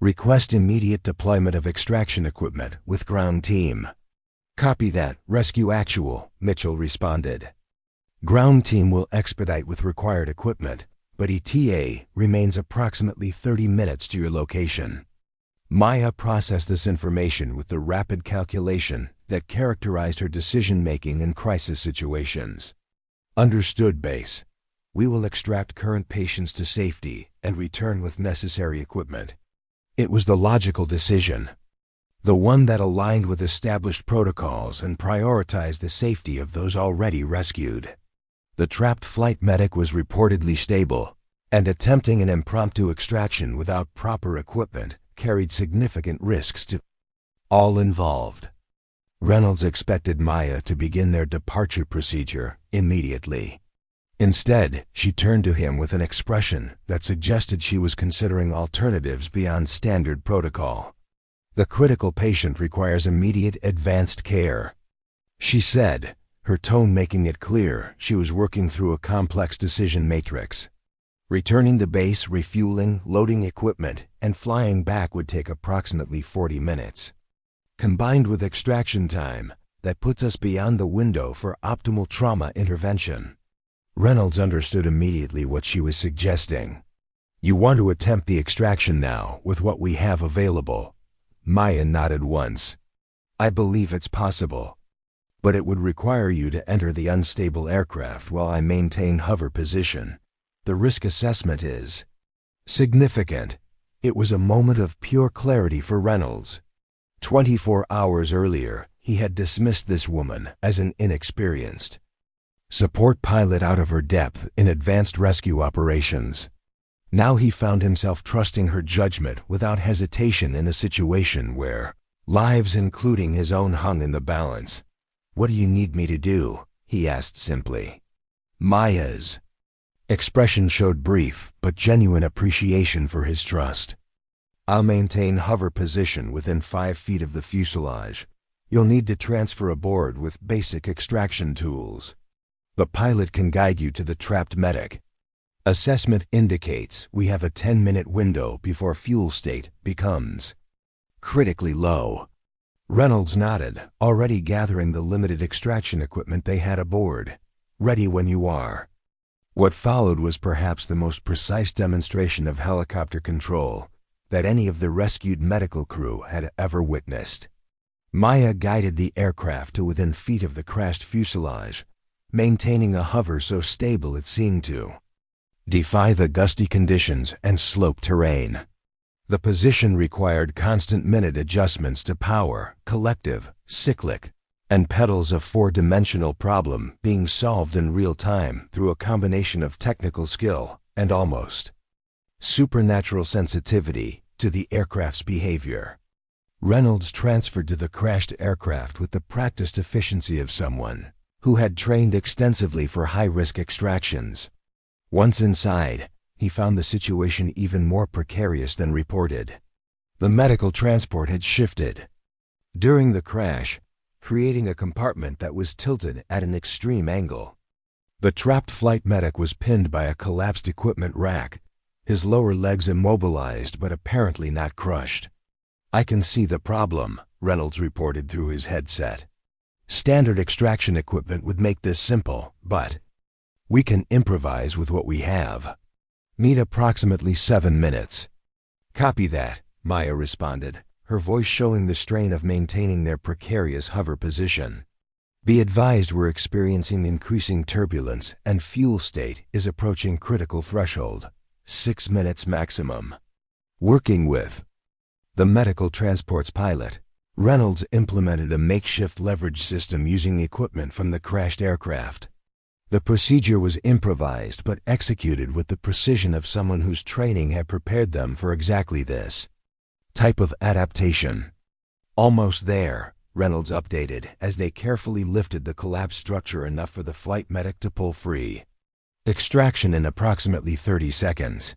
Request immediate deployment of extraction equipment with ground team." "Copy that, rescue actual," Mitchell responded. "Ground team will expedite with required equipment, but ETA remains approximately 30 minutes to your location." Maya processed this information with the rapid calculation that characterized her decision-making in crisis situations. "Understood, base. We will extract current patients to safety and return with necessary equipment." It was the logical decision, the one that aligned with established protocols and prioritized the safety of those already rescued. The trapped flight medic was reportedly stable, and attempting an impromptu extraction without proper equipment carried significant risks to all involved. Reynolds expected Maya to begin their departure procedure immediately. Instead, she turned to him with an expression that suggested she was considering alternatives beyond standard protocol. "The critical patient requires immediate advanced care," she said, her tone making it clear she was working through a complex decision matrix. Returning to base, refueling, loading equipment, and flying back would take approximately 40 minutes. Combined with extraction time, that puts us beyond the window for optimal trauma intervention. Reynolds understood immediately what she was suggesting. "You want to attempt the extraction now with what we have available?" Maya nodded once. "I believe it's possible, but it would require you to enter the unstable aircraft while I maintain hover position. The risk assessment is significant." It was a moment of pure clarity for Reynolds. 24 hours earlier, he had dismissed this woman as an inexperienced support pilot out of her depth in advanced rescue operations. Now he found himself trusting her judgment without hesitation in a situation where lives, including his own, hung in the balance. "What do you need me to do?" he asked simply. Maya's expression showed brief but genuine appreciation for his trust. "I'll maintain hover position within 5 feet of the fuselage. You'll need to transfer aboard with basic extraction tools. The pilot can guide you to the trapped medic. Assessment indicates we have a 10-minute window before fuel state becomes critically low." Reynolds nodded, already gathering the limited extraction equipment they had aboard. "Ready when you are." What followed was perhaps the most precise demonstration of helicopter control that any of the rescued medical crew had ever witnessed. Maya guided the aircraft to within feet of the crashed fuselage, maintaining a hover so stable it seemed to defy the gusty conditions and sloped terrain. The position required constant minute adjustments to power, collective, cyclic, and pedals, a 4-dimensional problem being solved in real time through a combination of technical skill and almost supernatural sensitivity to the aircraft's behavior. Reynolds transferred to the crashed aircraft with the practiced efficiency of someone who had trained extensively for high-risk extractions. Once inside, he found the situation even more precarious than reported. The medical transport had shifted during the crash, creating a compartment that was tilted at an extreme angle. The trapped flight medic was pinned by a collapsed equipment rack, his lower legs immobilized but apparently not crushed. "I can see the problem," Reynolds reported through his headset. "Standard extraction equipment would make this simple, but we can improvise with what we have. Meet approximately 7 minutes." "Copy that," Maya responded, her voice showing the strain of maintaining their precarious hover position. "Be advised we're experiencing increasing turbulence and fuel state is approaching critical threshold. 6 minutes maximum." Working with the medical transport's pilot, Reynolds implemented a makeshift leverage system using equipment from the crashed aircraft. The procedure was improvised but executed with the precision of someone whose training had prepared them for exactly this type of adaptation. "Almost there," Reynolds updated as they carefully lifted the collapsed structure enough for the flight medic to pull free. "Extraction in approximately 30 seconds.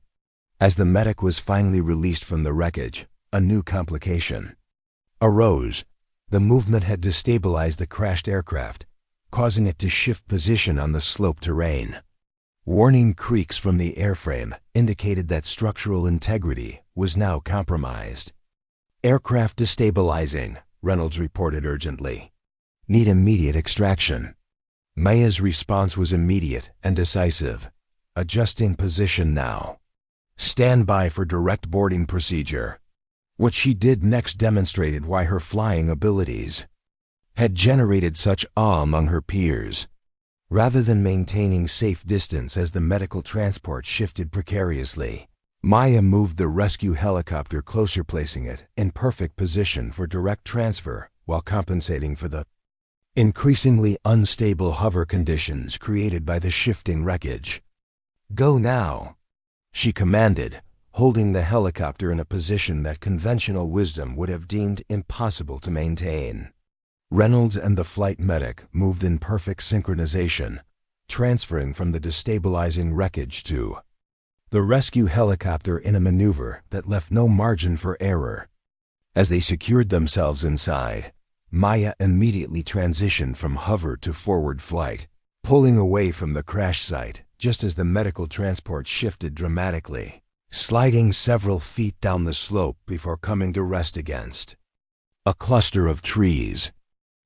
As the medic was finally released from the wreckage, a new complication arose. The movement had destabilized the crashed aircraft, causing it to shift position on the slope terrain. Warning creaks from the airframe indicated that structural integrity was now compromised. "Aircraft destabilizing," Reynolds reported urgently. "Need immediate extraction." Maya's response was immediate and decisive. "Adjusting position now. Stand by for direct boarding procedure." What she did next demonstrated why her flying abilities had generated such awe among her peers. Rather than maintaining safe distance as the medical transport shifted precariously, Maya moved the rescue helicopter closer, placing it in perfect position for direct transfer while compensating for the increasingly unstable hover conditions created by the shifting wreckage. "Go now," she commanded, holding the helicopter in a position that conventional wisdom would have deemed impossible to maintain. Reynolds and the flight medic moved in perfect synchronization, transferring from the destabilizing wreckage to the rescue helicopter in a maneuver that left no margin for error. As they secured themselves inside, Maya immediately transitioned from hover to forward flight, pulling away from the crash site just as the medical transport shifted dramatically, sliding several feet down the slope before coming to rest against a cluster of trees.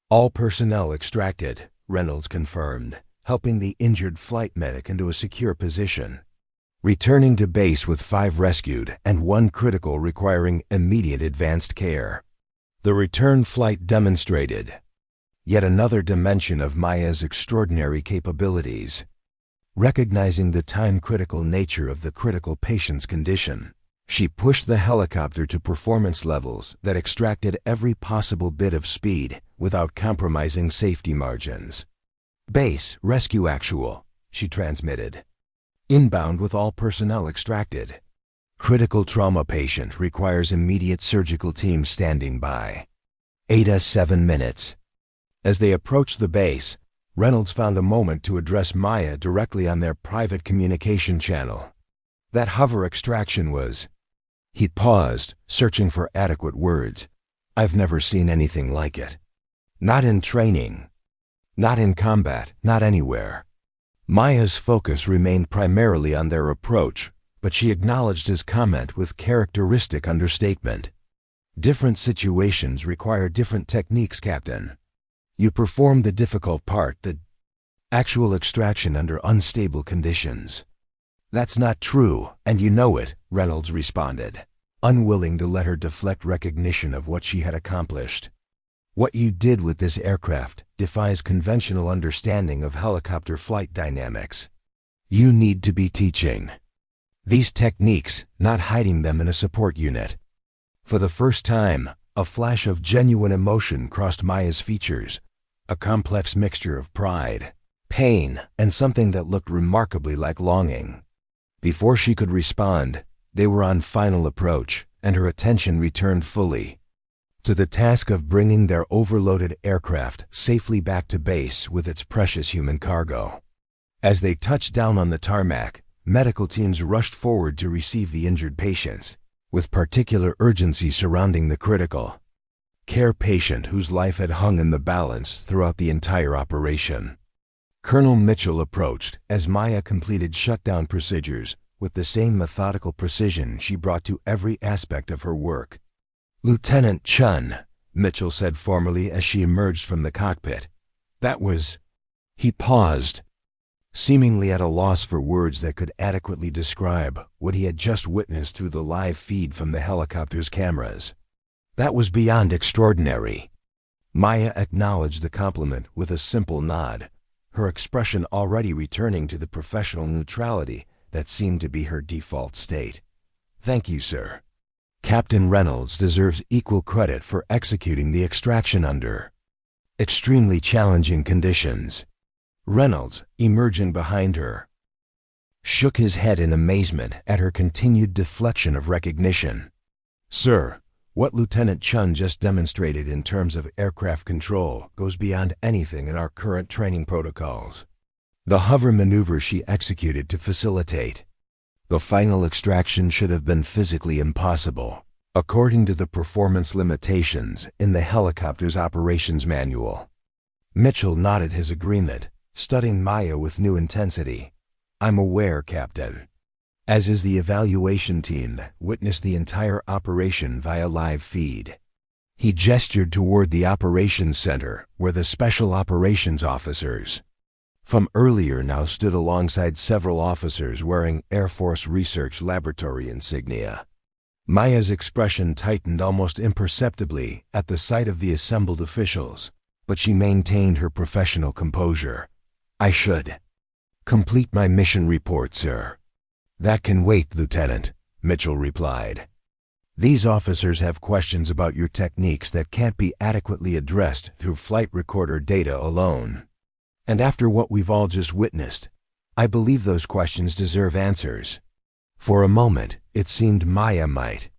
"All personnel extracted," Reynolds confirmed, helping the injured flight medic into a secure position. "Returning to base with 5 rescued and 1 critical requiring immediate advanced care." The return flight demonstrated yet another dimension of Maya's extraordinary capabilities. Recognizing the time-critical nature of the critical patient's condition, she pushed the helicopter to performance levels that extracted every possible bit of speed without compromising safety margins. "Base, rescue actual," she transmitted. "Inbound with all personnel extracted. Critical trauma patient requires immediate surgical team standing by. ADA 7 minutes." As they approached the base, Reynolds found a moment to address Maya directly on their private communication channel. "That hover extraction was..." He paused, searching for adequate words. "I've never seen anything like it. Not in training. Not in combat. Not anywhere." Maya's focus remained primarily on their approach, but she acknowledged his comment with characteristic understatement. "Different situations require different techniques, Captain. You performed the difficult part, the actual extraction under unstable conditions." "That's not true, and you know it," Reynolds responded, unwilling to let her deflect recognition of what she had accomplished. "What you did with this aircraft defies conventional understanding of helicopter flight dynamics. You need to be teaching these techniques, not hiding them in a support unit." For the first time, a flash of genuine emotion crossed Maya's features, a complex mixture of pride, pain, and something that looked remarkably like longing. Before she could respond, they were on final approach, and her attention returned fully to the task of bringing their overloaded aircraft safely back to base with its precious human cargo. As they touched down on the tarmac, medical teams rushed forward to receive the injured patients, with particular urgency surrounding the critical care patient whose life had hung in the balance throughout the entire operation. Colonel Mitchell approached as Maya completed shutdown procedures with the same methodical precision she brought to every aspect of her work. "Lieutenant Chen," Mitchell said formally as she emerged from the cockpit. "That was—" He paused, seemingly at a loss for words that could adequately describe what he had just witnessed through the live feed from the helicopter's cameras. "That was beyond extraordinary." Maya acknowledged the compliment with a simple nod, her expression already returning to the professional neutrality that seemed to be her default state. "Thank you, sir. Captain Reynolds deserves equal credit for executing the extraction under extremely challenging conditions." Reynolds, emerging behind her, shook his head in amazement at her continued deflection of recognition. "Sir, what Lieutenant Chen just demonstrated in terms of aircraft control goes beyond anything in our current training protocols. The hover maneuver she executed to facilitate the final extraction should have been physically impossible, according to the performance limitations in the helicopter's operations manual." Mitchell nodded his agreement, studying Maya with new intensity. "I'm aware, Captain, as is the evaluation team that witnessed the entire operation via live feed." He gestured toward the operations center where the special operations officers from earlier now stood alongside several officers wearing Air Force Research Laboratory insignia. Maya's expression tightened almost imperceptibly at the sight of the assembled officials, but she maintained her professional composure. "I should complete my mission report, sir." "That can wait, Lieutenant," Mitchell replied. "These officers have questions about your techniques that can't be adequately addressed through flight recorder data alone. And after what we've all just witnessed, I believe those questions deserve answers." For a moment, it seemed Maya might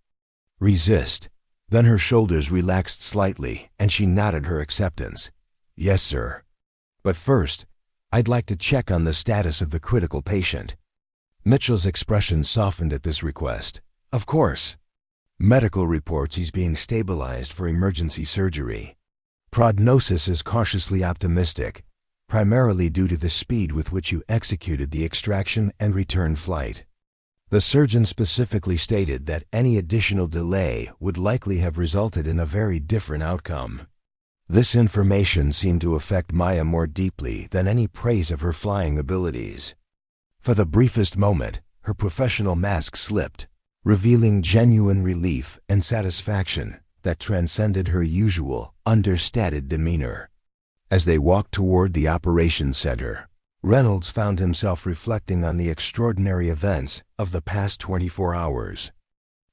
resist. Then her shoulders relaxed slightly and she nodded her acceptance. "Yes, sir. But first, I'd like to check on the status of the critical patient." Mitchell's expression softened at this request. "Of course. Medical reports he's being stabilized for emergency surgery. Prognosis is cautiously optimistic, primarily due to the speed with which you executed the extraction and return flight. The surgeon specifically stated that any additional delay would likely have resulted in a very different outcome." This information seemed to affect Maya more deeply than any praise of her flying abilities. For the briefest moment, her professional mask slipped, revealing genuine relief and satisfaction that transcended her usual, understated demeanor. As they walked toward the operations center, Reynolds found himself reflecting on the extraordinary events of the past 24 hours.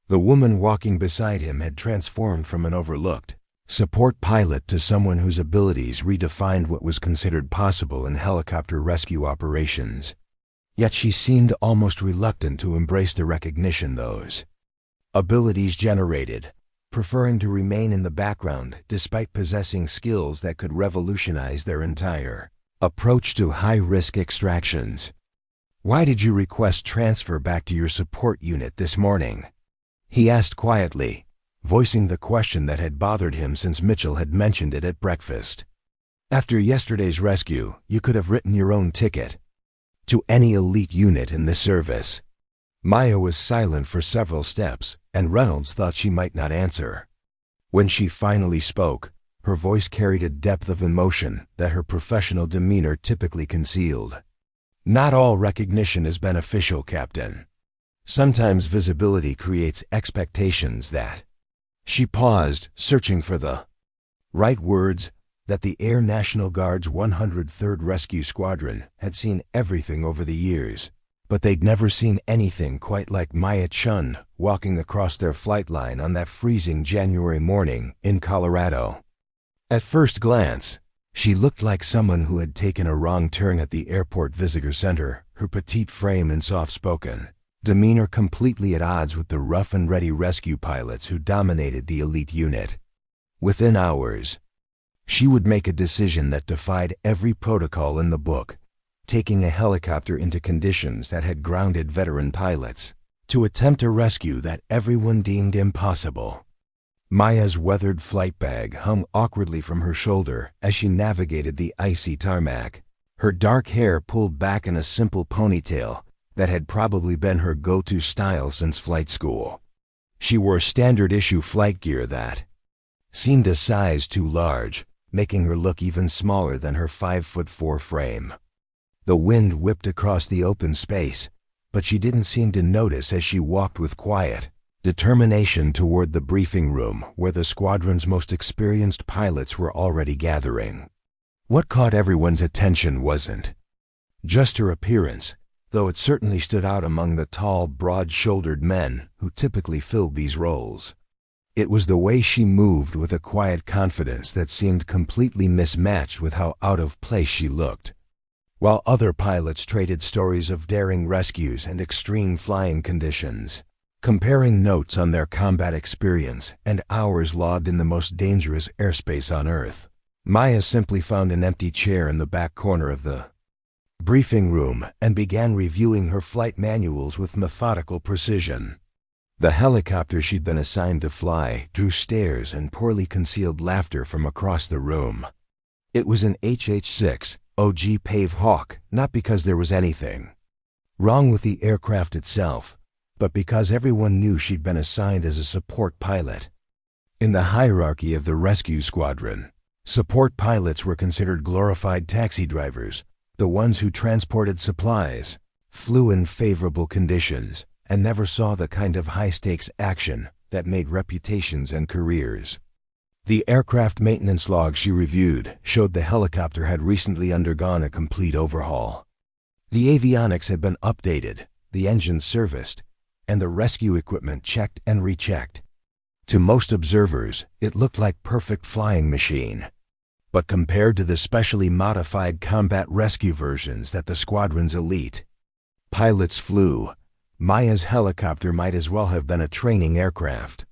The woman walking beside him had transformed from an overlooked support pilot to someone whose abilities redefined what was considered possible in helicopter rescue operations. Yet she seemed almost reluctant to embrace the recognition those abilities generated, preferring to remain in the background despite possessing skills that could revolutionize their entire approach to high-risk extractions. "Why did you request transfer back to your support unit this morning?" he asked quietly, voicing the question that had bothered him since Mitchell had mentioned it at breakfast. "After yesterday's rescue, you could have written your own ticket to any elite unit in this service." Maya was silent for several steps, and Reynolds thought she might not answer. When she finally spoke, her voice carried a depth of emotion that her professional demeanor typically concealed. "Not all recognition is beneficial, Captain. Sometimes visibility creates expectations that—" She paused, searching for the right words, that the Air National Guard's 103rd Rescue Squadron had seen everything over the years, but they'd never seen anything quite like Maya Chen walking across their flight line on that freezing January morning in Colorado. At first glance, she looked like someone who had taken a wrong turn at the airport visitor center, her petite frame and soft-spoken demeanor completely at odds with the rough and ready rescue pilots who dominated the elite unit. Within hours, she would make a decision that defied every protocol in the book, taking a helicopter into conditions that had grounded veteran pilots to attempt a rescue that everyone deemed impossible. Maya's weathered flight bag hung awkwardly from her shoulder as she navigated the icy tarmac, her dark hair pulled back in a simple ponytail that had probably been her go-to style since flight school. She wore standard-issue flight gear that seemed a size too large, making her look even smaller than her 5'4" frame. The wind whipped across the open space, but she didn't seem to notice as she walked with quiet determination toward the briefing room where the squadron's most experienced pilots were already gathering. What caught everyone's attention wasn't just her appearance, though it certainly stood out among the tall, broad-shouldered men who typically filled these roles. It was the way she moved with a quiet confidence that seemed completely mismatched with how out of place she looked. While other pilots traded stories of daring rescues and extreme flying conditions, comparing notes on their combat experience and hours logged in the most dangerous airspace on Earth, Maya simply found an empty chair in the back corner of the briefing room and began reviewing her flight manuals with methodical precision. The helicopter she'd been assigned to fly drew stares and poorly concealed laughter from across the room. It was an HH-6 OG Pave Hawk, not because there was anything wrong with the aircraft itself, but because everyone knew she'd been assigned as a support pilot. In the hierarchy of the Rescue Squadron, support pilots were considered glorified taxi drivers, the ones who transported supplies, flew in favorable conditions, and never saw the kind of high-stakes action that made reputations and careers. The aircraft maintenance log she reviewed showed the helicopter had recently undergone a complete overhaul. The avionics had been updated, the engines serviced, and the rescue equipment checked and rechecked. To most observers, it looked like perfect flying machine. But compared to the specially modified combat rescue versions that the squadron's elite pilots flew, Maya's helicopter might as well have been a training aircraft.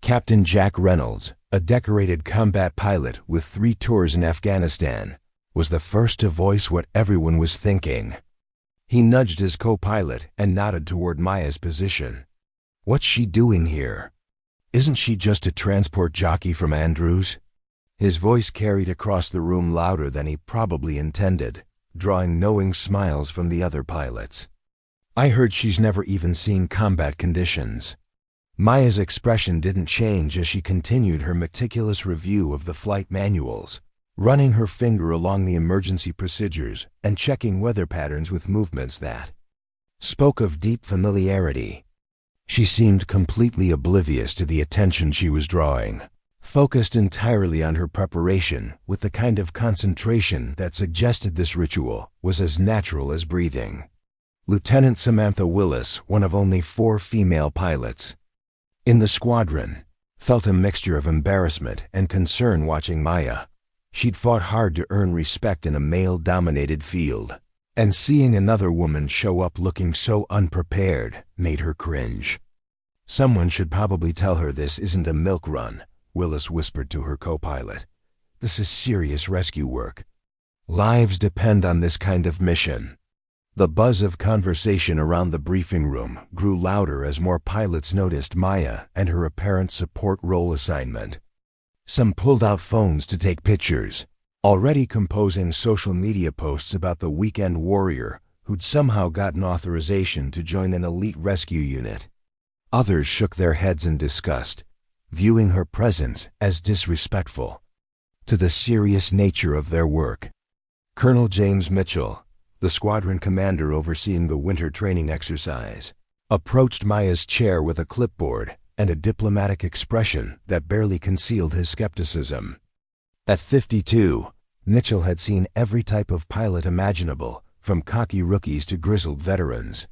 Captain Jack Reynolds, a decorated combat pilot with 3 tours in Afghanistan, was the first to voice what everyone was thinking. He nudged his co-pilot and nodded toward Maya's position. "What's she doing here? Isn't she just a transport jockey from Andrews?" His voice carried across the room louder than he probably intended, drawing knowing smiles from the other pilots. "I heard she's never even seen combat conditions." Maya's expression didn't change as she continued her meticulous review of the flight manuals, running her finger along the emergency procedures and checking weather patterns with movements that spoke of deep familiarity. She seemed completely oblivious to the attention she was drawing, focused entirely on her preparation with the kind of concentration that suggested this ritual was as natural as breathing. Lieutenant Samantha Willis, one of only 4 female pilots in the squadron, felt a mixture of embarrassment and concern watching Maya. She'd fought hard to earn respect in a male-dominated field, and seeing another woman show up looking so unprepared made her cringe. "Someone should probably tell her this isn't a milk run," Willis whispered to her co-pilot. "This is serious rescue work. Lives depend on this kind of mission." The buzz of conversation around the briefing room grew louder as more pilots noticed Maya and her apparent support role assignment. Some pulled out phones to take pictures, already composing social media posts about the weekend warrior who'd somehow gotten authorization to join an elite rescue unit. Others shook their heads in disgust, viewing her presence as disrespectful to the serious nature of their work. Colonel James Mitchell, the squadron commander overseeing the winter training exercise, approached Maya's chair with a clipboard and a diplomatic expression that barely concealed his skepticism. At 52, Mitchell had seen every type of pilot imaginable, from cocky rookies to grizzled veterans.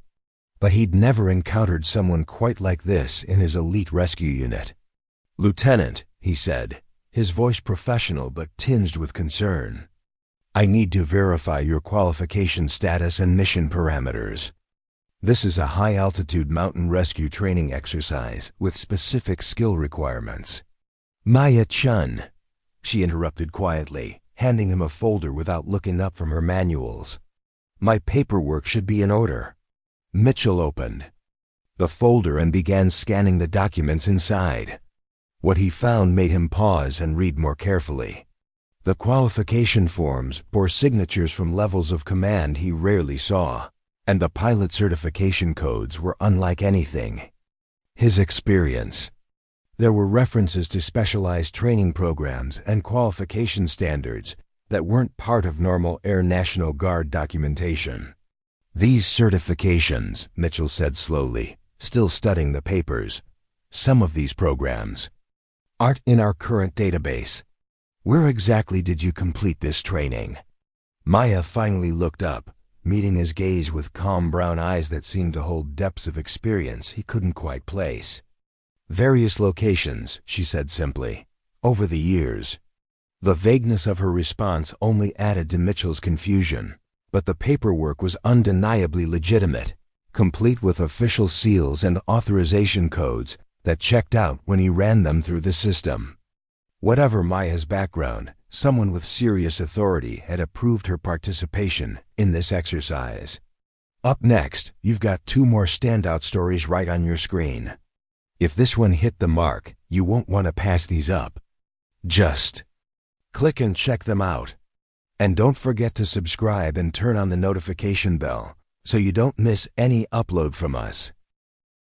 But he'd never encountered someone quite like this in his elite rescue unit. "Lieutenant," he said, his voice professional but tinged with concern, "I need to verify your qualification status and mission parameters. This is a high-altitude mountain rescue training exercise with specific skill requirements." Maya Chen, she interrupted quietly, handing him a folder without looking up from her manuals. My paperwork should be in order. Mitchell opened the folder and began scanning the documents inside. What he found made him pause and read more carefully. The qualification forms bore signatures from levels of command he rarely saw, and the pilot certification codes were unlike anything his experience. There were references to specialized training programs and qualification standards that weren't part of normal Air National Guard documentation. These certifications, Mitchell said slowly, still studying the papers, some of these programs aren't in our current database. Where exactly did you complete this training? Maya finally looked up, meeting his gaze with calm brown eyes that seemed to hold depths of experience he couldn't quite place. Various locations, she said simply, over the years. The vagueness of her response only added to Mitchell's confusion, but the paperwork was undeniably legitimate, complete with official seals and authorization codes that checked out when he ran them through the system. Whatever Maya's background, someone with serious authority had approved her participation in this exercise. Up next, you've got 2 more standout stories right on your screen. If this one hit the mark, you won't want to pass these up. Just click and check them out. And don't forget to subscribe and turn on the notification bell so you don't miss any upload from us.